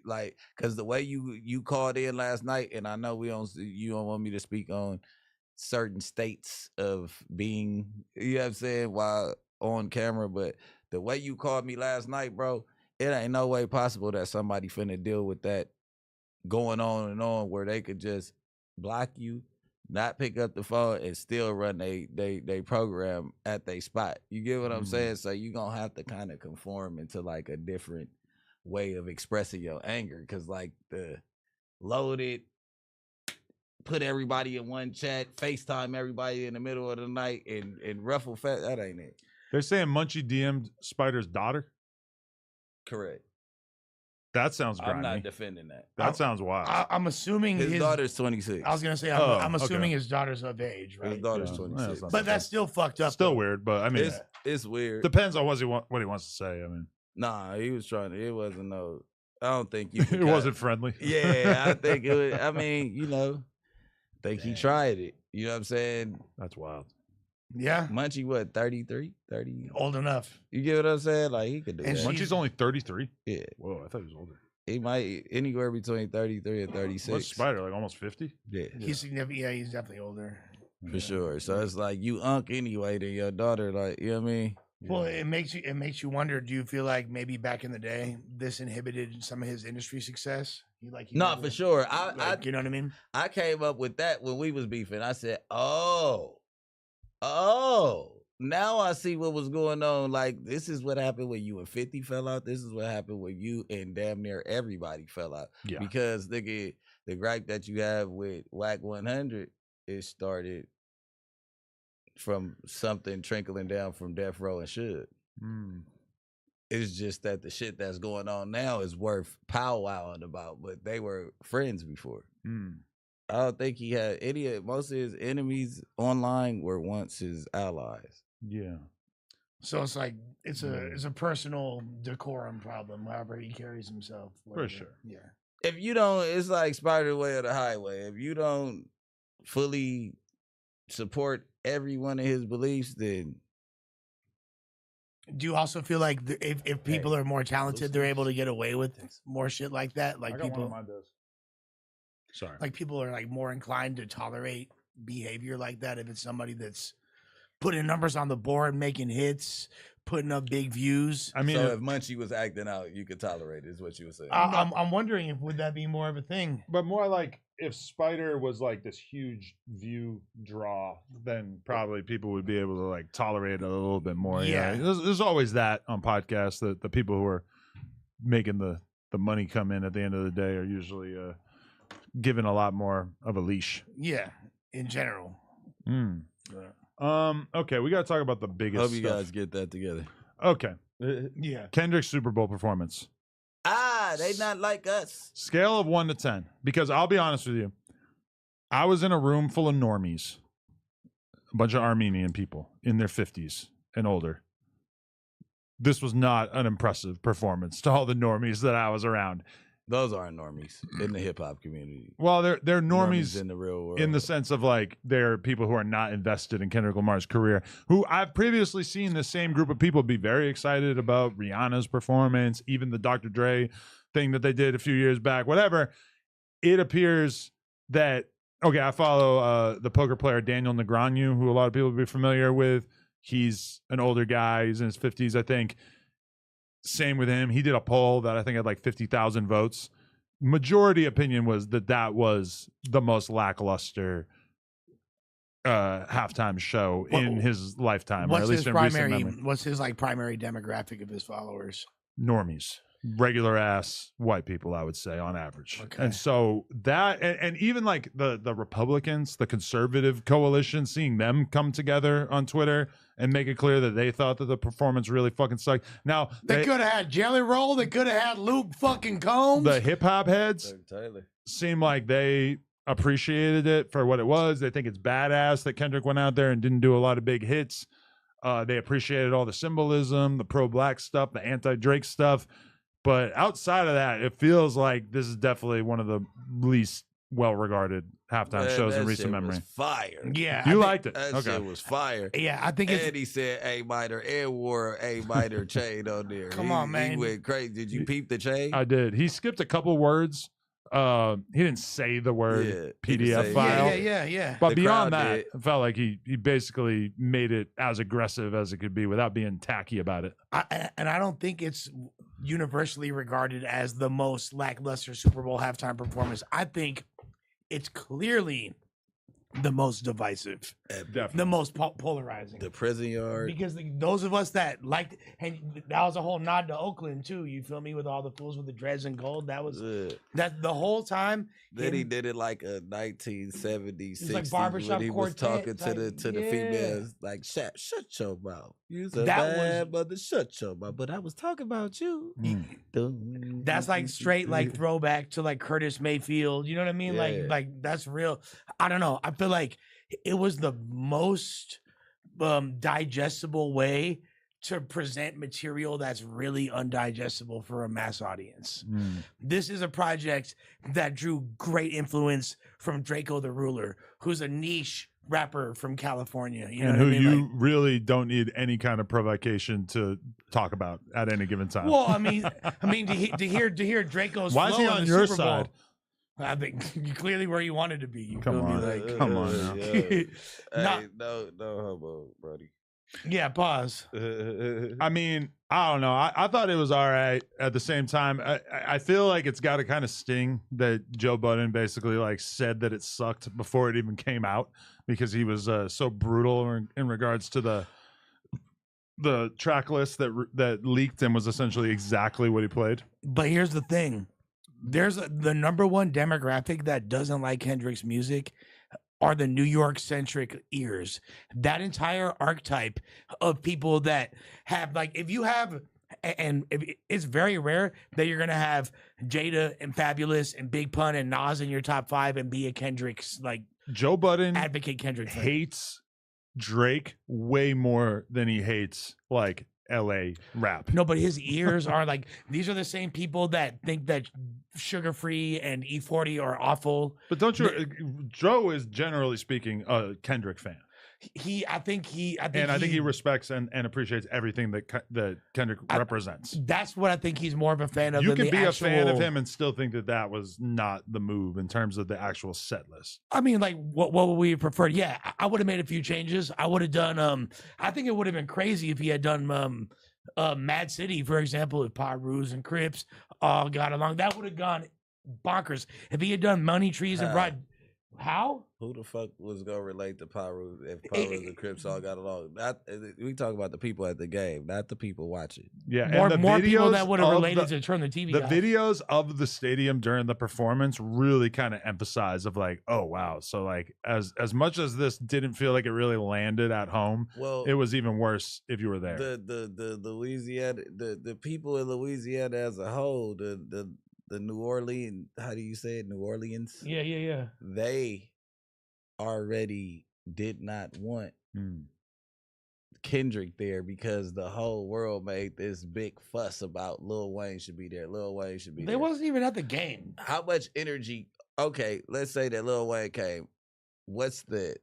because the way you called in last night, and I know you don't want me to speak on certain states of being, you know what I'm saying, while on camera, but the way you called me last night, bro, it ain't no way possible that somebody finna deal with that going on and on where they could just block you, not pick up the phone, and still run they program at their spot. You get what I'm saying? So you gonna have to kind of conform into like a different way of expressing your anger, because like the loaded put everybody in one chat, FaceTime everybody in the middle of the night, and ruffle fat. That ain't it. They're saying Munchie DM'd Spider's daughter. Correct. That sounds grimy. I'm not defending that. That sounds wild. I'm assuming His daughter's 26. I was gonna say I'm assuming his daughter's of age, right? His daughter's Yeah. 26. Yeah, But that's still fucked up. Still though. weird, but I mean, It's weird. depends on what he wants to say. I mean, Nah, he was trying to. It wasn't no. I don't think you. it wasn't friendly. Yeah, I think it was. I mean, I think he tried it. You know what I'm saying? That's wild. Yeah, Munchie, what, 33? 30? old enough. You get what I'm saying? Like, he could do And that. Munchie's only 33. Yeah. Whoa, I thought he was older. He might anywhere between 33 and 36. What's Spider, like almost 50? Yeah, He's significant. Yeah, he's definitely older. for sure. So it's like you unk anyway to your daughter, like, you know what I mean? Well, it makes you wonder. Do you feel like maybe back in the day this inhibited some of his industry success? No, for sure. You know what I mean? I came up with that when we was beefing. I said, oh, now I see what was going on. Like, this is what happened when you and 50 fell out. This is what happened when you and damn near everybody fell out. Yeah. Because the gripe that you have with Whack 100, it started from something trickling down from Death Row and Should. It's just that the shit that's going on now is worth powwowing about, but they were friends before. I don't think he had most of his enemies online were once his allies. Yeah. So it's like it's a personal decorum problem, however he carries himself. For sure. Yeah. If you don't, it's like Spider Way or the Highway. If you don't fully support every one of his beliefs, then do you also feel like if people are more talented, they're able to get away with more shit like that? Like people are like more inclined to tolerate behavior like that if it's somebody that's putting numbers on the board, making hits, putting up big views. I mean, so if Munchie was acting out, you could tolerate it, is what you were saying. I'm wondering if would that be more of a thing? but more like if Spider was like this huge view draw, then probably people would be able to like tolerate it a little bit more. Yeah. You know? There's always that on podcasts that the people who are making the money come in at the end of the day are usually given a lot more of a leash. Yeah, in general. Okay, we got to talk about the biggest Hope you stuff. guys get that together. Okay. Yeah. Kendrick's Super Bowl performance. They not like us. Scale of 1 to 10. Because I'll be honest with you, I was in a room full of normies, a bunch of Armenian people in their 50s and older. This was not an impressive performance to all the normies that I was around. Those aren't normies in the hip hop community. Well, they're normies in the real world. in the sense of like they're people who are not invested in Kendrick Lamar's career, who I've previously seen the same group of people be very excited about Rihanna's performance, even the Dr. Dre thing that they did a few years back, whatever. It appears that, okay, I follow the poker player Daniel Negreanu, who a lot of people will be familiar with. He's an older guy. He's in his 50s, I think. Same with him. He did a poll that I think had like 50,000 votes. Majority opinion was that was the most lackluster halftime show in his lifetime, or at least in recent memory. What's his like primary demographic of his followers? Normies, regular ass white people, I would say on average. Okay. And so that, and even like the Republicans, the conservative coalition, seeing them come together on Twitter and make it clear that they thought that the performance really fucking sucked. Now They could have had Jelly Roll. They could have had Luke fucking Combs. the hip hop heads Taylor. seem like they appreciated it for what it was. They think it's badass that Kendrick went out there and didn't do a lot of big hits. They appreciated all the symbolism, the pro-black stuff, the anti-Drake stuff. But outside of that, it feels like this is definitely one of the least well-regarded halftime shows in recent memory. Fire. Yeah. You liked it. That shit was fire. Yeah, I think it's. And he said A minor and wore A minor chain on there. Come on, man. He went crazy. Did you peep the chain? I did. He skipped a couple words. He didn't say the word PDF file. Yeah. But The beyond crowd that, did. it felt like he basically made it as aggressive as it could be without being tacky about it. And I don't think it's universally regarded as the most lackluster Super Bowl halftime performance. I think it's clearly the most divisive. Definitely. the most polarizing. The Prison Yard. Because those of us that liked, and that was a whole nod to Oakland too. You feel me? With all the fools with the dreads and gold, that was that the whole time. Then he did it like a 1970s, 60s, like barbershop when he was talking quartet to the type, females like, shut your mouth. You a That bad mother, shut your mouth. But I was talking about you. That's like straight like throwback to like Curtis Mayfield. You know what I mean? Yeah. Like that's real. I don't know. I feel like it was the most digestible way to present material that's really undigestible for a mass audience. This is a project that drew great influence from Draco the Ruler, who's a niche rapper from California. You know and what who I mean? you really don't need any kind of provocation to talk about at any given time. Well, I mean, to hear Draco's Why is flow he on on the your Super Bowl, side? I think you're clearly where you wanted to be. You Come feel me? on. Like, Come on now. Hey, Not- no homo, Brody. yeah, pause. I mean, I don't know. I thought it was all right. At the same time, I feel like it's got to kind of sting that Joe Budden basically like said that it sucked before it even came out because he was so brutal in regards to the track list that leaked and was essentially exactly what he played. But here's the thing: there's the number one demographic that doesn't like Kendrick's music are the New York centric ears. That entire archetype of people that have like, if you have, and it's very rare that you're gonna have Jada and Fabulous and Big Pun and Nas in your top 5 and be a Kendrick's like Joe Budden advocate Kendrick fan. hates Drake way more than he hates like LA rap. No, but his ears are like, these are the same people that think that Sugar Free and E40 are awful. But don't you? Joe is generally speaking a Kendrick fan. I think he respects and appreciates everything that Kendrick represents. That's what I think he's more of a fan of. You than can the be actual, a fan of him and still think that was not the move in terms of the actual set list. I mean, like, what would we have preferred? Yeah, I would have made a few changes. I would have done. I think it would have been crazy if he had done Mad City, for example, if Pyrus and Crips all got along. That would have gone bonkers. If he had done Money Trees and brought. How? Who the fuck was gonna relate to Pyro if Pyros and Crips all got along? We talk about the people at the game, not the people watching. Yeah, more people that would have related to turn the TV the off. videos of the stadium during the performance really kind of emphasize of like, oh wow, so like as much as this didn't feel like it really landed at home, Well, it was even worse if you were there. The Louisiana, the people in Louisiana as a whole, the New Orleans, how do you say it? New Orleans? Yeah. They already did not want Kendrick there because the whole world made this big fuss about Lil Wayne should be there. Lil Wayne should be there. They wasn't even at the game. How much energy? Okay, let's say that Lil Wayne came. What's the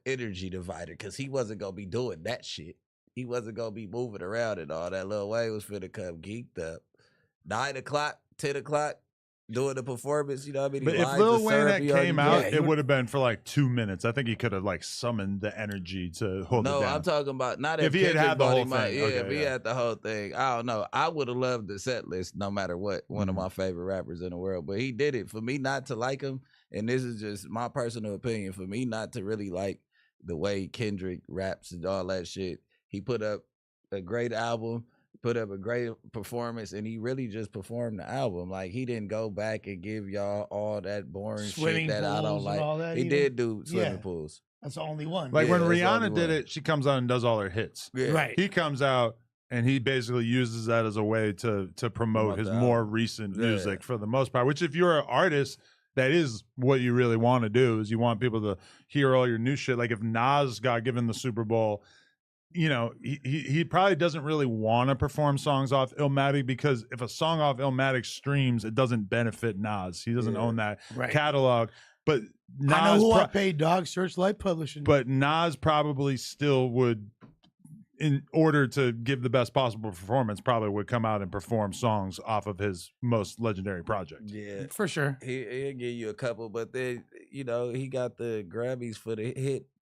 energy divider? Because he wasn't gonna be doing that shit. He wasn't gonna be moving around and all that. Lil Wayne was finna come geeked up. 9 o'clock, 10 o'clock, doing the performance, you know what I mean? But if Lil Wayne had came out, it would have been for like 2 minutes. I think he could have like summoned the energy to hold it down. No, I'm talking about not if he had the whole thing. If he had the whole thing. I don't know. I would have loved the set list no matter what. One of my favorite rappers in the world. But he did it. For me not to like him, and this is just my personal opinion, for me not to really like the way Kendrick raps and all that shit, he put up a great album, put up a great performance, and he really just performed the album. Like, he didn't go back and give y'all all that boring Swimming shit that I don't like. all that He either. did do swimming pools. That's the only one. Like Yeah, when that's the Rihanna only did one. it, she comes out and does all her hits. Yeah. Right. He comes out and he basically uses that as a way to promote his the more album. recent Yeah. music for the most part, which if you're an artist, that is what you really want to do, is you want people to hear all your new shit. Like if Nas got given the Super Bowl, you know, he probably doesn't really want to perform songs off Illmatic, because if a song off Illmatic streams, it doesn't benefit Nas. He doesn't own that catalog. But Nas, I know who I paid, dog. Searchlight Publishing. but Nas probably still would, in order to give the best possible performance, probably would come out and perform songs off of his most legendary project. Yeah. For sure. He'll give you a couple, but then, you know, he got the Grammys for the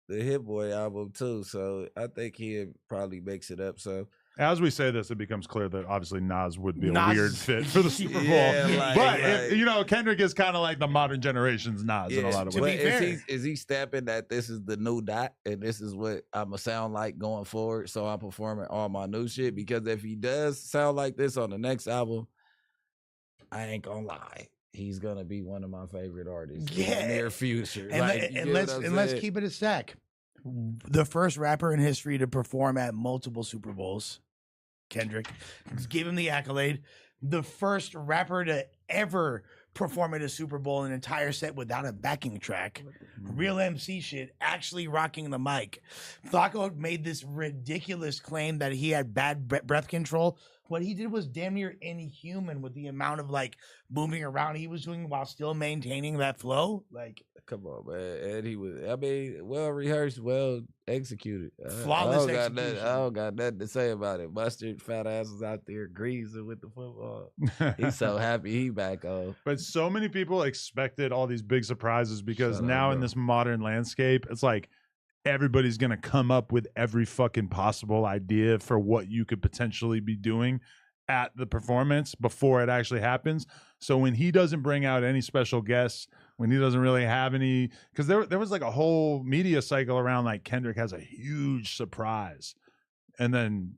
Hit Boy album too, so I think he'll probably mix it up. So As we say this, it becomes clear that obviously Nas would be a Nas weird is- fit for the Super Bowl. Yeah, like- but like- you know, Kendrick is kind of like the modern generation's Nas in a lot of to ways. be fair. Is he stepping that this is the new dot and this is what I'ma sound like going forward? So I'm performing all my new shit. Because if he does sound like this on the next album, I ain't gonna lie. He's gonna be one of my favorite artists in Yeah. the near future. And, Like, you and get let's what I'm and let's saying? keep it a stack. The first rapper in history to perform at multiple Super Bowls, Kendrick, give him the accolade. The first rapper to ever perform at a Super Bowl an entire set without a backing track. Real MC shit, actually rocking the mic. Flacco made this ridiculous claim that he had bad breath control. What he did was damn near inhuman with the amount of like moving around he was doing while still maintaining that flow. Like, Come on, man. And he was, I mean, well rehearsed, well executed. Flawless I execution. don't got nothing to say about it. Mustard fat ass was out there greasing with the football. He's so happy he back on. But so many people expected all these big surprises because Shut up, now in bro. this modern landscape, it's like everybody's going to come up with every fucking possible idea for what you could potentially be doing at the performance before it actually happens. So when he doesn't bring out any special guests, when he doesn't really have any, because there was like a whole media cycle around like Kendrick has a huge surprise, and then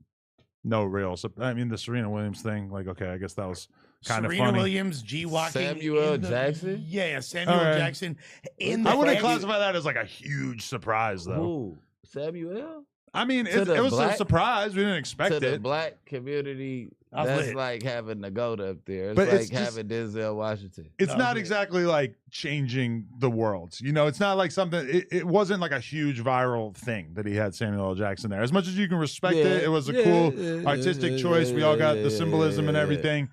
no real. I mean, the Serena Williams thing, like, okay, I guess that was kind of Serena funny. Williams, G walking. Samuel in the- Jackson? Yeah, Samuel All right. Jackson. In the I wouldn't fag- classify that as like a huge surprise, though. Who? Samuel? I mean, To it the was a black- surprise. We didn't expect To the it. black community, I was that's lit. like having the goat up there. It's But like it's just- having Denzel Washington. It's No, not dude. exactly like changing the world. You know, it's not like something, it wasn't like a huge viral thing that he had Samuel L. Jackson there. As much as you can respect it, it was a cool artistic choice. We all got the symbolism and everything.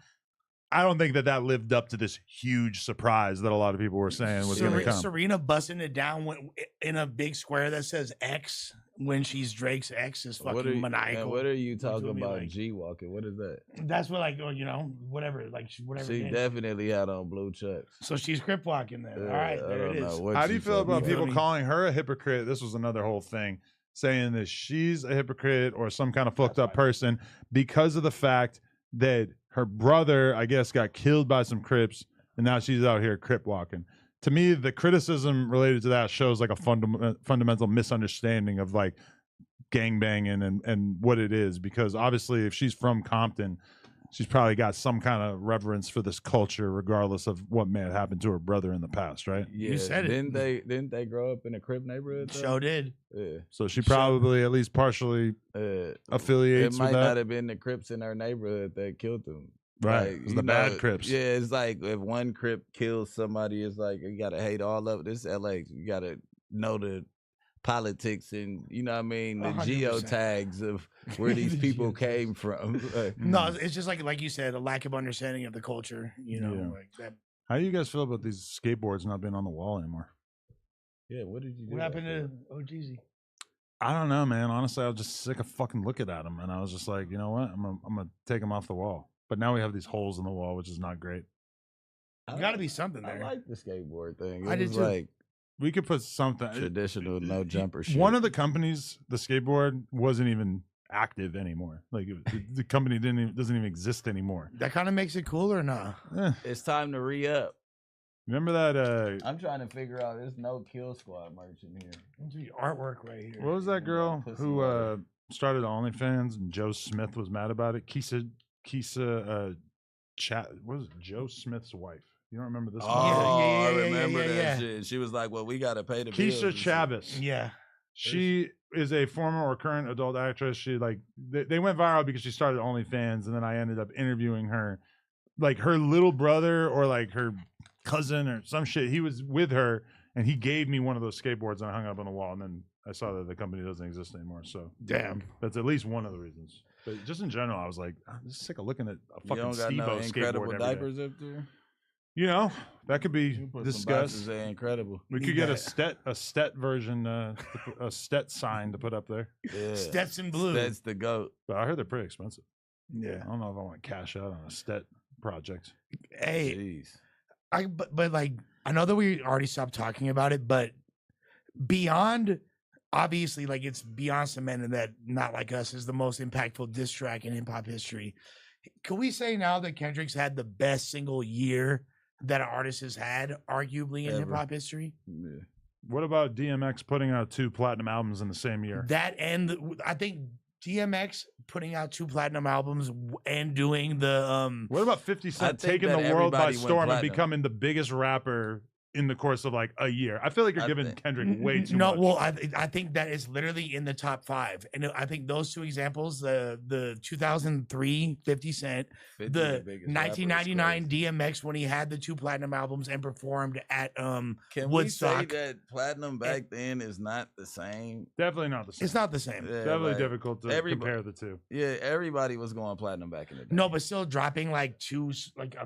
I don't think that lived up to this huge surprise that a lot of people were saying was going to come. Serena busting it down in a big square that says X when she's Drake's X is fucking maniacal. What are you That's what talking we about? like. G walking. What is that? That's what, like, you know, whatever, like whatever. She it is. definitely had on blue chucks. So she's crip walking then. All right, I there don't it know is. what How do you feel talking about You feel people me? calling her a hypocrite? This was another whole thing, saying that she's a hypocrite or some kind of fucked up person because of the fact that her brother, I guess, got killed by some Crips, and now she's out here crip walking. To me, the criticism related to that shows like a fundamental misunderstanding of like gangbanging and what it is, because obviously if she's from Compton, she's probably got some kind of reverence for this culture regardless of what may have happened to her brother in the past, right? Yeah, You said it. Didn't they grow up in a Crip neighborhood? though? Show did. Yeah. So she probably at least partially It affiliates might with not that. have been the Crips in her neighborhood that killed them. Right. Like, It was you the bad know, Crips. Yeah, it's like if one Crip kills somebody, it's like you gotta hate all of it. This is LA. You gotta know the politics and you know what I mean, the 100%. geotags of where these The people geotags. came from. Like, No, it's just like you said, a lack of understanding of the culture. You know, Yeah. like that. How do you guys feel about these skateboards not being on the wall anymore? yeah, what did you do? What happened that to OGZ? I don't know, man. Honestly, I was just sick of fucking looking at them, and I was just like, you know what? I'm gonna take them off the wall. But now we have these holes in the wall, which is not great. for? Got to be something I there. like the skateboard thing. It I did was too. like We could put something. traditional no jumper shit. One of the companies, the skateboard, wasn't even active anymore. Like the company doesn't even exist anymore. That kind of makes it cool or not? It's time to re-up. Remember that? I'm trying to figure out. There's no Kill Squad merch in here. Artwork right here. What was that girl Pussy who water. started OnlyFans and Joe Smith was mad about it? Kisa chat. What was it? Joe Smith's wife? You don't remember this? Oh, one? I yeah, remember yeah, that yeah. shit. She was like, "Well, we got to pay the bills." Keisha and shit. Chavez. Yeah. She is a former or current adult actress. She they went viral because she started OnlyFans, and then I ended up interviewing her. Like her little brother or like her cousin or some shit. He was with her, and he gave me one of those skateboards, and I hung it up on the wall. And then I saw that the company doesn't exist anymore. So Damn. that's at least one of the reasons. But just in general, I was like, I'm just sick of looking at a You fucking don't got no Steve-O incredible skateboard every day. diapers up there. You know, that could be You put some discussed. boxes there, incredible. We Need could get that. a Stet version, a Stet sign to put up there. Yeah. Stetson Blue. That's the goat. But I heard they're pretty expensive. Yeah. I don't know if I want to cash out on a Stet project. Hey, Jeez. but like I know that we already stopped talking about it, but beyond obviously, like, it's beyond cemented that Not Like Us is the most impactful diss track in hip hop history. Can we say now that Kendrick's had the best single year that an artist has had, arguably, in hip hop history? Yeah. What about DMX putting out 2 platinum albums in the same year? That and I think DMX putting out 2 platinum albums and doing the What about 50 Cent taking the world by storm and becoming the biggest rapper in the course of like a year? I feel like you're giving Kendrick way too much. Well, I think that is literally in the top 5, and I think those 2 examples, the 2003 50 Cent, the 1999 DMX when he had the 2 platinum albums and performed at Can Woodstock. we say that platinum back then is not the same? Definitely not the same. It's not the same. Yeah, Definitely difficult to compare the two. Yeah, everybody was going platinum back in the day. No, but still dropping like 2 like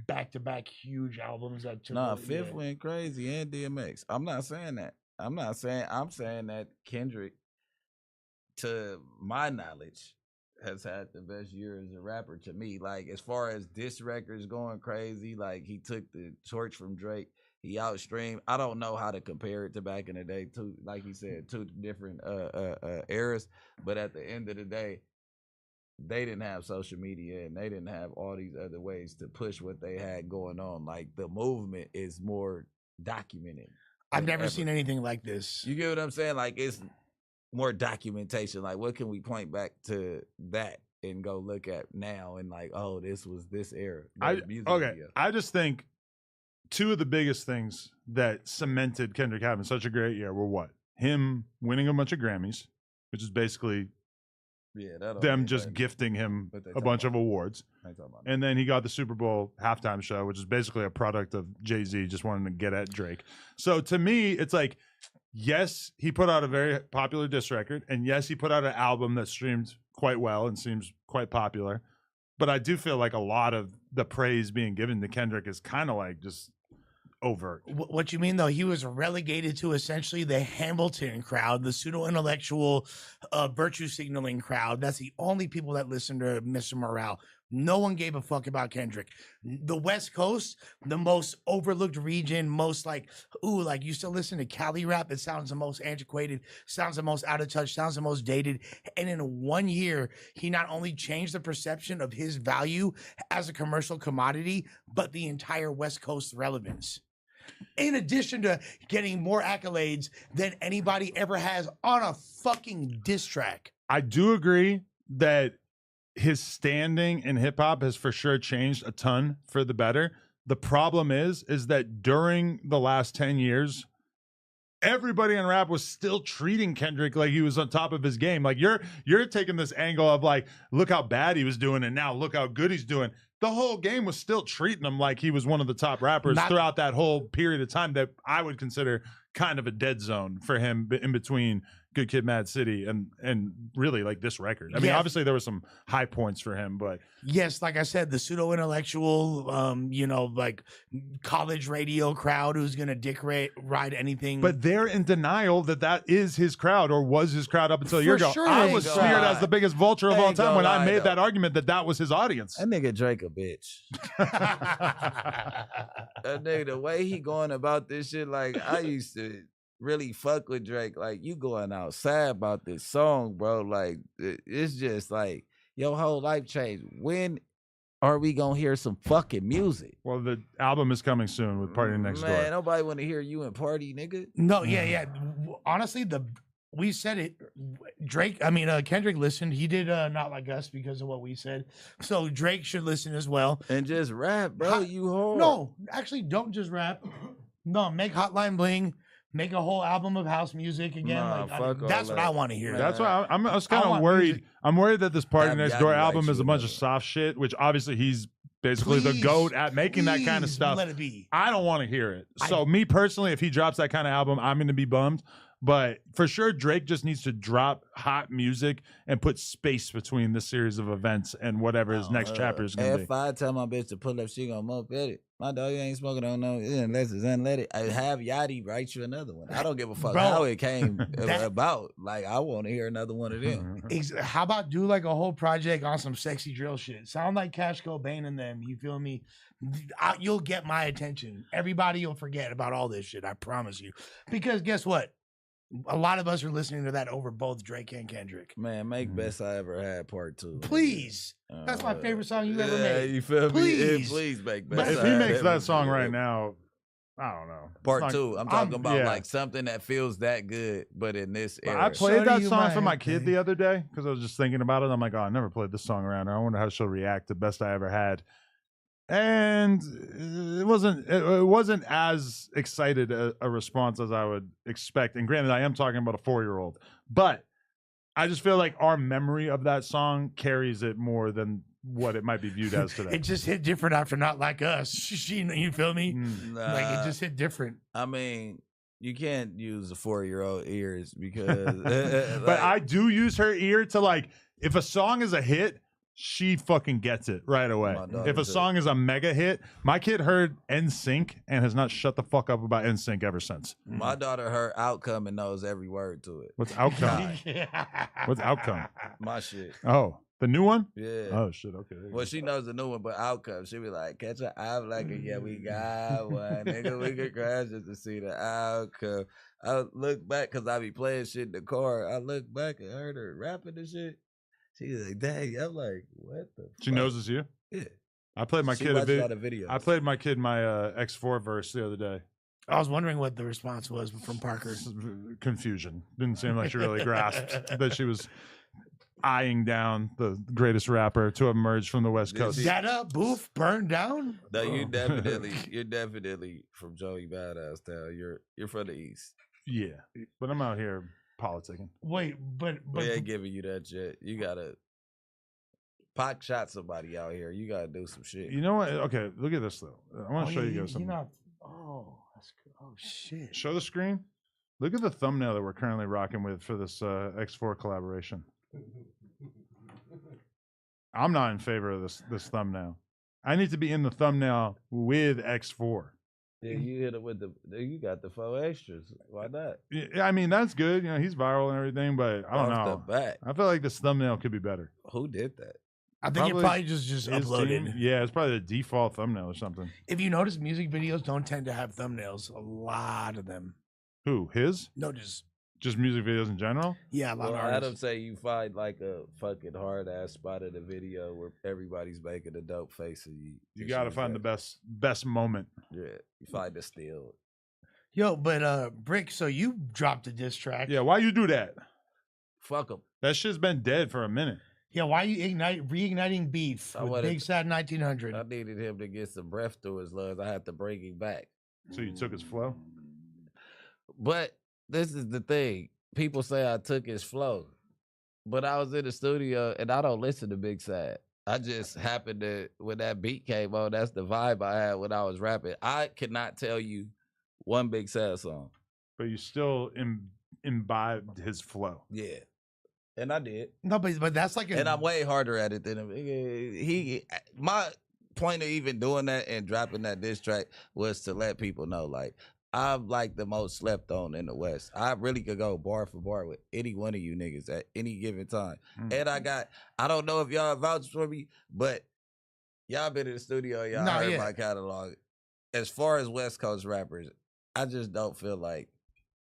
back-to-back huge albums that took. Nah, Fifth went crazy and DMX. I'm not saying that. I'm saying that Kendrick, to my knowledge, has had the best year as a rapper to me. Like, as far as diss records going crazy, like he took the torch from Drake. He outstreamed. I don't know how to compare it to back in the day, too. Like he said, 2 different eras. But at the end of the day, they didn't have social media and they didn't have all these other ways to push what they had going on. Like, the movement is more documented. I've never seen anything like this. You get what I'm saying? Like, it's more documentation. Like, what can we point back to that and go look at now and like, oh, this was this era. I just think 2 of the biggest things that cemented Kendrick having such a great year were what? Him winning a bunch of Grammys, which is basically them just gifting him a bunch of awards. And then he got the Super Bowl halftime show, which is basically a product of Jay-Z just wanting to get at Drake. So to me, it's like, yes, he put out a very popular diss record, and yes, he put out an album that streamed quite well and seems quite popular. But I do feel like a lot of the praise being given to Kendrick is kind of like just overt. What you mean, though? He was relegated to essentially the Hamilton crowd, the pseudo-intellectual virtue signaling crowd. That's the only people that listen to Mr. Morale. No one gave a fuck about Kendrick. The West Coast, the most overlooked region, most like, ooh, like you still listen to Cali rap. It sounds the most antiquated, sounds the most out of touch, sounds the most dated. And in 1 year, he not only changed the perception of his value as a commercial commodity, but the entire West Coast relevance. In addition to getting more accolades than anybody ever has on a fucking diss track. I do agree that his standing in hip hop has for sure changed a ton for the better. The problem is that during the last 10 years, everybody in rap was still treating Kendrick like he was on top of his game. Like you're taking this angle of like, look how bad he was doing and now look how good he's doing. The whole game was still treating him like he was one of the top rappers throughout that whole period of time that I would consider kind of a dead zone for him in between Good Kid, Mad City and really like this record. I mean, obviously there were some high points for him, but yes, like I said, the pseudo-intellectual, like college radio crowd who's gonna ride anything. But they're in denial that is his crowd or was his crowd up until a year ago. Sure, I was smeared as the biggest vulture of all time when I made that argument that was his audience. That nigga Drake a bitch. That nigga, the way he going about this shit, like I used to really fuck with Drake. Like, you going outside about this song, bro. Like, it's just like your whole life changed. When are we gonna hear some fucking music? Well, the album is coming soon with Party Next Door. Man, nobody want to hear you and Party, nigga. No, yeah. Honestly, we said it. Kendrick listened. He did Not Like Us because of what we said. So Drake should listen as well. And just rap, bro. You hard. No, actually, don't just rap. No, make Hotline Bling. Make a whole album of house music again. That's what I want to hear. That's why I was kind of worried. Music. I'm worried that this Party Next Door album is a bunch of soft shit, which obviously he's basically the GOAT at making that kind of stuff. Let it be. I don't want to hear it. So me personally, if he drops that kind of album, I'm going to be bummed. But for sure, Drake just needs to drop hot music and put space between this series of events and whatever his next chapter is going to be. If I tell my bitch to pull up, she gonna mop at it. My dog ain't smoking on no unless it's unleaded. I have Yachty write you another one. I don't give a fuck how it came about. Like, I want to hear another one of them. How about do like a whole project on some sexy drill shit? Sound like Cash Cobain and them. You feel me? You'll get my attention. Everybody will forget about all this shit. I promise you. Because guess what? A lot of us are listening to that over both Drake and Kendrick. Man, make Best I Ever Had Part 2. Please. That's my favorite song you ever made. You feel Please. me? Please make Best If I he Had makes Ever that song Had. right now, I don't know. Part 2. I'm talking about yeah. like something that feels that good, but in this era. I played So that do you, song my for my head kid thing. the other day because I was just thinking about it. I'm like, oh, I never played this song around her. I wonder how she'll react to Best I Ever Had. And it wasn't as excited a response as I would expect. And granted, I am talking about a 4-year-old, but I just feel like our memory of that song carries it more than what it might be viewed as today. It just hit different after Not Like Us. You feel me? Like it just hit different. I mean, you can't use a 4-year-old ears because. But I do use her ear to like, if a song is a hit, she fucking gets it right away. If a song is a mega hit, my kid heard NSYNC and has not shut the fuck up about NSYNC ever since. My daughter heard Outcome and knows every word to it. What's Outcome? What's Outcome? My shit. Oh, the new one? Yeah. Oh shit. Okay. Well, she knows the new one, but Outcome. She be like, catch an eye like it. Yeah, we got one. Nigga, we could crash just to see the outcome. I look back because I be playing shit in the car. I look back and heard her rapping and shit. She was like, dang. I'm like, what the She fuck? knows it's you? Yeah. I played my She kid a watched a video. lot of videos. I played my kid my X4 verse the other day. I was wondering what the response was from Parker. Confusion. Didn't seem like she really grasped that she was eyeing down the greatest rapper to emerge from the West Coast. Data, boof, burned down. No, you're definitely from Joey Badass Town. You're from the East. Yeah, but I'm out here politicking. Wait, but We ain't giving you that shit. You gotta Pac shot somebody out here. You gotta do some shit. You know what? Okay, look at this though. I want to show you guys something. That's good. Oh shit. Show the screen. Look at the thumbnail that we're currently rocking with for this X4 collaboration. I'm not in favor of this thumbnail. I need to be in the thumbnail with X4. Yeah, you hit it with you got the 4 extras. Why not? Yeah, I mean that's good. You know, he's viral and everything, but I don't Off know. the bat. I feel like this thumbnail could be better. Who did that? I think it probably just his uploaded. team. Yeah, it's probably the default thumbnail or something. If you notice, music videos don't tend to have thumbnails. A lot of them. Who? His? No, just music videos in general? Yeah, a lot Well, of artists. Adam say you find like a fucking hard ass spot in the video where everybody's making a dope face and You got to find the best moment. Yeah, you find the steal. Yo, but Bricc, so you dropped a diss track. Yeah, why you do that? Fuck them. That shit's been dead for a minute. Yeah, why you reigniting beef with Big Sad 1900? I needed him to get some breath through his lungs. I had to bring him back. So you took his flow? But this is the thing. People say I took his flow. But I was in the studio and I don't listen to Big Sad. I just happened to, when that beat came on, that's the vibe I had when I was rapping. I could not tell you one Big Sad song. But you still imbibed his flow. Yeah. And I did. No, but that's like and I'm way harder at it than him. My point of even doing that and dropping that diss track was to let people know, like, I'm like the most slept on in the West. I really could go bar for bar with any one of you niggas at any given time. And I don't know if y'all vouch for me, but y'all been in the studio, y'all heard my catalog. As far as West Coast rappers, I just don't feel like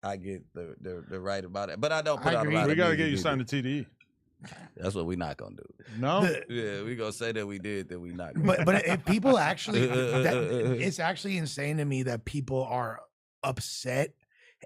I get the right about it. But I don't put out a lot of We got to music get you either. signed to TDE. That's what we not gonna do. No? Yeah, we gonna say that we did, that we not gonna But if people actually, it's actually insane to me that people are upset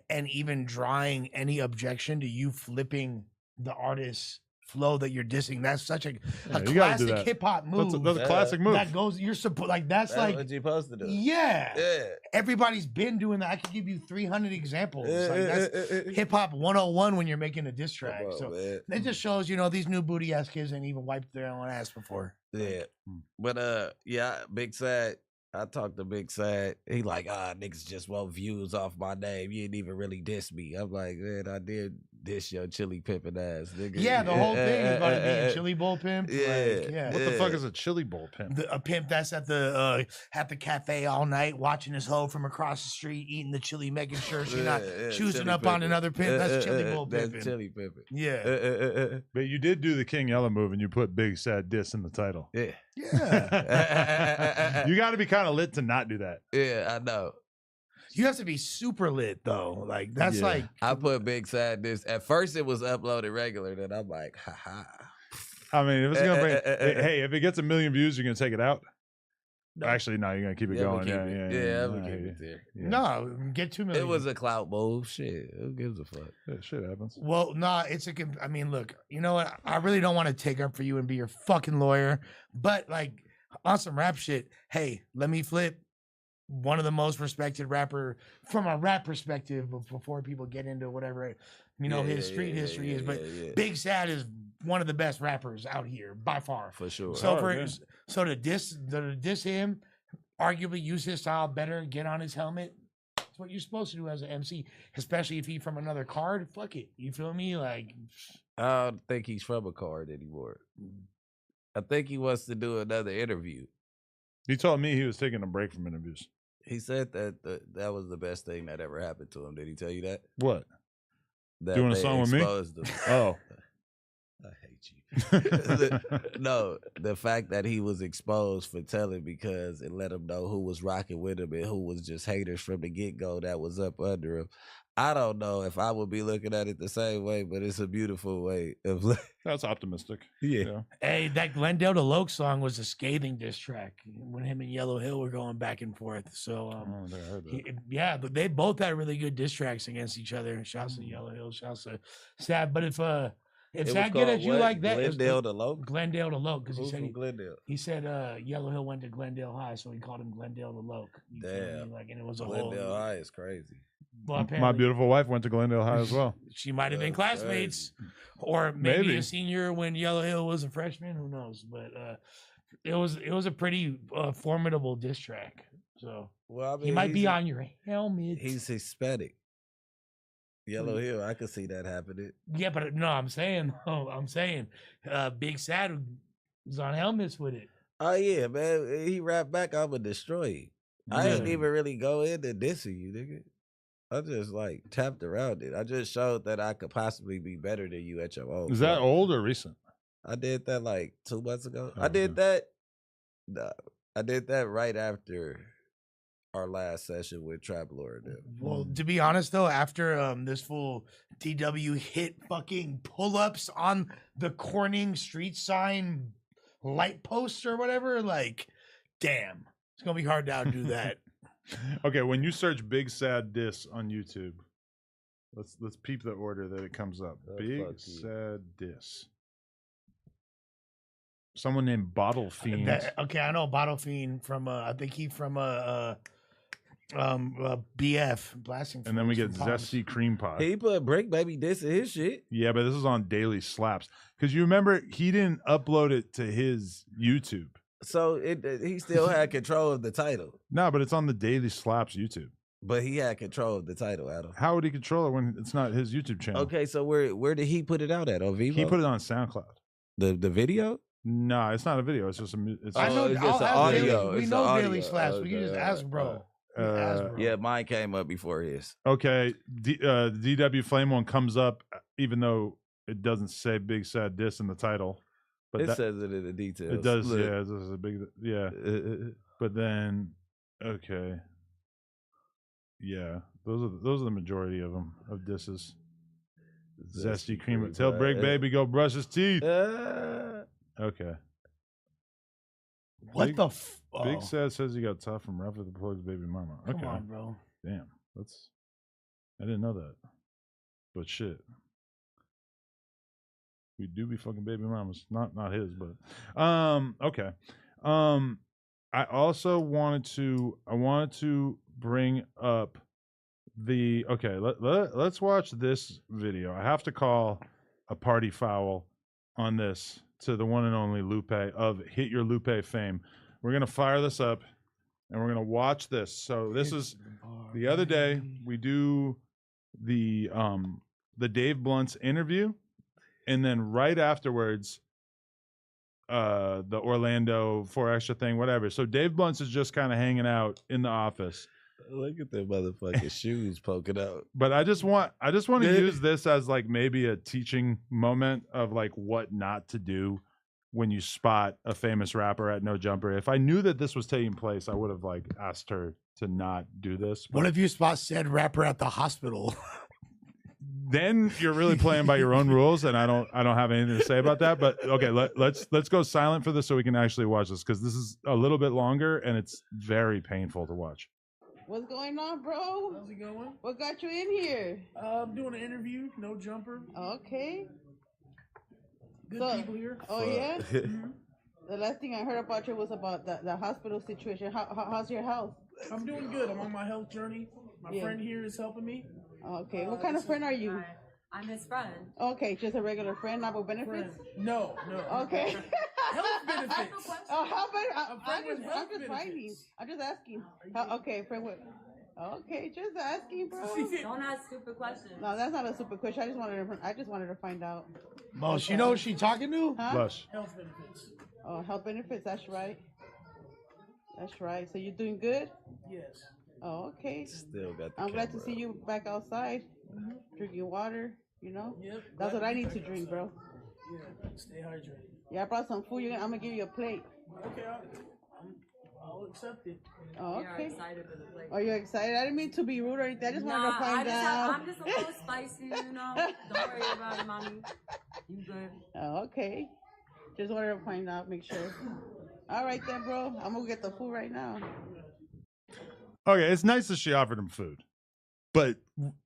and even drawing any objection to you flipping the artist's flow that you're dissing. That's such a classic hip hop move. That's a classic move. That goes. You're supposed like that's like what you supposed to do. Yeah. Yeah. Everybody's been doing that. I could give you 300 examples. Like that's hip hop 101 when you're making a diss track. So it just shows, these new booty ass kids ain't even wiped their own ass before. Yeah. But Big Sad. I talked to Big Sad. He like, niggas just want views off my name. You didn't even really diss me. I'm like, man, I did diss your chili pimping ass, nigga. Yeah, the whole thing is about it being a chili bowl pimp. Yeah. What the fuck is a chili bowl pimp? A pimp that's at the cafe all night watching his hoe from across the street eating the chili, making sure she's not choosing up on another pimp. That's chili bowl pimping. That's chili pimping. Yeah. But you did do the King Yella move and you put Big Sad Diss in the title. Yeah. Yeah. You got to be kind of lit to not do that. Yeah, I know. You have to be super lit though. Like that's Yeah. like I put Big Sad Diss. At first, it was uploaded regular. Then I'm like, haha. I mean, if it's gonna bring, hey, if it gets 1 million views, you're gonna take it out. no, Actually, no, you're gonna keep it going. I'm gonna I keep hear it there. you. no, get 2 million. It was a clout move. Shit, who gives a fuck? Yeah, shit happens. Well, nah, it's a. I mean, look, you know what? I really don't want to take up for you and be your fucking lawyer, but like on some rap shit. Hey, let me flip. One of the most respected rapper from a rap perspective, before people get into whatever his street history is. But Big Sad is one of the best rappers out here by far, for sure. So so to diss him, arguably use his style better, get on his helmet. That's what you're supposed to do as an MC, especially if he's from another card. Fuck it, you feel me? Like, I don't think he's from a card anymore. I think he wants to do another interview. He told me he was taking a break from interviews. He said that that was the best thing that ever happened to him. Did he tell you that? What? That Doing a they song with me? exposed him. Oh. I hate you. No, the fact that he was exposed for telling because it let him know who was rocking with him and who was just haters from the get-go that was up under him. I don't know if I would be looking at it the same way, but it's a beautiful way of That's optimistic. Yeah. hey, that Glendale to Loke song was a scathing diss track when him and Yellow Hill were going back and forth. So, I don't think I heard that. yeah, but they both had really good diss tracks against each other. Shouts to Yellow Hill, shouts to Sad. But if Sad get at you like that, Glendale to Loke? Glendale to Loke, because Who's from Glendale? he said Yellow Hill went to Glendale High, so he called him Glendale to Loke. You feel me? Damn. Like, and it was a Glendale whole. High is crazy. Well, My apparently- beautiful wife went to Glendale High as well. She might have been That's classmates, or maybe Maybe. a senior when Yellow Hill was a freshman. Who knows? But it was a pretty formidable diss track. So Well, I mean, he might be on your helmet. He's Hispanic. Yellow Hill, I could see that happening. Yeah, but no, I'm saying Big Sad was on helmets with it. Oh yeah, man. He rapped back, I'ma destroy you. I ain't Yeah. even really go into dissing you, nigga. I just like tapped around it. I just showed that I could possibly be better than you at your own. Is that club. old or recent? I did that like 2 months ago. Oh, I did that. Nah, I did that right after our last session with Trap Lord. Well, to be honest though, after this full DW hit fucking pull-ups on the Corning street sign light posts or whatever, like, damn, it's gonna be hard to outdo that. Okay, when you search Big Sad Diss on YouTube, let's peep the order that it comes up. Big fuck you. Sad Diss. Someone named Bottle Fiend. Okay, I know Bottle Fiend from I think he from BF blasting. And then we get Fools from Palms. Zesty Cream Pie. He put Bricc Baby dissing his shit. Yeah, but this is on Daily Slaps. Because you remember, he didn't upload it to his YouTube. So he still had control of the title. No, but it's on the Daily Slaps YouTube. But he had control of the title, Adam. How would he control it when it's not his YouTube channel? Okay, so where did he put it out at? On Vivo? He put it on SoundCloud. the video? No, it's not a video. It's just a. It's I just, know. it's I'll just an ask audio. Daily, we It's know an Daily audio. Slaps. We can just Okay, ask, bro. We can ask, bro. Yeah, mine came up before his. Okay, DW Flame one comes up, even though it doesn't say Big Sad Diss in the title, but It that, says it in the details. it does. Look. Yeah, this is a big. Yeah, but then okay, yeah, those are the majority of them of disses. Zesty cream. Tell Bricc Baby go brush his teeth. Okay. What Big- the? Big Sad says he got tough from Rough with the Plugs baby mama. Okay. Come on, bro. Damn. I didn't know that. But shit. We do be fucking baby mamas. Not his, but okay. I also wanted to bring up the let's watch this video. I have to call a party foul on this to the one and only Lupe of Hit Your Lupe fame. We're gonna fire this up and we're gonna watch this. So this is the other day we do the Dave Blunt's interview, and then right afterwards the Orlando 4 Extra thing, whatever. So Dave Blunt's is just kind of hanging out in the office. Look at them motherfucking shoes poking out. But I just want to use this as like maybe a teaching moment of like what not to do when you spot a famous rapper at No Jumper. If I knew that this was taking place, I would have like asked her to not do this. What if you spot said rapper at the hospital? Then you're really playing by your own rules, and I don't have anything to say about that. But okay, let's go silent for this so we can actually watch this, because this is a little bit longer and it's very painful to watch. What's going on, bro? How's it going? What got you in here? I'm doing an interview, No Jumper. Okay. Good people here. Oh, yeah? The last thing I heard about you was about the hospital situation. How's your health? I'm doing good. I'm on my health journey. My friend here is helping me. Okay. What kind of friend are you? I'm his friend. Okay, just a regular friend, not with benefits? No. Okay. Health benefits. Oh, how about I'm I'm just asking. Okay, friend with. Okay, just asking, bro. Don't ask stupid questions. No, that's not a super question. I just wanted to find out. Mo, she knows she talking to? Huh? Lush. Health benefits. Oh, health benefits. That's right. That's right. So you're doing good? Yes. Oh, okay. Still got the I'm glad to camera see up. you back outside, drinking water. You know, Yep. that's what I need to drink, bro. Yeah. Stay hydrated. Yeah, I brought some food. I'm gonna give you a plate. Okay. I'll accept it. Oh, We are okay. excited for the plate. Are you excited? I didn't mean to be rude or anything. I just wanted to find out. I'm just a little spicy, you know. Don't worry about it, mommy. You good? Oh, okay. Just wanted to find out, make sure. All right then, bro. I'm gonna get the food right now. Okay, it's nice that she offered him food, but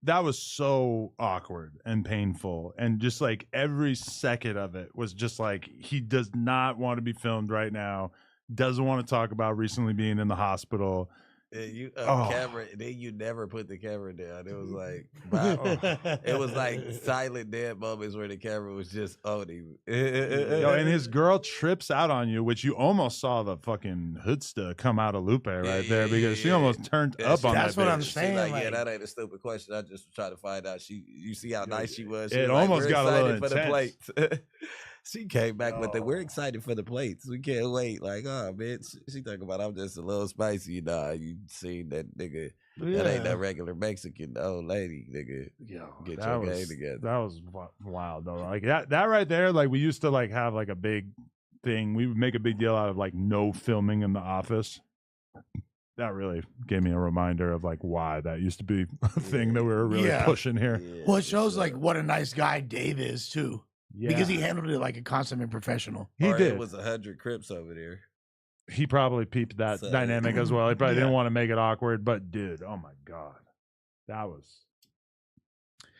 that was so awkward and painful, and just like every second of it was just like he does not want to be filmed right now, doesn't want to talk about recently being in the hospital. You Oh. camera, then you never put the camera down. It was like, wow. It was like silent dead moments where the camera was just on him. Yo, and his girl trips out on you, which you almost saw the fucking hoodsta come out of Lupe right there, because she almost turned Yeah, up on That's that what I'm bitch. She saying. like, Like, yeah, that ain't a stupid question. I just trying to find out. You see how nice she was. She It was like, almost "We're got a little excited for the intense. plates." She came back with the, "We're excited for the plates. We can't wait." Like, oh, bitch. She talking about, "I'm just a little spicy." Nah, you seen that nigga. That ain't no regular Mexican old lady, nigga. Get your game together. That was wild though. Like that right there. Like we used to like have like a big thing. We would make a big deal out of like no filming in the office. That really gave me a reminder of like why that used to be a thing that we were really Yeah. pushing here. Yeah, well, it for shows sure. like what a nice guy Dave is too, Yeah, because he handled it like a consummate professional. he Or did. It was 100 Crips over there. He probably peeped that So- dynamic as well. He probably Yeah. didn't want to make it awkward, but dude, oh my god, that was.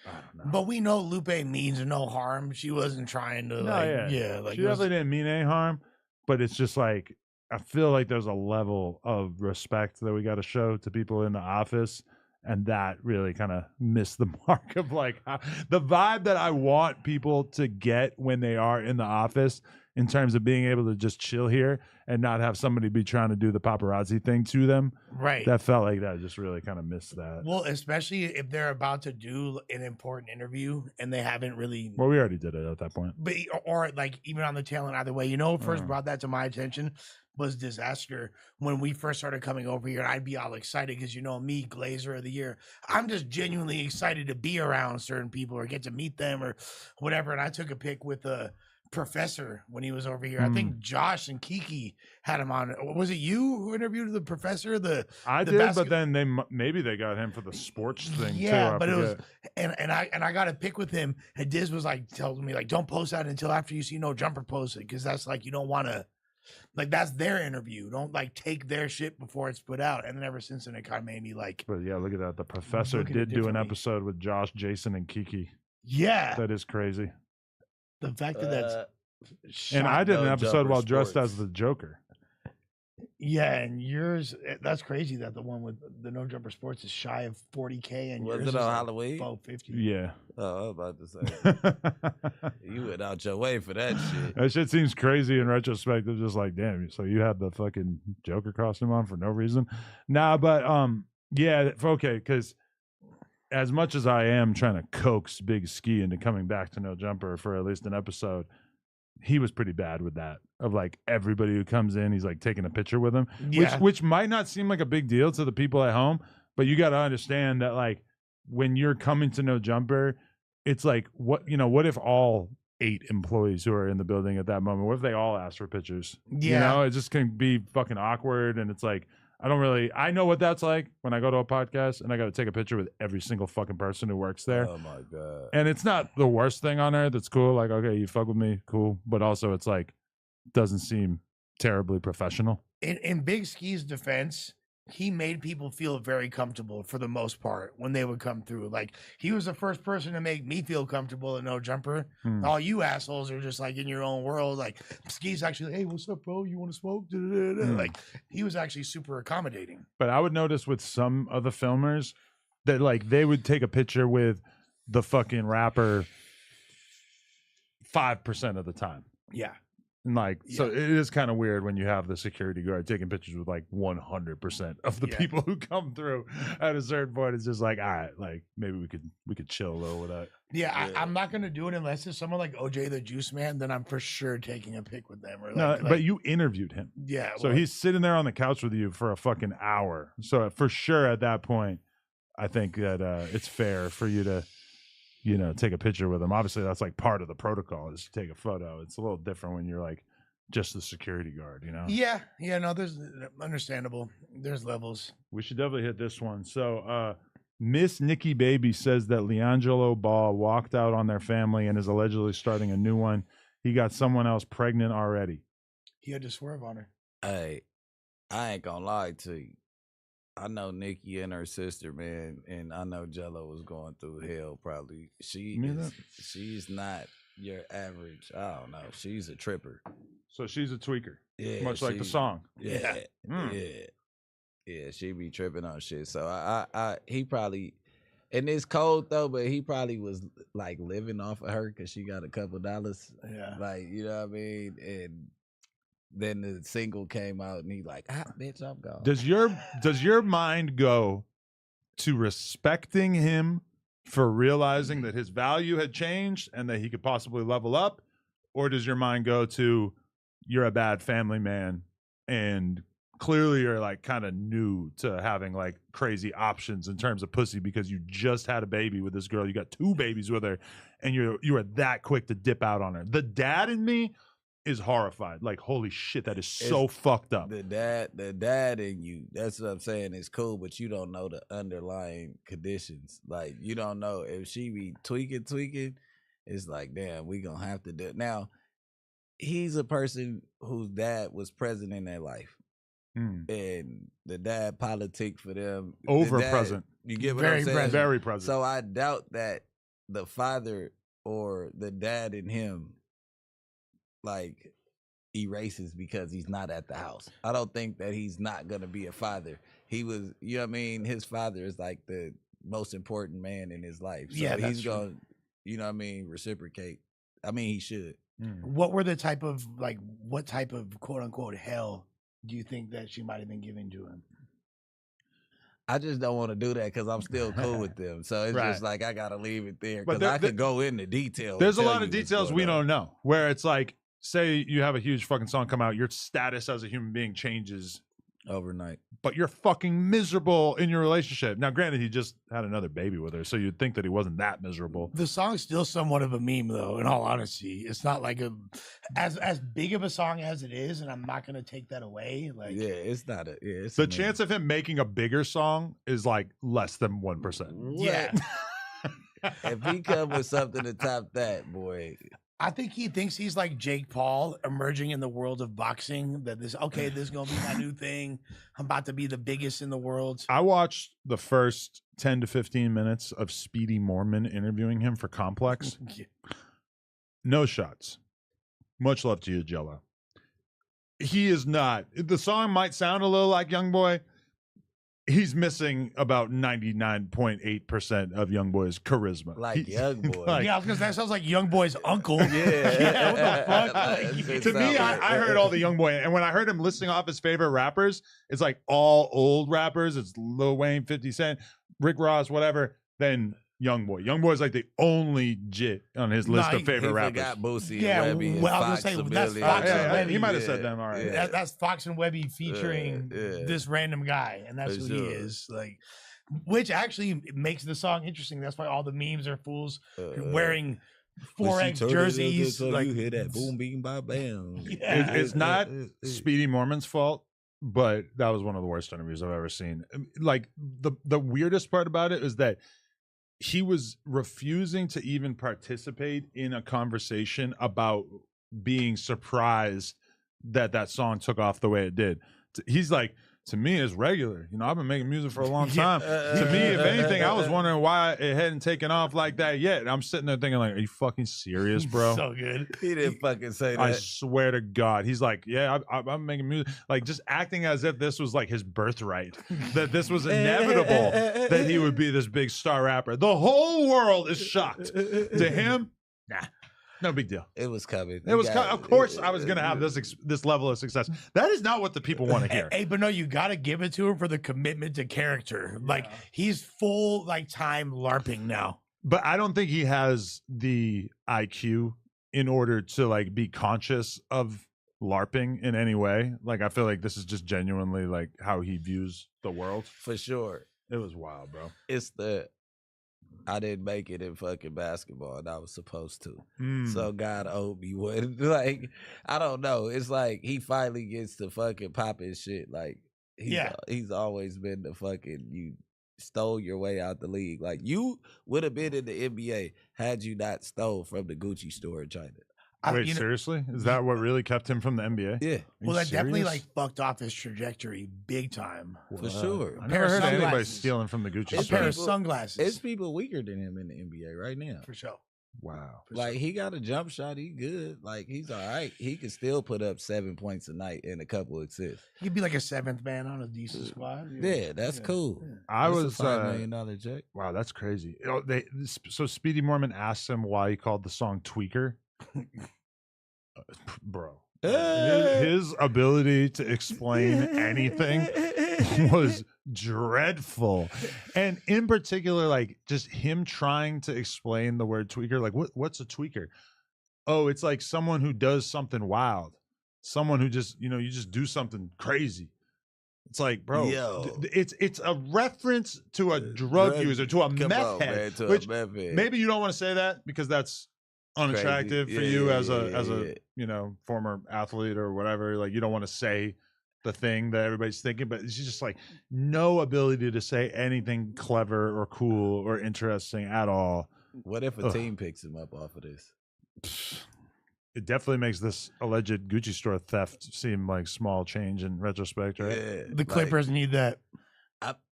I don't know. But we know Lupe means no harm. She wasn't trying to, No, like, yeah. like She it was- definitely didn't mean any harm, but it's just like I feel like there's a level of respect that we got to show to people in the office, and that really kind of missed the mark of like the vibe that I want people to get when they are in the office, in terms of being able to just chill here and not have somebody be trying to do the paparazzi thing to them. right. That felt like that just really kind of missed that. Well, especially if they're about to do an important interview and they haven't really, Well, we already did it at that point. but or like even on the tail end either way. You know, what first Mm. brought that to my attention was Disaster when we first started coming over here. I'd be all excited because you know me, Glazer of the Year. I'm just genuinely excited to be around certain people or get to meet them or whatever. And I took a pic with a professor when he was over here. I think Josh and Kiki had him on. Was it you who interviewed the professor? I the did, basket- but then maybe they got him for the sports thing too. Yeah, I but it was forget. and I got a pic with him, and Diz was like telling me like, don't post that until after you see No Jumper post it, because that's like you don't want to, like that's their interview. Don't like take their shit before it's put out. And then ever since then, it kind of made me like, But yeah, look at that. The professor Look at it did do an differently. episode with Josh, Jason, and Kiki. yeah, That is crazy. the fact that that's And shot- I did an No episode Jumper while dressed Sports. as the Joker. yeah, and yours that's crazy that the one with the No Jumper Sports is shy of 40K and Was yours it is on like Halloween? 1250. Yeah. Oh, I was about to say. You went out your way for that shit. That shit seems crazy in retrospect. It's just like, damn, so you had the fucking Joker costume on for no reason. Nah, but yeah, okay, because as much as I am trying to coax Big Ski into coming back to No Jumper for at least an episode, he was pretty bad with that. Of like everybody who comes in, he's like taking a picture with him, Yeah. which might not seem like a big deal to the people at home, but you got to understand that like when you're coming to No Jumper, it's like what if all 8 employees who are in the building at that moment? What if they all ask for pictures? Yeah. You know, it just can be fucking awkward. And it's like, I know what that's like when I go to a podcast and I got to take a picture with every single fucking person who works there. Oh my God. And it's not the worst thing on earth. It's cool. Like, okay, you fuck with me. Cool. But also it's like, doesn't seem terribly professional. In Big Ski's defense, he made people feel very comfortable for the most part when they would come through. Like, he was the first person to make me feel comfortable at No Jumper. All you assholes are just like in your own world. Like, Ski's actually, hey, what's up, bro? You want to smoke? Like, he was actually super accommodating. But I would notice with some of the filmers that like they would take a picture with the fucking rapper 5% of the time. Yeah. And like, so it is kind of weird when you have the security guard taking pictures with like 100% of the people who come through. At a certain point, it's just like, all right, like maybe we could chill a little with that. Yeah, I'm not gonna do it unless it's someone like OJ the Juice Man. Then I'm for sure taking a pic with them. Or like, but you interviewed him. Yeah. So he's sitting there on the couch with you for a fucking hour. So for sure at that point, I think that it's fair for you to, you know, take a picture with him. Obviously, that's like part of the protocol is to take a photo. It's a little different when you're like just the security guard, you know? Yeah. No, there's understandable. There's levels. We should definitely hit this one. So, Miss Nikki Baby says that Leangelo Ball walked out on their family and is allegedly starting a new one. He got someone else pregnant already. He had to swerve on her. Hey, I ain't gonna lie to you. I know Nikki and her sister, man, and I know Jello was going through hell probably. She's not your average, I don't know. She's a tripper. So she's a tweaker. Yeah. Much like the song. Yeah. Yeah, she be tripping on shit. So he probably, and it's cold though, but he probably was like living off of her because she got a couple dollars. Yeah. Like, you know what I mean? And then the single came out and he like, bitch, I'm gone. Does your mind go to respecting him for realizing that his value had changed and that he could possibly level up? Or does your mind go to you're a bad family man and clearly you're like kind of new to having like crazy options in terms of pussy because you just had a baby with this girl, you got 2 babies with her, and you were that quick to dip out on her? The dad in me is horrified. Like, holy shit, that is so fucked up. The dad in you, that's what I'm saying, is cool, but you don't know the underlying conditions. Like, you don't know if she be tweaking, it's like, damn, we gonna have to do it. Now, he's a person whose dad was present in their life. And the dad politic for them. Present. You get what I'm saying? Very present. So I doubt that the father or the dad in him like erases because he's not at the house. I don't think that he's not gonna be a father. He was, you know what I mean? His father is like the most important man in his life. So Yeah, he's gonna, you know what I mean, reciprocate. I mean, he should. What type of quote unquote hell do you think that she might have been giving to him? I just don't want to do that because I'm still cool with them. So it's just like I gotta leave it there because I could go into detail. There's a lot of details we don't know. Where it's like, say you have a huge fucking song come out, your status as a human being changes overnight, but you're fucking miserable in your relationship. Now, granted, he just had another baby with her, so you'd think that he wasn't that miserable. The song's still somewhat of a meme, though. In all honesty, it's not like as big of a song as it is, and I'm not gonna take that away. Like, yeah, it's not a. Yeah, it's the chance of him making a bigger song is like less than 1%. Yeah. If he come with something to top that, boy. I think he thinks he's like Jake Paul emerging in the world of boxing. That this is gonna be my new thing. I'm about to be the biggest in the world. I watched the first 10 to 15 minutes of Speedy Mormon interviewing him for Complex. No shots. Much love to you, Jello. He is not. The song might sound a little like YoungBoy. He's missing about 99.8% of YoungBoy's charisma. Like YoungBoy. Yeah, I was gonna say that sounds like YoungBoy's uncle. Yeah. What the fuck? To me, I heard all the YoungBoy, and when I heard him listing off his favorite rappers, it's like all old rappers. It's Lil Wayne, 50 Cent, Rick Ross, whatever. Then YoungBoy. YoungBoy's like the only jit on his list of favorite rappers. Got Boosie and Yeah, Webby and well, I was Fox gonna say, and that's Billy. Fox and Webby. He might have said them. All right. That's Fox and Webby featuring this random guy, and that's who he is. Like, which actually makes the song interesting. That's why all the memes are fools wearing 4X jerseys. Like, you hear that boom, beam, bop, bam. Yeah. It's not Speedy Mormon's fault, but that was one of the worst interviews I've ever seen. Like the weirdest part about it is that he was refusing to even participate in a conversation about being surprised that that song took off the way it did. He's like, to me, it's regular. You know, I've been making music for a long time. To me, if anything, I was wondering why it hadn't taken off like that yet. And I'm sitting there thinking, like, are you fucking serious, bro? So good. He didn't fucking say that. I swear to God. He's like, yeah, I'm making music. Like, just acting as if this was like his birthright, that this was inevitable, that he would be this big star rapper. The whole world is shocked. To him, nah. No big deal. It was coming. It was of course I was gonna have this level of success. That is not what the people want to hear. Hey, but no, you gotta give it to him for the commitment to character. Like, he's full like time LARPing now. But I don't think he has the IQ in order to like be conscious of LARPing in any way. Like, I feel like this is just genuinely like how he views the world. For sure. It was wild, bro. It's I didn't make it in fucking basketball, and I was supposed to. So God owed me one. Like, I don't know. It's like he finally gets to fucking popping shit. Like, he's always been the fucking, you stole your way out the league. Like, you would have been in the NBA had you not stole from the Gucci store in China. Wait, seriously? Is that what really kept him from the NBA? Yeah. Well, that definitely like fucked off his trajectory big time. For sure. I never heard anybody stealing from the Gucci A store. pair of sunglasses. It's people weaker than him in the NBA right now. For sure. Wow. Like, he got a jump shot. He good. Like, he's all right. He can still put up 7 points a night and a couple of assists. He could be like a seventh man on a decent squad. Yeah, that's cool. Yeah. I That's was a $5 million check. Wow, that's crazy. So Speedy Mormon asked him why he called the song Tweaker. Bro, his ability to explain anything was dreadful, and in particular, like, just him trying to explain the word tweaker. Like, what's a tweaker? Oh, it's like someone who does something wild, someone who just, you just do something crazy. It's like, bro, it's a reference to a drug user, to a meth head, which maybe you don't want to say that because that's unattractive for you as a former athlete or whatever. Like, you don't want to say the thing that everybody's thinking, but it's just like no ability to say anything clever or cool or interesting at all. What if a team picks him up off of this? It definitely makes this alleged Gucci store theft seem like small change in retrospect, right? Yeah, The Clippers need that.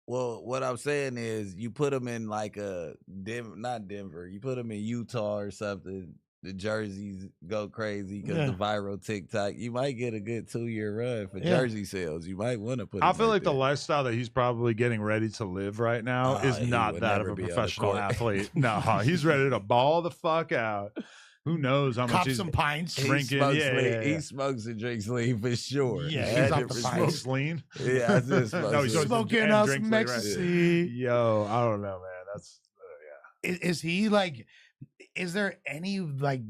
Well, what I'm saying is, you put them in like not Denver. You put them in Utah or something. The jerseys go crazy because the viral TikTok. You might get a good 2-year run for jersey sales. You might want to put. I feel like the lifestyle that he's probably getting ready to live right now is not that of a professional athlete. No, he's ready to ball the fuck out. Who knows how much Cop he's some pints, drinking? He smokes and drinks lean for sure. Yeah, he's off the pints. Smokes lean. Yeah, I just No, he's smoking us ecstasy. Yo, I don't know, man. That's Is he like? Is there any like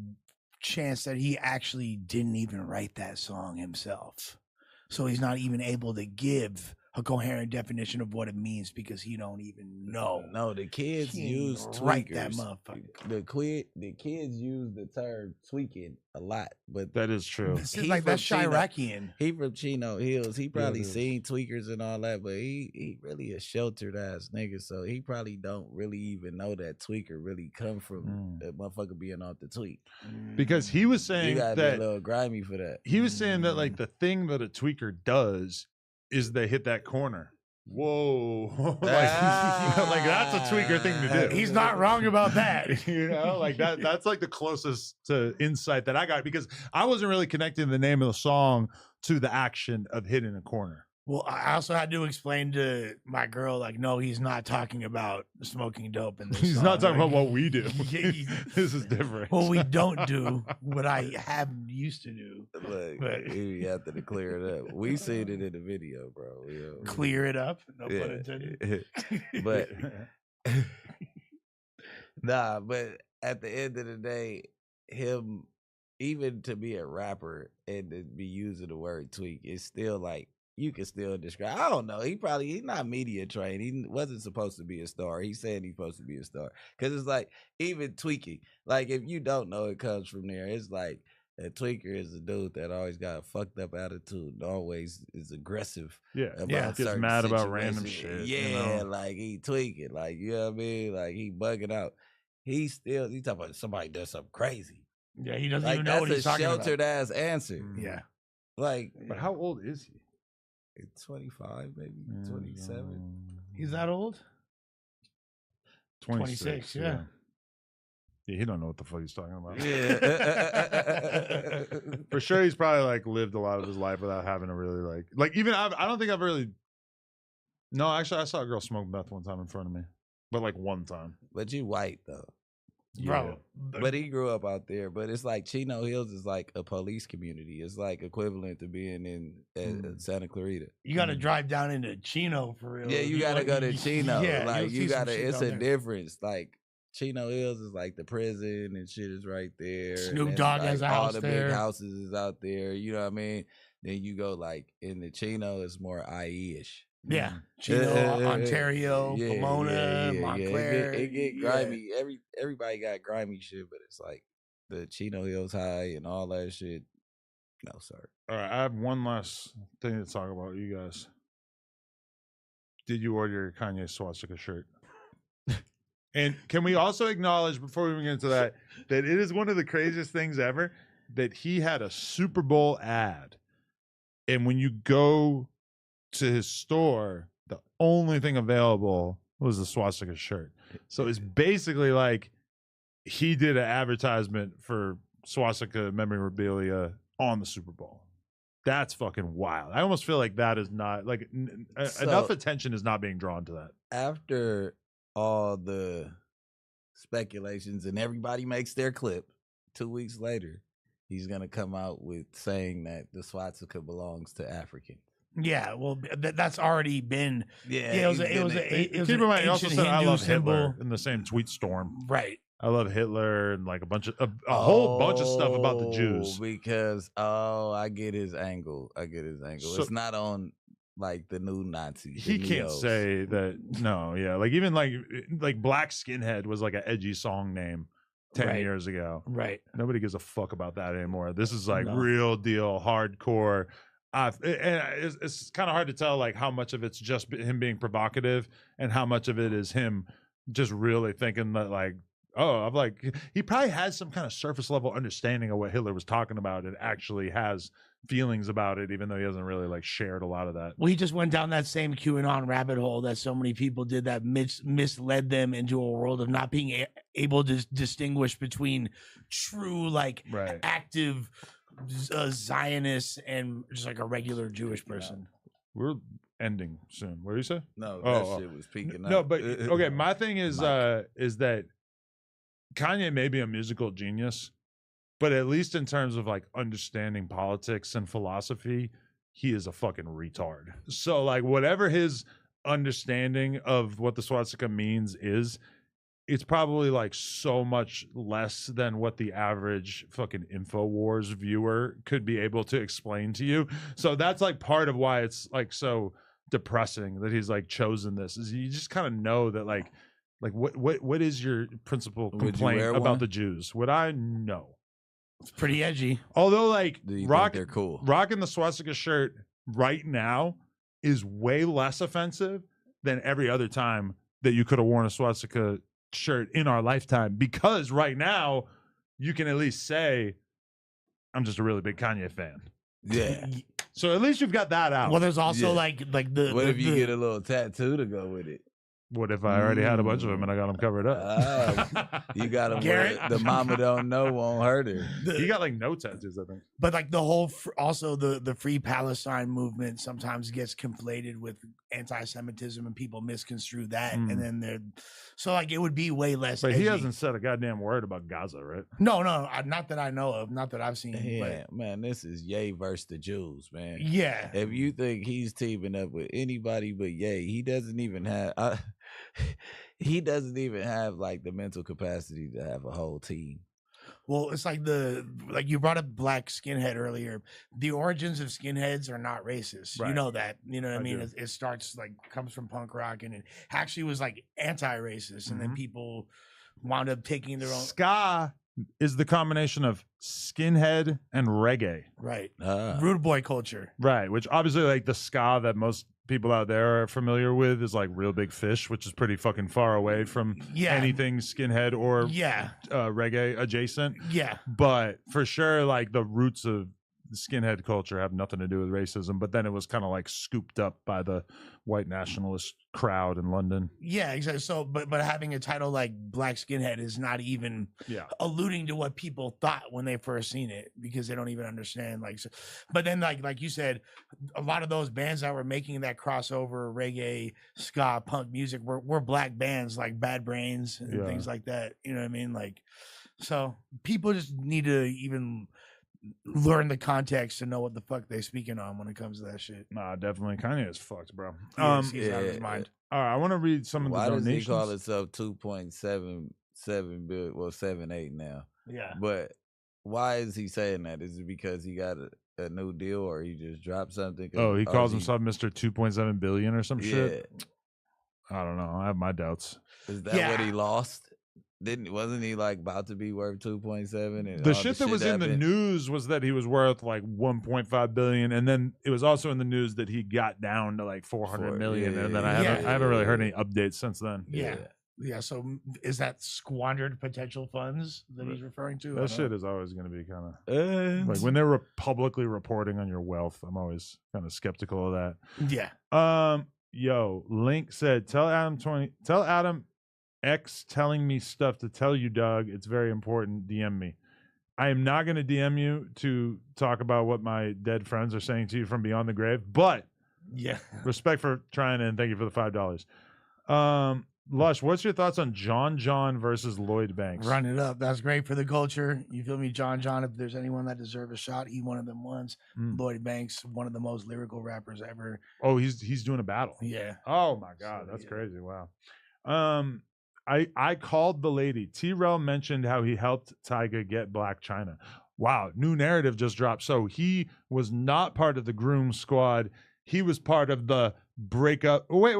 chance that he actually didn't even write that song himself? So he's not even able to give a coherent definition of what it means because he don't even know. No, the kids use tweakers. Write that motherfucker. The kids use the term tweaking a lot, but that is true. This is like that's Chiracian. He from Chino Hills. He probably seen tweakers and all that, but he really a sheltered ass nigga, so he probably don't really even know that tweaker really come from that motherfucker being off the tweak. Because he was saying you gotta that be a little grimy for that. He was saying that like the thing that a tweaker does is they hit that corner. Whoa. like that's a tweaker thing to do. He's not wrong about that. Like that's like the closest to insight that I got, because I wasn't really connecting the name of the song to the action of hitting a corner. Well, I also had to explain to my girl, like, no, he's not talking about smoking dope in this He's song. not talking like, about what we do. This is different. What we don't do, what I have used to do. Look, you have to clear it up. We seen it in the video, bro. Clear it up. No pun intended. But nah, but at the end of the day, him, even to be a rapper and to be using the word tweak, it's still like you can still describe. I don't know. He's not media trained. He wasn't supposed to be a star. He's saying he's supposed to be a star because it's like even tweaking. Like if you don't know, it comes from there. It's like a tweaker is a dude that always got a fucked up attitude, and always is aggressive. Yeah, about gets mad about random shit. Yeah, like he tweaking. Like you know what I mean. Like he bugging out. He talking about somebody does something crazy. Yeah, he doesn't Like even know what he's that's a talking sheltered about. ass answer. Yeah. Like, but how old is he? 25, maybe 27. He's that old? 26, yeah. Yeah, he don't know what the fuck he's talking about. Yeah. For sure, he's probably like lived a lot of his life without having to really like even I don't think I've really. No, actually, I saw a girl smoke meth one time in front of me, but like one time. But you white though. Bro. But he grew up out there. But it's like Chino Hills is like a police community. It's like equivalent to being in Santa Clarita. You got to drive down into Chino for real. Yeah, you got to go to Chino. Yeah, like you'll you see some got to. shit It's down a there. difference. Like Chino Hills is like the prison and shit is right there. Snoop and Dogg like, has a all house the there. big houses is out there. You know what I mean? Then you go like in the Chino, it's more IE-ish. Yeah. Chino, Ontario, Pomona, Montclair. It get grimy. Everybody got grimy shit, but it's like the Chino Hills High and all that shit. No, sir. All right, I have one last thing to talk about. You guys, did you order your Kanye swastika shirt? And can we also acknowledge before we even get into that it is one of the craziest things ever that he had a Super Bowl ad, and when you go to his store, the only thing available was the swastika shirt. So it's basically like he did an advertisement for swastika memorabilia on the Super Bowl. That's fucking wild. I almost feel like that is not like enough attention is not being drawn to that. After all the speculations and everybody makes their clip, 2 weeks later, he's gonna come out with saying that the swastika belongs to Africans. Yeah, well, that's already been. Yeah, it was Keep in mind, he also said, "I love Hitler" in the same tweet storm. Right. I love Hitler and like a whole bunch of stuff about the Jews. Because I get his angle. So, it's not on like the new Nazis. He can't say that. No, yeah, like even like Black Skinhead was like an edgy song name 10 years ago. Right. Nobody gives a fuck about that anymore. This is like real deal, hardcore. It's kind of hard to tell like how much of it's just him being provocative and how much of it is him just really thinking that like, I'm like, he probably has some kind of surface level understanding of what Hitler was talking about and actually has feelings about it, even though he hasn't really like shared a lot of that. Well, he just went down that same QAnon rabbit hole that so many people did that misled them into a world of not being able to distinguish between true, like active Zionist and just like a regular Jewish person. We're ending soon. What do you say? No, that shit was peaking up. No, but okay, my thing is that Kanye may be a musical genius, but at least in terms of like understanding politics and philosophy, he is a fucking retard. So like whatever his understanding of what the swastika means is, it's probably like so much less than what the average fucking InfoWars viewer could be able to explain to you. So that's like part of why it's like so depressing that he's like chosen this, is you just kind of know that like what is your principal complaint about the Jews? Would I know? It's pretty edgy. Do Although like you think they're cool? Rocking the swastika shirt right now is way less offensive than every other time that you could have worn a swastika shirt in our lifetime, because right now you can at least say I'm just a really big Kanye fan. Yeah. So at least you've got that out. Well, there's also like the. What if you get a little tattoo to go with it? What if I already had a bunch of them and I got them covered up? You got them where the mama don't know won't hurt her. He got like no tattoos, I think. But like the whole, also the Free Palestine movement sometimes gets conflated with anti-Semitism and people misconstrue that, and then so like it would be way less. But edgy. he hasn't said a goddamn word about Gaza, right? No, not that I know of, not that I've seen. Yeah, man, this is Ye versus the Jews, man. Yeah. If you think he's teaming up with anybody but Ye, he doesn't even have. He doesn't even have like the mental capacity to have a whole team. Well, it's like you brought up black skinhead earlier. The origins of skinheads are not racist. You Right. know that. You know what I mean? do. It starts comes from punk rock, and it actually was anti-racist, and then people wound up taking their own. Ska is the combination of skinhead and reggae. Right. Ah. Rude boy culture. Right, which obviously the ska that most people out there are familiar with is Real Big Fish, which is pretty fucking far away from anything skinhead or reggae adjacent. Yeah. But for sure, the roots of the skinhead culture have nothing to do with racism, but then it was kind of scooped up by the white nationalist crowd in London. Yeah, exactly. So, but having a title like Black Skinhead is not even alluding to what people thought when they first seen it, because they don't even understand. But then like you said, a lot of those bands that were making that crossover reggae, ska, punk music were black bands like Bad Brains and things like that. You know what I mean? So people just need to even learn the context to know what the fuck they speaking on when it comes to that shit. Nah, definitely. Kanye is fucked, bro. He's out of his mind. All right, I want to read some of the donations. Why does he call himself 2.77 billion? Well, 7.8 now. Yeah. But why is he saying that? Is it because he got a new deal, or he just dropped something? Oh, he calls himself Mr. 2.7 billion or some shit? I don't know. I have my doubts. Is that what he lost? Wasn't he about to be worth 2.7? The shit that was in the news was that he was worth 1.5 billion, and then it was also in the news that he got down to 400 million, and then I haven't really heard any updates since then. Yeah. So is that squandered potential funds that he's referring to? That shit is always going to be kind of when they're publicly reporting on your wealth. I'm always kind of skeptical of that. Yeah. Yo, Link said, tell Adam X telling me stuff to tell you, dog. It's very important. DM me. I am not going to DM you to talk about what my dead friends are saying to you from beyond the grave, but respect for trying, and thank you for the $5. Lush, what's your thoughts on John versus Lloyd Banks? Run it up. That's great for the culture. You feel me? John, if there's anyone that deserves a shot, he one of them ones. Lloyd Banks, one of the most lyrical rappers ever. Oh, he's doing a battle. Yeah. Oh my God. That's crazy. Wow. I called the lady. T-Rel mentioned how he helped Tyga get Black China. Wow, new narrative just dropped. So he was not part of the groom squad. He was part of the breakup. Wait.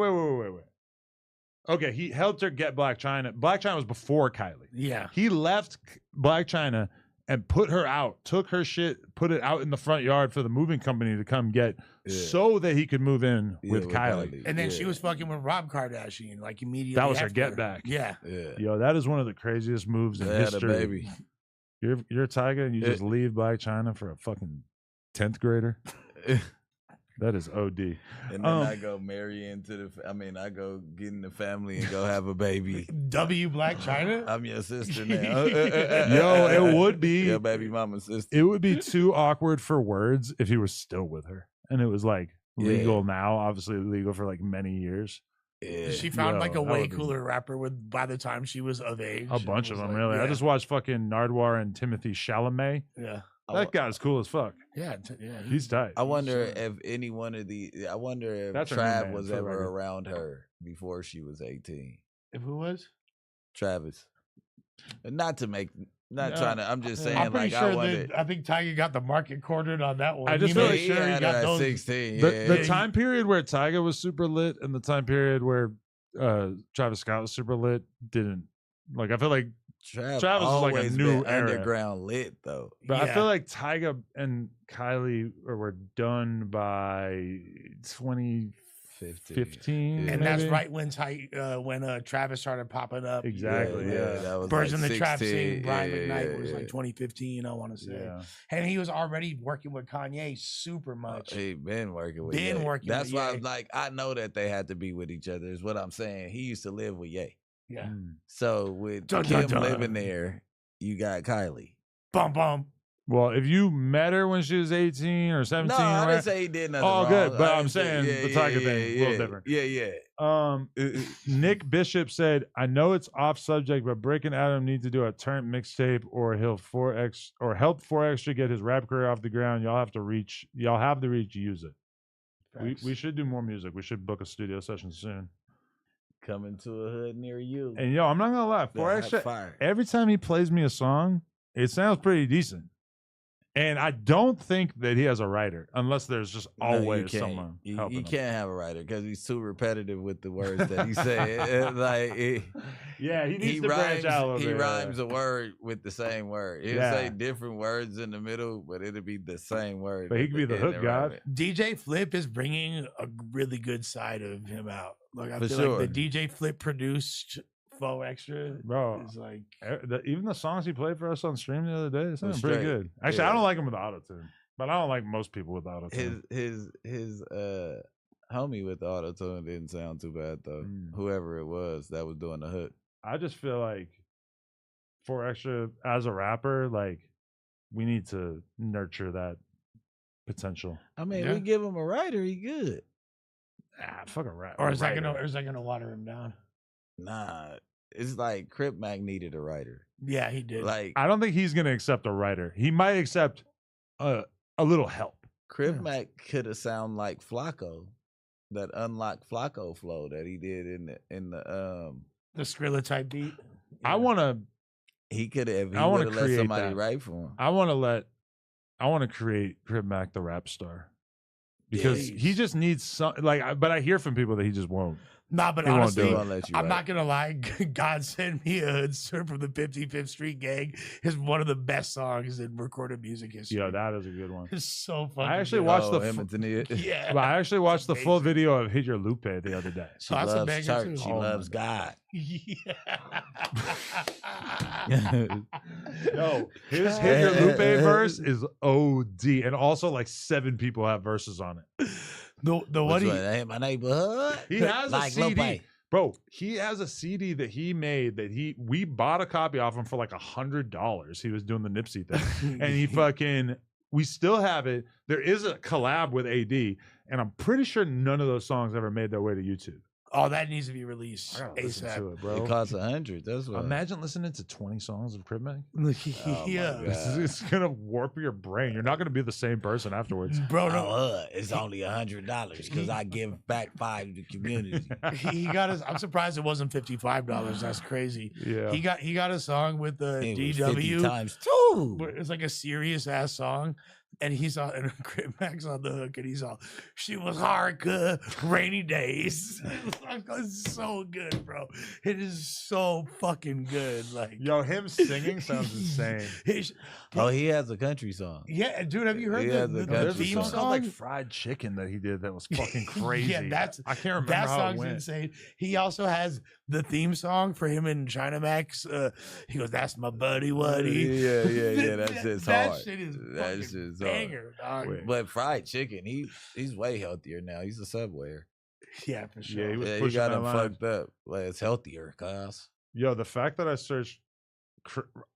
Okay, he helped her get Black China. Black China was before Kylie. Yeah. He left Black China and put her out, took her shit, put it out in the front yard for the moving company to come get so that he could move in with Kylie. And then she was fucking with Rob Kardashian, immediately. That was her get back. Yeah. Yo, that is one of the craziest moves in history. Baby. You're a Tyga and you just leave Black China for a fucking 10th grader? That is OD. And then I go marry I go get in the family and go have a baby. W Black China? I'm your sister now. Yo, it would be your baby mama's sister. It would be too awkward for words if he was still with her. And it was legal now, obviously legal for many years. Yeah. She found a way cooler rapper by the time she was of age. A bunch of them, really. Yeah. I just watched fucking Nardwuar and Timothy Chalamet. Yeah. That guy's cool as fuck. Yeah, he's tight. I wonder if any one of I wonder if Trav was ever around her before she was 18. If who was? Travis. Not trying to. I'm just saying. I'm pretty sure I think Tyga got the market cornered on that one. I just feel he got those 16. The time period where Tyga was super lit and the time period where Travis Scott was super lit didn't. I feel like Travis was a new era. Underground lit though. But I feel like Tyga and Kylie were done by 2015. And that's right when Travis started popping up. Exactly. Yeah. That was Birds in the Trap scene. Brian McKnight was 2015, I want to say. Yeah. And he was already working with Kanye super much. He been working with Ye. That's why I know that they had to be with each other is what I'm saying. He used to live with Ye. Yeah. So with Kim living there, you got Kylie. Bum. Well, if you met her when she was 18 or 17, no, I didn't say he did nothing wrong. Good, but I'm saying the Tyga thing a little different. Yeah. Nick Bishop said, "I know it's off subject, but Bricc and Adam need to do a turn mixtape, or he'll help 4Extra get his rap career off the ground. Y'all have the reach. Use it. We should do more music. We should book a studio session soon." Coming to a hood near you. And yo, I'm not gonna lie, 4Extra, every time he plays me a song, It sounds pretty decent. And I don't think that he has a writer, unless there's just always someone helping You him. can't have a writer because he's too repetitive with the words that he said. Yeah, he needs to branch out a little bit. He rhymes a word with the same word. He'll say different words in the middle, but it'll be the same word. But he could be the hook god. DJ Flip is bringing a really good side of him out. Like I feel sure. like the DJ Flip produced Faux Extra, bro. Is like even the songs he played for us on stream the other day, it sounded straight. pretty good. Actually, I don't like him with auto-tune, but I don't like most people with auto-tune. His homie with the auto-tune didn't sound too bad though. Whoever it was that was doing the hook. I just feel like for Extra as a rapper, like we need to nurture that potential. I mean, we give him a writer, he good. Fuck a rap. Or is that gonna water him down? Nah, it's like Crip Mac needed a writer. Yeah, he did. Like I don't think he's gonna accept a writer. He might accept a little help. Crip Mac could have sound like Flacco, that unlocked Flacco flow that he did in the Skrilla type beat. I wanna. He could have. I want to let create somebody that. write for him. I want to create Crib Mac the rap star because he just needs some. But I hear from people that he just won't. Nah, but He won't honestly, do it. I'm not gonna lie. God sent me a hoodster from the 55th Street Gang is one of the best songs in recorded music history. Yeah, that is a good one. It's so fucking. I actually good. watched Yeah, But I actually watched the full video of Hit Your Lupe the other day. She loves church. She loves God. No, his Hit Your Lupe verse is OD, and also like 7 people have verses on it. The what ain't my neighborhood. He has like a CD, Lupe. bro. He has a CD that he made that we bought a copy off him for like $100. He was doing the Nipsey thing, and we still have it. There is a collab with AD, and I'm pretty sure none of those songs ever made their way to YouTube. Oh, that needs to be released I gotta listen to ASAP. it, bro. It costs 100. That's what. Imagine listening to 20 songs of Crib Mac. Yeah, It's gonna warp your brain. You're not gonna be the same person afterwards, bro. No, it's only $100 because I give back 5 to the community. he got his. I'm surprised it wasn't $55. That's crazy. Yeah, he got a song with the It was DW 50 times 2. But it's like a serious ass song. And he's on, and Crip Mac's on the hook, and he's all, she was hardcore, rainy days. It's so good, bro. It is so fucking good. Like, yo, him singing sounds insane. He has a country song. Yeah, dude, have you heard the There's a theme song song? called like Fried Chicken that he did that was fucking crazy. Yeah, I can't remember that how it song's went. insane. He also has the theme song for him and China Max. He goes, "That's my buddy, Waddy." Yeah. That shit's that hard. Shit is that shit's banger, dog. But fried chicken, he's way healthier now. He's a Subwayer. Yeah, for sure. Yeah, he was Yeah, he pushing got that him line. fucked up. Like it's healthier, cuz. Yo, the fact that I searched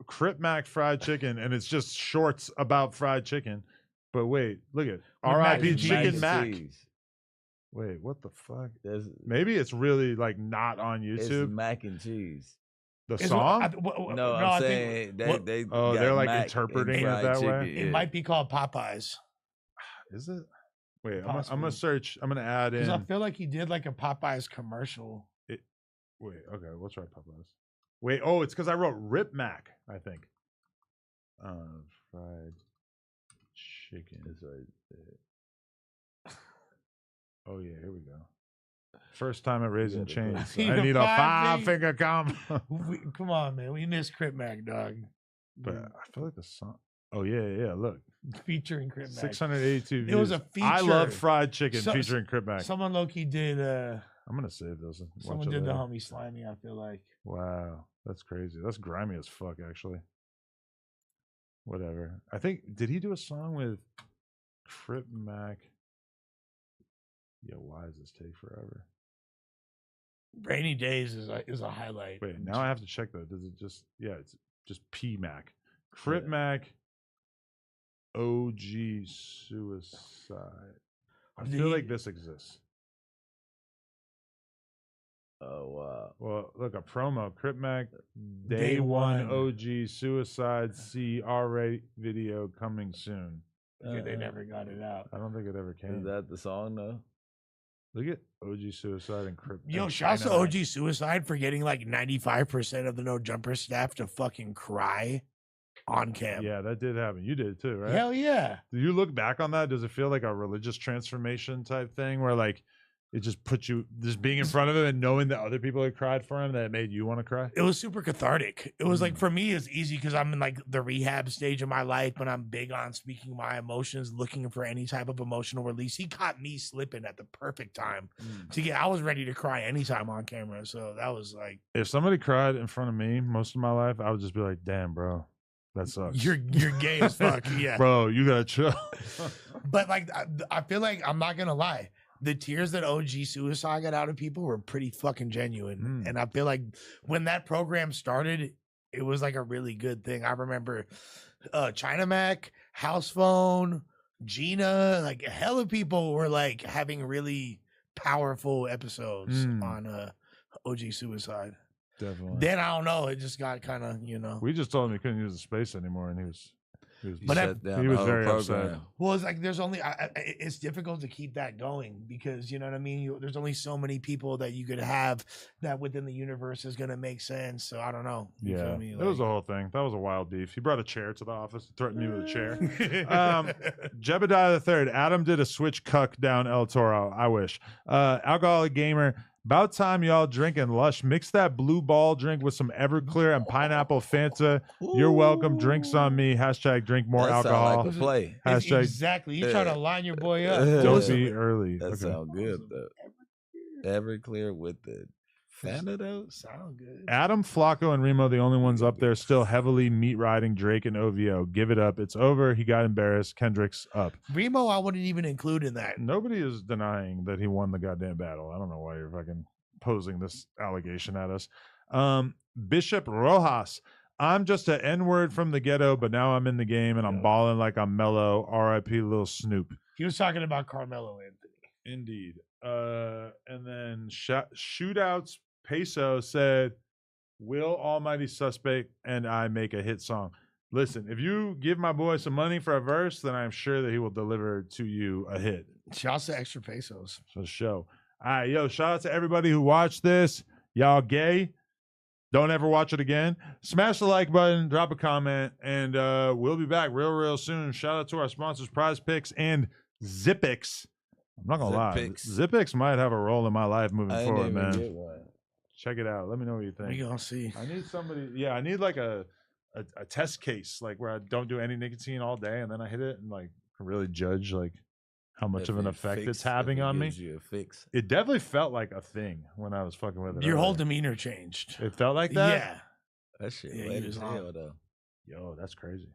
Crip Mac fried chicken and it's just shorts about fried chicken. But wait, look at R.I.P. Chicken Mac. Wait, what the fuck? Maybe it's really like not on YouTube. It's mac and cheese. The song? I'm saying they they're like interpreting it that way. It might be called Popeyes. Is it? Wait, I'm gonna search. I'm gonna add in. I feel like he did like a Popeyes commercial. Wait, okay, we'll try Popeyes. Wait, it's because I wrote Rip Mac, I think. Fried chicken. Is right there. Oh yeah, here we go. First time at Raising Chains. I need a 5-finger combo. Come on, man. We miss Crip Mac, dog. But I feel like the song. Oh yeah. Look, featuring Crip Mac. 682 views. It was a feature. I love fried chicken featuring Crip Mac. Someone low-key did. I'm gonna save those. Someone did the homie Slimy. I feel like. Wow, that's crazy. That's grimy as fuck, actually. Whatever. I think did he do a song with Crip Mac? Yeah. Why does this take forever? Rainy Days is a highlight. Wait, now I have to check though. Does it just it's just P Mac. Crip Mac OG Suicide. I feel like this exists. Oh wow. Well, look, a promo. Crip Mac Day One OG Suicide R-rate video coming soon. They never got it out. I don't think it ever came. Is that the song though? Look at OG Suicide and Crip. Yo, shouts to OG Suicide for getting like 95% of the No Jumper staff to fucking cry on cam. Yeah, that did happen. You did too, right? Hell yeah. Do you look back on that? Does it feel like a religious transformation type thing where like it just puts you just being in front of him and knowing that other people had cried for him that it made you want to cry? It was super cathartic. It was like, for me, it's easy because I'm in like the rehab stage of my life, but I'm big on speaking my emotions, looking for any type of emotional release. He caught me slipping at the perfect time I was ready to cry anytime on camera. So that was like, If somebody cried in front of me most of my life, I would just be like, damn, bro, that sucks. you're gay as fuck. Yeah. Bro, you gotta chill. But like, I feel like, I'm not going to lie, the tears that OG Suicide got out of people were pretty fucking genuine. And I feel like when that program started, it was like a really good thing. I remember China Mac, House Phone, Gina, like a hell of people were like having really powerful episodes on OG Suicide. Definitely. Then I don't know, it just got kind of, you know. We just told him he couldn't use the space anymore, and he was But shut down he the was whole very program. upset. Well, it's like there's only it's difficult to keep that going because you know what I mean. There's only so many people that you could have that within the universe is gonna make sense. So I don't know. You Yeah, feel me? it was a whole thing. That was a wild beef. He brought a chair to the office, and threatened me with a chair. Jebediah III. Adam did a switch cuck down El Toro. I wish. Alcoholic Gamer. About time y'all drinking Lush. Mix that blue ball drink with some Everclear and pineapple Fanta. You're welcome. Drinks on me. Hashtag drink more That sound alcohol. like a play. Hashtag Exactly. You're trying to line your boy up. don't be early. That Okay. sound good though. Everclear with the Fanta though. Sound good. Adam, Flacco, and Remo, the only ones up there still heavily meat riding Drake and OVO. Give it up. It's over. He got embarrassed. Kendrick's up. Remo, I wouldn't even include in that. Nobody is denying that he won the goddamn battle. I don't know why you're fucking posing this allegation at us. Bishop Rojas. I'm just an N-word from the ghetto, but now I'm in the game and I'm balling like I'm mellow. R.I.P. Lil Snoop. He was talking about Carmelo Anthony. Indeed. And then Shootouts Peso said, will Almighty Suspect and I make a hit song? Listen, if you give my boy some money for a verse, then I'm sure that he will deliver to you a hit. Shouts to Extra Pesos. So show. All right, yo, shout out to everybody who watched this. Y'all gay. Don't ever watch it again. Smash the like button, drop a comment, and we'll be back real soon. Shout out to our sponsors, Prize Picks and Zippix. I'm not gonna lie. Zippix might have a role in my life moving forward, man. Check it out. Let me know what you think. We gonna see. I need somebody. Yeah, I need like a test case, like where I don't do any nicotine all day, and then I hit it and like really judge like how much of an effect it's having on me. It definitely felt like a thing when I was fucking with it. Your whole demeanor changed. It felt like that. Yeah. That shit Yeah, late he was as hell though. Yo, that's crazy.